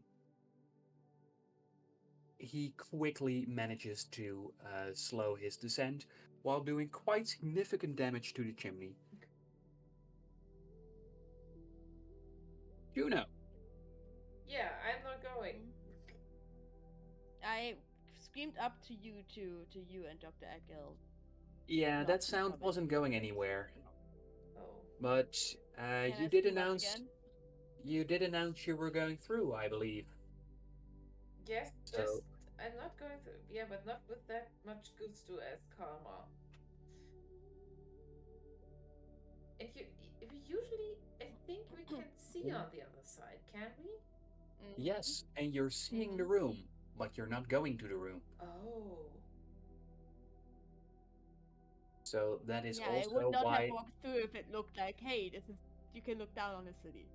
he quickly manages to slow his descent while doing quite significant damage to the chimney. Juno. Yeah, I'm not going. I screamed up to you and Dr. Eccles. Yeah, not that to sound come in. wasn't going anywhere. Oh. But Can you I did scream up announce again? you were going through, I believe. Yes, So just I'm not going to. Yeah, but not with that much goods to as karma. And we usually, I think we can see on the other side, can we? yes, and you're seeing the Mhm. room, but you're not going to the room. Oh. So that is Yeah, I would also not have why, walked through if it looked like, hey, this is you can look down on the city.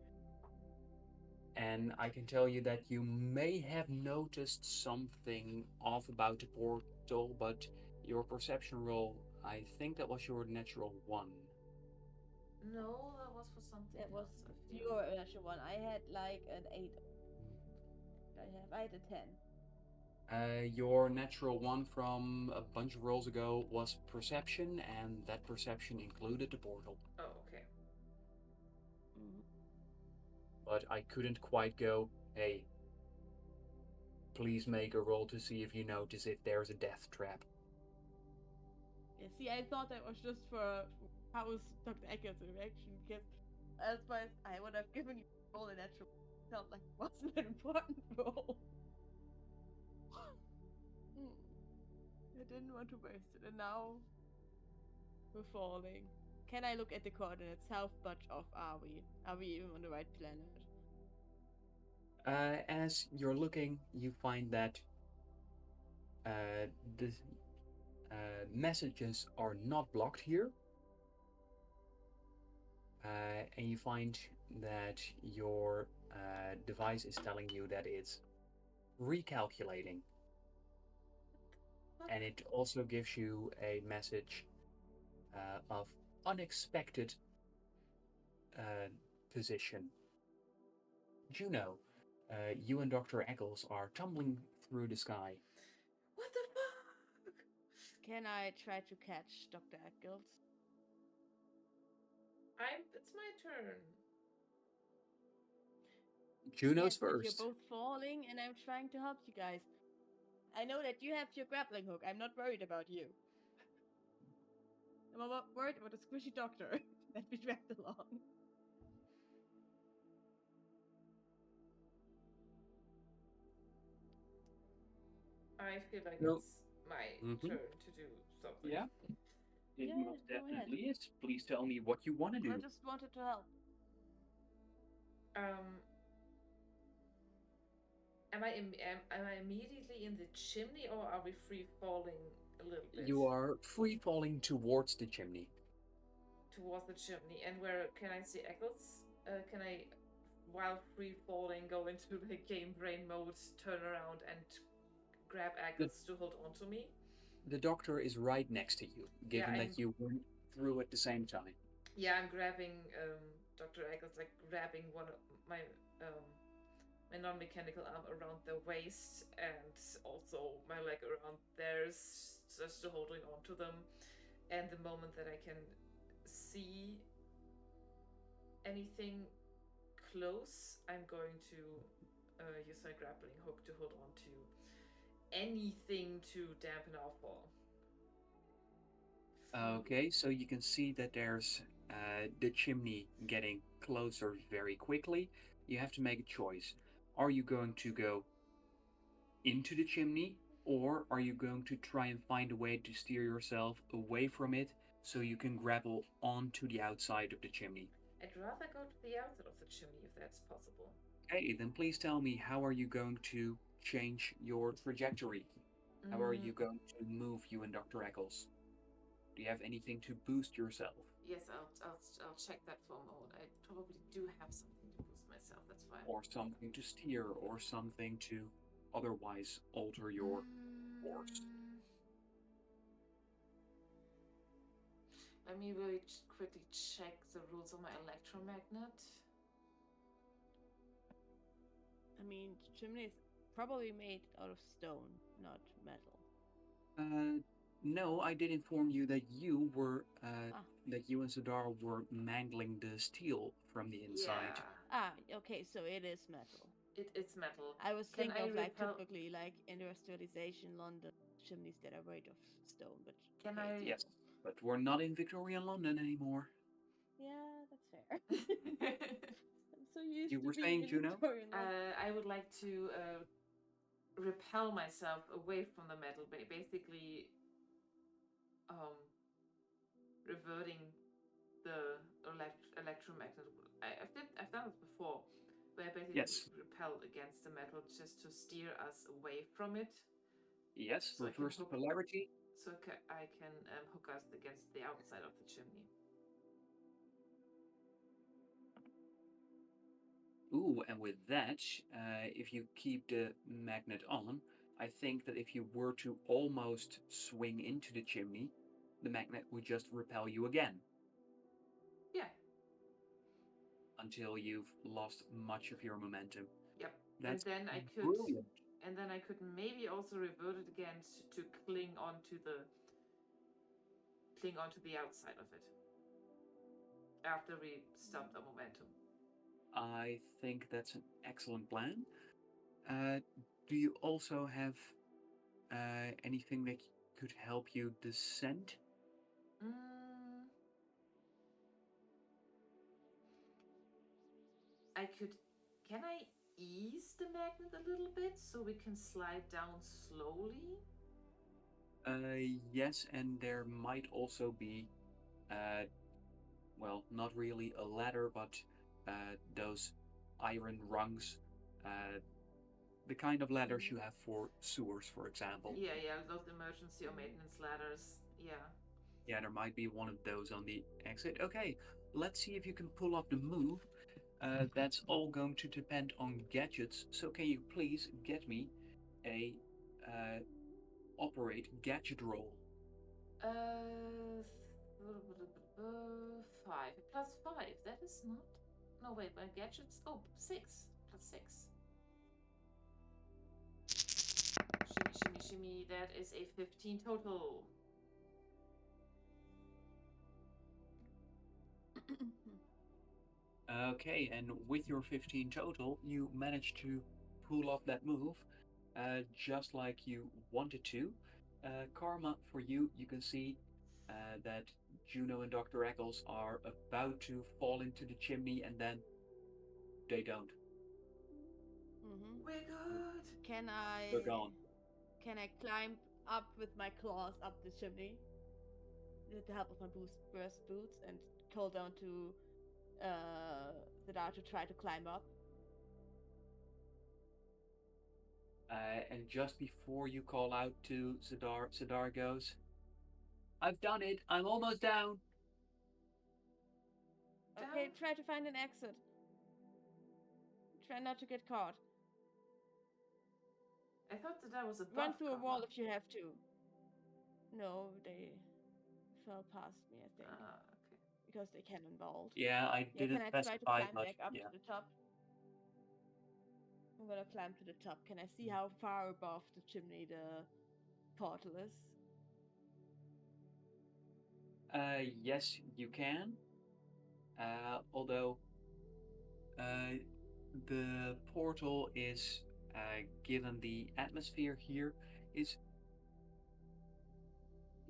and I can tell you that you may have noticed something off about the portal, but your perception roll, I think that was your natural one. No, that was for something That was else, I feel. your initial one. I had like an 8. I had a 10. Your natural one from a bunch of rolls ago was perception, and that perception included the portal. Oh, okay. Mhm. But I couldn't quite go, hey, please make a roll to see if you notice if there's a death trap. Yeah, see, I thought that was just for how was Dr. Eccles' reaction because otherwise I would have given you a roll and that felt like it wasn't an important role. I didn't want to waste it, and now we're falling. Can I look at the coordinates? How much off are we? Are we even on the right planet? As you're looking, you find that the messages are not blocked here, and you find that your device is telling you that it's recalculating. What? And it also gives you a message of unexpected uh, position. Juno, you and Dr. Eccles are tumbling through the sky. What the fuck? Can I try to catch Dr. Eccles? It's my turn. Juno's Yes, but you're first. both falling, and I'm trying to help you guys. I know that you have your grappling hook. I'm not worried about you. I'm worried about the squishy doctor that we dragged along. I feel like No. it's my Mm-hmm. turn to do something. Yeah, it Yeah, most go ahead. definitely is. Please tell me what you want to I do. just wanted to help. Um, am I immediately in the chimney, or are we free falling a little bit You are free falling towards the chimney. towards the chimney? And where can I see Eccles? Can I, while free falling, go into the game brain mode, turn around, and grab The, Eccles to hold onto me? the doctor is right next to you, Yeah, given that you went through at the same time. I'm grabbing Dr. Eccles, like grabbing one of my non-mechanical arm around their waist and also my leg around theirs, just to holding on to them. And the moment that I can see anything close, I'm going to use my grappling hook to hold on to anything to dampen our fall. Okay, so you can see that there's the chimney getting closer very quickly. You have to make a choice. Are you going to go into the chimney, or are you going to try and find a way to steer yourself away from it so you can grapple onto the outside of the chimney. I'd rather go to the outside of the chimney if that's possible. Okay, then please tell me, how are you going to change your trajectory? How are Mm, you going to move, you and Dr. Eccles? Do you have anything to boost yourself? yes, I'll check that for a moment. I probably do have something to boost myself. That's fine. Or something to steer, or something to otherwise alter your course? Mm, let me really quickly check the rules of my electromagnet. I mean, the chimney is probably made out of stone, not metal. Uh, no, I did inform you that Ah, that you and Zadar were mangling the steel from the inside. Yeah, okay, so it is metal. it's metal. I was Can thinking I of like repel? typically like industrialization London chimneys that are made of stone, but Can okay, it's I? Yes, metal. but we're not in Victorian London anymore. Yeah, that's fair. I'm so used You to were being saying, in Juno? Victorian London. I would like to repel myself away from the metal, basically um, reverting the electromagnet. I've done it before, where I basically Yes. repelled against the metal just to steer us away from it, Yes, so I can reverse the polarity. I can hook us against the outside of the chimney. Ooh, and with that, if you keep the magnet on, I think that if you were to almost swing into the chimney, the magnet would just repel you again Yeah. until you've lost much of your momentum. Yep. And That's then I could, brilliant. maybe also revert it again to cling onto the outside of it after we stop the momentum. I think that's an excellent plan. Uh, do you also have anything that could help you descend? Mm, I could. Can I ease the magnet a little bit so we can slide down slowly? Yes, and there might also be, uh, well, not really a ladder, but those iron rungs, uh, the kind of ladders you Mhm. have for sewers, for example. Yeah, those emergency or maintenance ladders. Yeah. Yeah, there might be one of those on the exit. Okay, let's see if you can pull off the move. That's all going to depend on gadgets. So can you please get me a uh, operate gadget roll? Uh, 5 plus 5. That is not. No, wait, my gadgets. Oh, 6 plus 6. Shimmy. That is a 15 total. Okay, and with your 15 total, you managed to pull off that move just like you wanted to. Karma, for you, you can see that Juno and Dr. Eccles are about to fall into the chimney and then they don't. Mhm. We're good. Can They're I gone. can I climb up with my claws up the chimney with the help of my burst boots and call down to the dart to try to climb up? And just before you call out to Zadar, Zadar goes, I've done it. I'm almost down. Okay, Down. try to find an exit. Try not to get caught. I thought that was Run above through a wall Karma. if you have to. No, they fell past me, I think, Ah, okay. because they cannonballed. Yeah, I Yeah, didn't can I try to specify, climb but back up yeah. to the top? I'm gonna climb to the top. Can I see how far above the chimney the portal is? Yes, you can. Although uh, the portal is, given the atmosphere here, is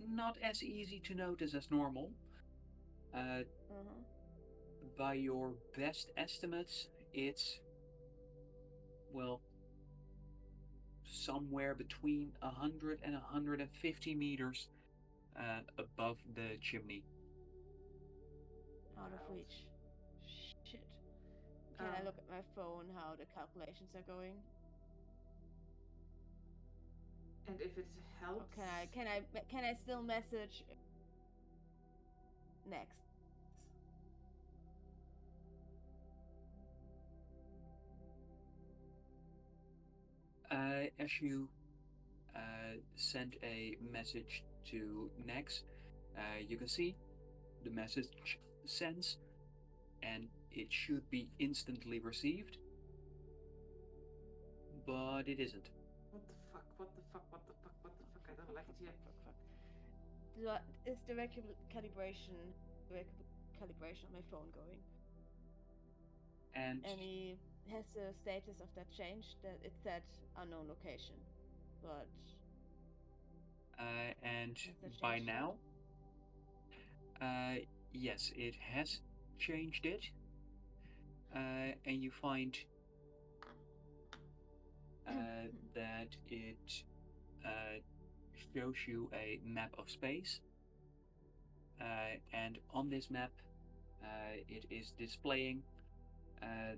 not as easy to notice as normal. Uh, Uh-huh. by your best estimates, it's, well, somewhere between 100 and 150 meters above of the chimney. Out of Wow. reach. Shit. Can I Um, look at my phone how the calculations are going? and if it Or helps, can I still message next? As you send a message to Nex, you can see the message sends, and it should be instantly received, but it isn't. what the fuck? What the fuck? What the fuck? What the fuck? I don't like it here. Is the calibration on my phone going? And Any has the status of that changed? That it said unknown location, but and has that by changed now, yes, it has changed it, and you find that it uh, shows you a map of space, and on this map, it is displaying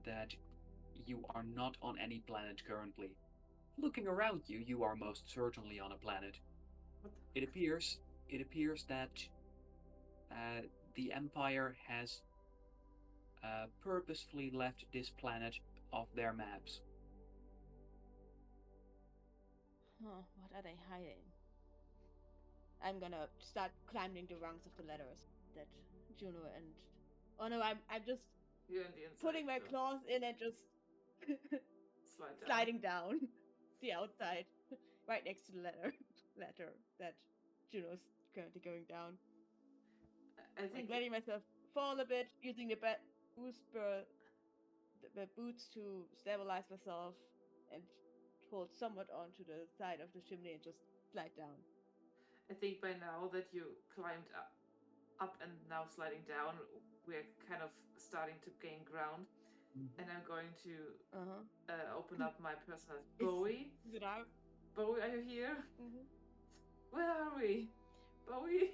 that you are not on any planet currently. Looking around you, you are most certainly on a planet. What the It fuck? appears it appears that uh, the Empire has purposefully left this planet off their maps. Huh, what are they hiding? I'm gonna start climbing the rungs of the ladders that Juno and oh no, I'm just You're in the inside. putting my so claws in and just slide down. sliding down the outside, right next to the ladder that Juno's currently going down. I Like think letting myself fall a bit, using the boots to stabilize myself and hold somewhat onto the side of the chimney and just slide down. I think by now that you climbed up and now sliding down, we're kind of starting to gain ground. And I'm going to open up my personal Bowie. Is it out? Bowie, are you here? Mm-hmm. Where are we? Bowie?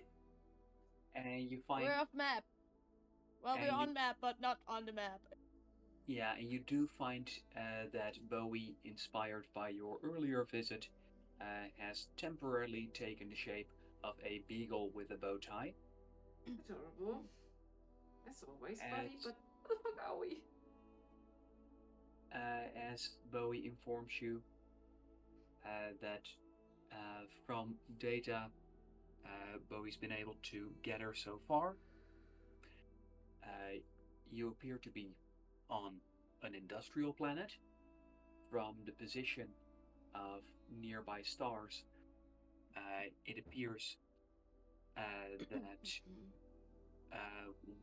And you find We're off map. Well, we're and you on map, but not on the map. yeah, and you do find that Bowie, inspired by your earlier visit, has temporarily taken the shape of a beagle with a bow tie. Adorable. As always, buddy, As but where the fuck are we? as Bowie informs you that from data Bowie's been able to gather so far, you appear to be on an industrial planet. From the position of nearby stars, it appears that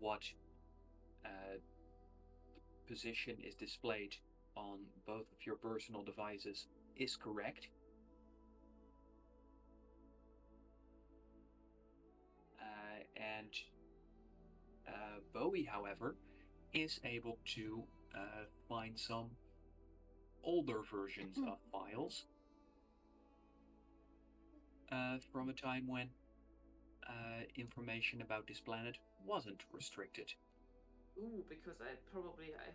what uh, position is displayed on both of your personal devices is correct. And Bowie, however, is able to find some older versions of files from a time when information about this planet wasn't restricted. Ooh, because I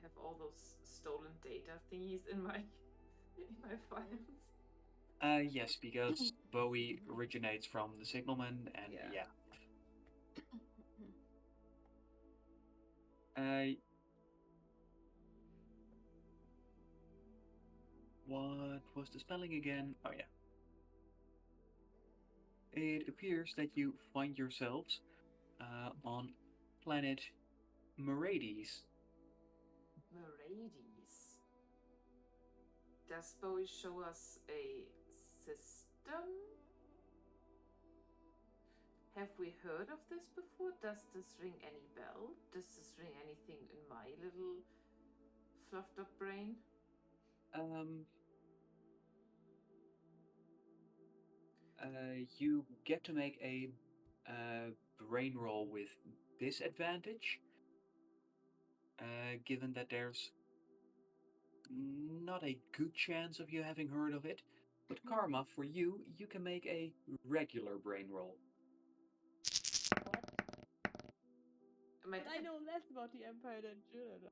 have all those stolen data thingies in my files. Yes, because Bowie originates from the Signalman, and Yeah. What was the spelling again? Oh yeah. It appears that you find yourselves on planet Merades. Merades. Does Bowie show us a system? Have we heard of this before? Does this ring any bell? Does this ring anything in my little fluffed up brain? You get to make a brain roll with disadvantage, given that there's not a good chance of you having heard of it. But Karma, for you, you can make a regular brain roll. My, But I know less about the Empire than Juno.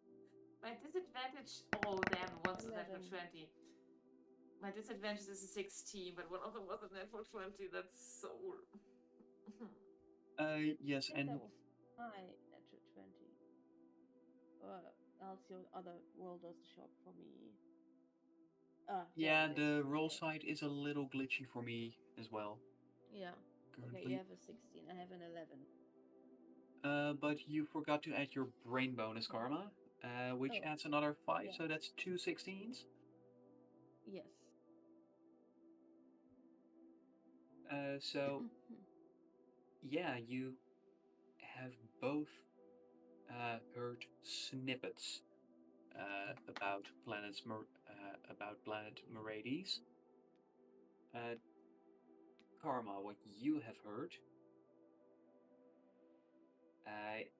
my disadvantage. Oh damn! Once a natural 11. 20. My disadvantage is a 16, but one of them was a natural 20. That's so. Yes, I think and that was my natural 20. Or else your other roll does the shock for me. Ah, there yeah, it is. the roll Okay. side is a little glitchy for me as well Yeah. Okay, you currently. have a 16. I have an 11. But you forgot to add your brain bonus karma, which Oh, adds another 5, yeah. so that's two 16s. Yes. So yeah, you have both heard snippets about planet Merades. Uh, Karma, what you have heard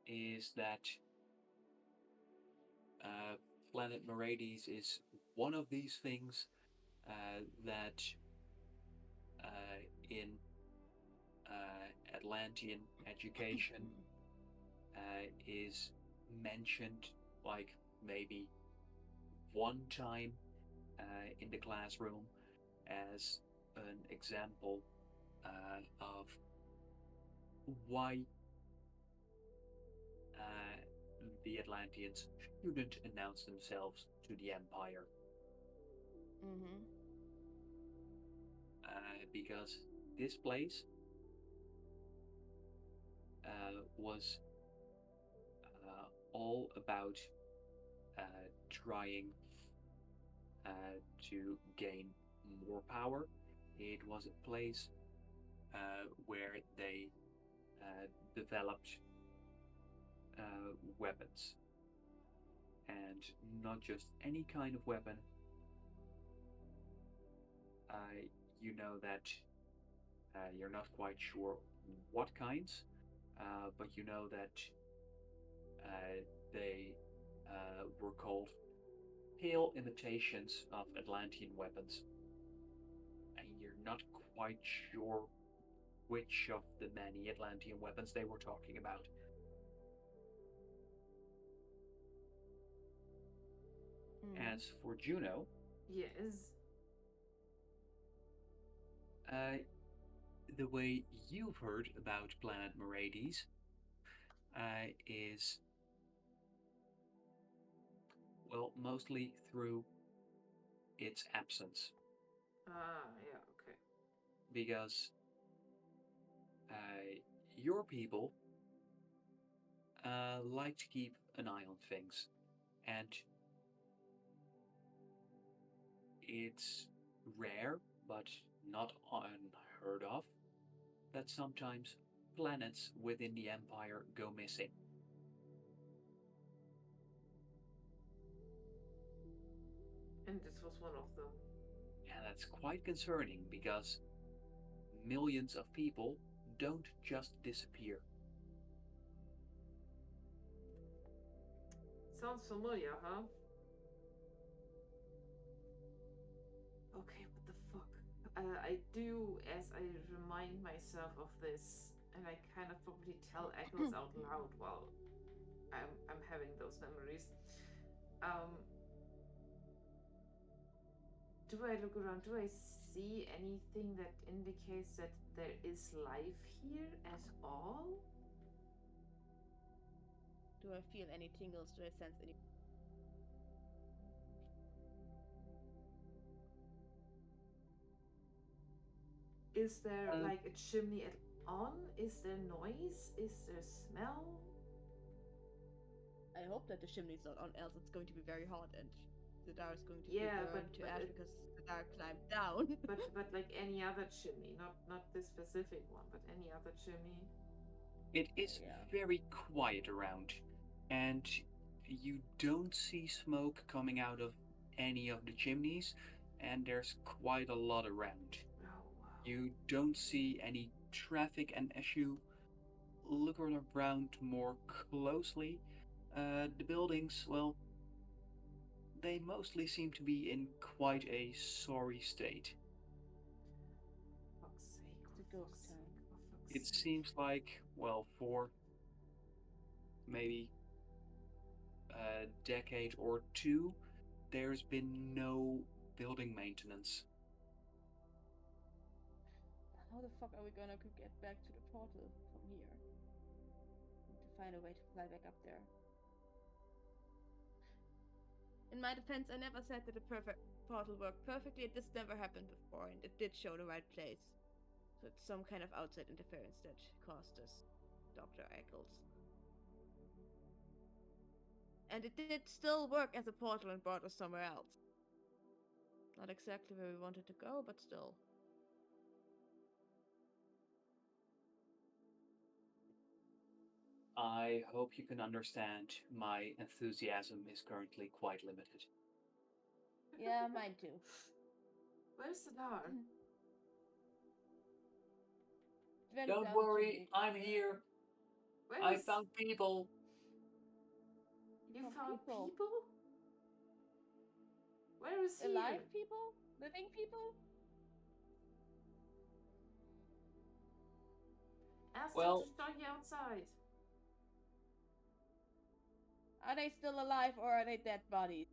is that uh, planet Merades is one of these things that in Atlantean education is mentioned like maybe one time in the classroom as an example of why the Atlanteans shouldn't announce themselves to the Empire. Mm-hmm. Because this place was all about trying to gain more power. It was a place where they developed weapons, and not just any kind of weapon. You know that you're not quite sure what kinds, but you know that they were called pale imitations of Atlantean weapons, and you're not quite sure which of the many Atlantean weapons they were talking about. Mm-hmm. As for Juno, Yes. uh, the way you've heard about planet Merades is, well, mostly through its absence, Ah, yeah, okay. because your people like to keep an eye on things, and it's rare, but not unheard of, that sometimes planets within the Empire go missing. And this was one of them. And that's quite concerning because millions of people don't just disappear. Sounds familiar, huh? Okay, what the fuck? I do, as I remind myself of this, and I kind of probably tell Eccles out loud while I'm having those memories. Um, do I look around? Do I see anything that indicates that there is life here at all? Do I feel any tingles? Do I sense any? Is there Uh, like a chimney on? Is there noise? Is there smell? I hope that the chimney's not on, else it's going to be very hot and the Dar is going to be Yeah, burned to ash because the Dar climbed down. but like any other chimney, not this specific one, but any other chimney. it is Yeah. very quiet around, and you don't see smoke coming out of any of the chimneys, and there's quite a lot around. Oh wow. You don't see any traffic, and as you look around more closely, the buildings, well, they mostly seem to be in quite a sorry state. Fuck's sake! It's a For ghost fuck's town. sake! For fuck's It sake! seems like, well, for maybe a decade or two, there's been no building maintenance. How the fuck are we gonna get back to the portal from here? Need to find a way to fly back up there. In my defense, I never said that the perfect portal worked perfectly. This never happened before, and it did show the right place. So it's some kind of outside interference that caused this, Dr. Eccles. And it did still work as a portal and brought us somewhere else. Not exactly where we wanted to go, but still. I hope you can understand my enthusiasm is currently quite limited. Yeah, mine too. Where's Sadar? Went Don't down worry, to I'm here. Where I is... found people. You found people? Where is he? Alive people? Living people? Ask Well- him to show you outside. Are they still alive or are they dead bodies?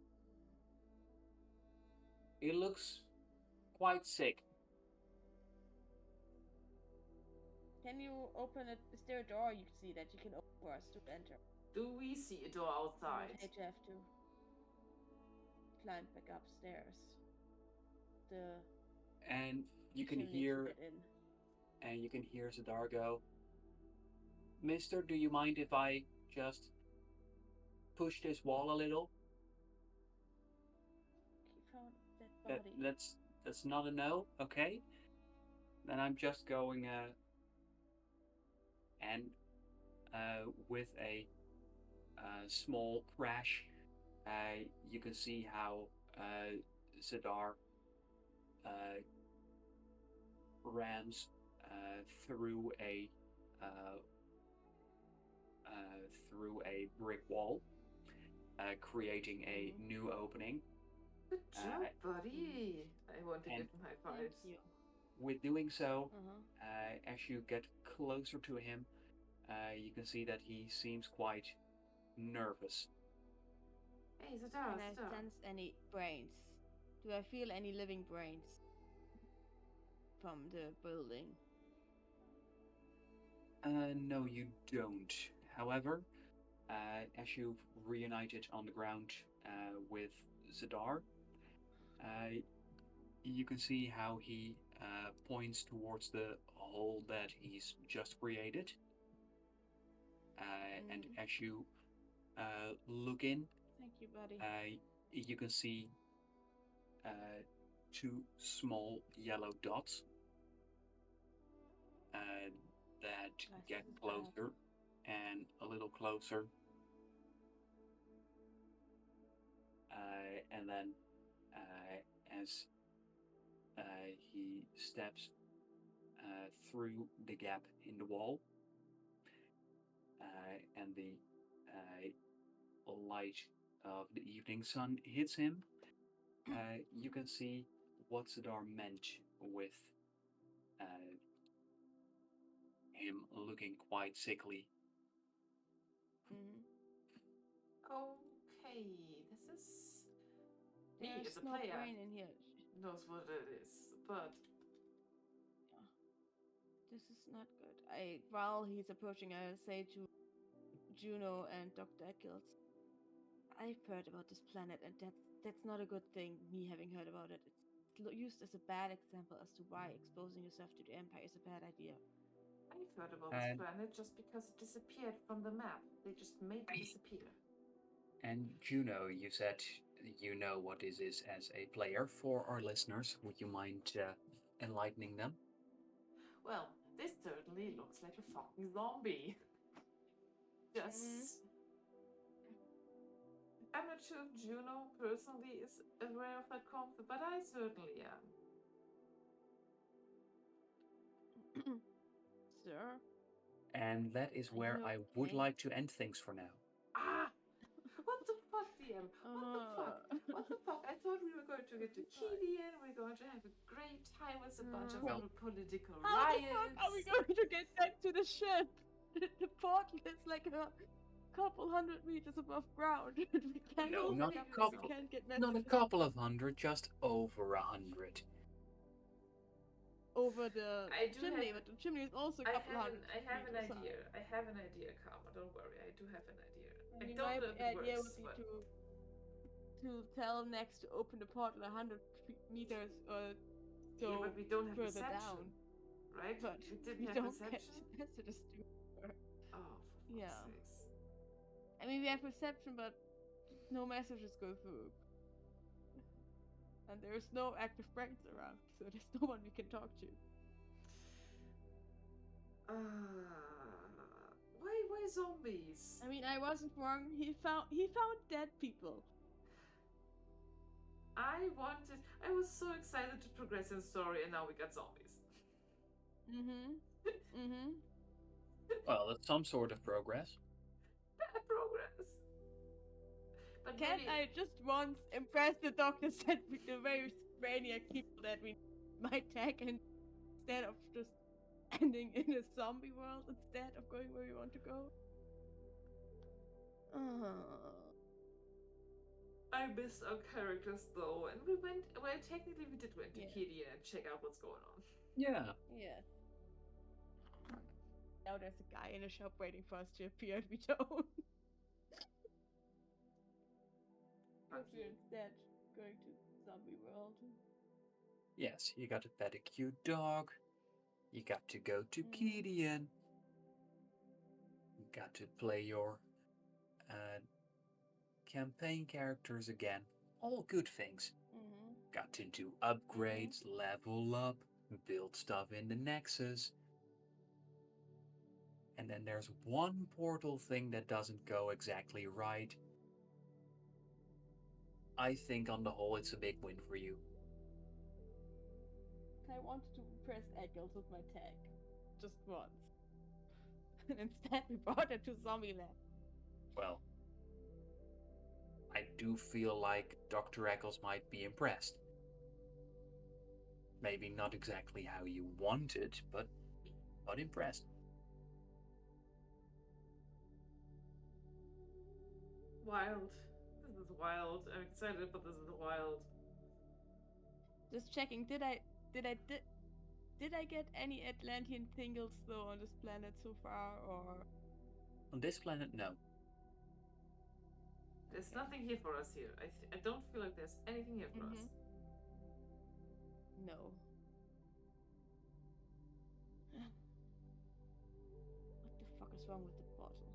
He looks quite sick. Can you open it? Is there a door you see that you can open for us to enter? Do we see a door I outside? would hate to have to climb back upstairs. The And you can chimney to hear get in. Zadar go, Mister, do you mind if I just push this wall a little? You found that body. That's not a no, okay? Then I'm just going and with a small crash, you can see how Zadar rams through a brick wall, creating a new opening. Good job, buddy. I want to and- give him high Thank fives. you. With doing so, Uh-huh. as you get closer to him, you can see that he seems quite nervous. Hey, Zadar, Can I Zadar. sense any brains? Do I feel any living brains from the building? No, you don't. However, as you've reunited on the ground with Zadar, you can see how he points towards the hole that he's just created. And as you look in, Thank you, buddy. you can see two small yellow dots that get is bad. closer and a little closer. And then as he steps through the gap in the wall, and the light of the evening sun hits him, you can see what Sadar meant with him looking quite sickly. Mm-hmm. Okay, this is... Me There's as a no player brain in here. knows what it is, but... This is not good. While he's approaching, I say to Juno and Dr. Eccles, I've heard about this planet, and that's not a good thing. Me having heard about it, it's used as a bad example as to why exposing yourself to the Empire is a bad idea. I've heard about this planet just because it disappeared from the map. They just made it disappear. And Juno, you said you know what this is as a player. For our listeners, would you mind enlightening them? Well, this certainly looks like a fucking zombie. Just... I'm not sure if Juno personally is aware of that concept, but I certainly am. Sir? And that is where you I would okay? like to end things for now. Ah! What the fuck, DM? What the fuck? What the fuck? I thought we were going to get to Kilian, we're going to have a great time with a bunch of Well- political How riots. the fuck are we going to get back to the ship? The portal is like a couple hundred meters above ground. We can't No, hold not it a up, we couple. can't get Not a messages couple of hundred, just over 100. over the I do chimney, have- but the chimney is also a I couple have hundred an meters high. idea. I have an idea, Karma. Don't worry. I do have an idea. I mean, don't my know if it idea works, would be but to tell Next to open the portal 100 meters or so yeah, but we don't have further perception, down. right? But we didn't we have don't get perception. messages to her. Oh, for Yeah. fuck's sakes. I mean, we have perception, but no messages go through. And there's no active brains around, so there's no one we can talk to. Why zombies? I mean, I wasn't wrong. He found dead people. I was so excited to progress in the story, and now we got zombies. Well, that's some sort of progress. Bad progress. But Can't maybe I just once impress the doctors that the very brainiac people that we might tag instead of just ending in a zombie world instead of going where we want to go? I missed our characters though, and we went. Well, technically, we did went to Yeah. Kitty and check out what's going on. Yeah. Yeah. Now there's a guy in a shop waiting for us to appear and we don't. Because we're instead going to zombie world. Yes, you got to pet a cute dog. You got to go to Gideon. You got to play your campaign characters again. All good things. Got to do upgrades, level up, build stuff in the Nexus. And then there's one portal thing that doesn't go exactly right. I think on the whole it's a big win for you. I wanted to impress Eggles with my tag. Just once. And instead we brought it to Zombieland. Well, I do feel like Dr. Eccles might be impressed. Maybe not exactly how you wanted, but impressed. Wild. This is wild. I'm excited, but this is wild. Just checking, did I get any Atlantean tingles though on this planet so far, or? On this planet, no. There's nothing here for us here. I don't feel like there's anything here for us. No. What the fuck is wrong with the portal?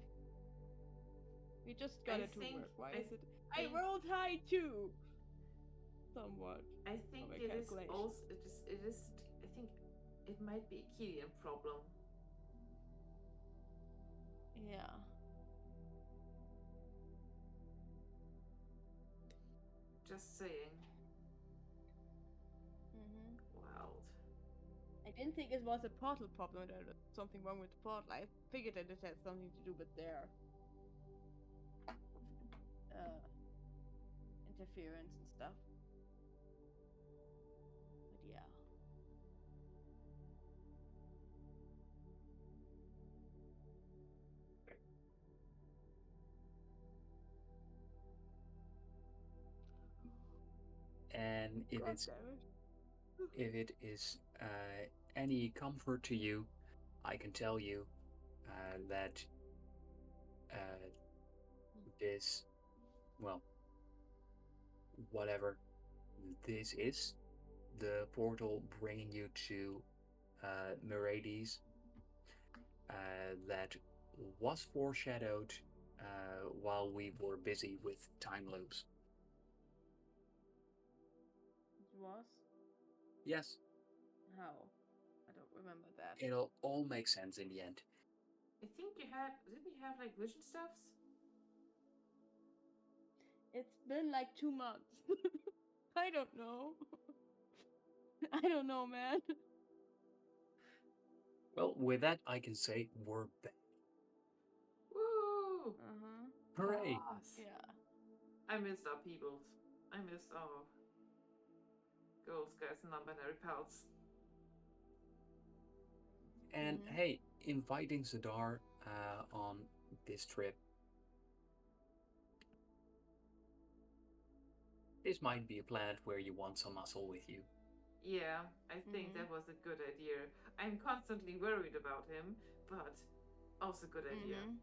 We just got it to work. Why is it? I rolled high too. Somewhat. I think my it is calculation. also. It is. I think it might be a Killian problem. Yeah. Just saying. Wild. I didn't think it was a portal problem. There was something wrong with the portal. I figured that it had something to do with their interference and stuff. But yeah. And if God it's damn it. if it is any comfort to you, I can tell you that this, well, whatever this is, the portal bringing you to Merades, that was foreshadowed while we were busy with time loops. It was? Yes, How? I don't remember that. it'll all make sense in the end. I think you had. Didn't you have like vision stuffs? It's been like 2 months. I don't know. I don't know, man. Well, with that, I can say we're back. Woo! Hooray! Boss. Yeah. I missed our peoples. I missed our girls, guys, and non-binary pals. And hey, inviting Zadar on this trip this might be a planet where you want some muscle with you. Yeah, I think that was a good idea. I'm constantly worried about him, but also good idea. Mm-hmm.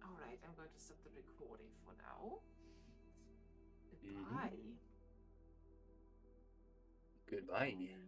Alright, I'm going to stop the recording for now. Mhm. Goodbye. Goodbye.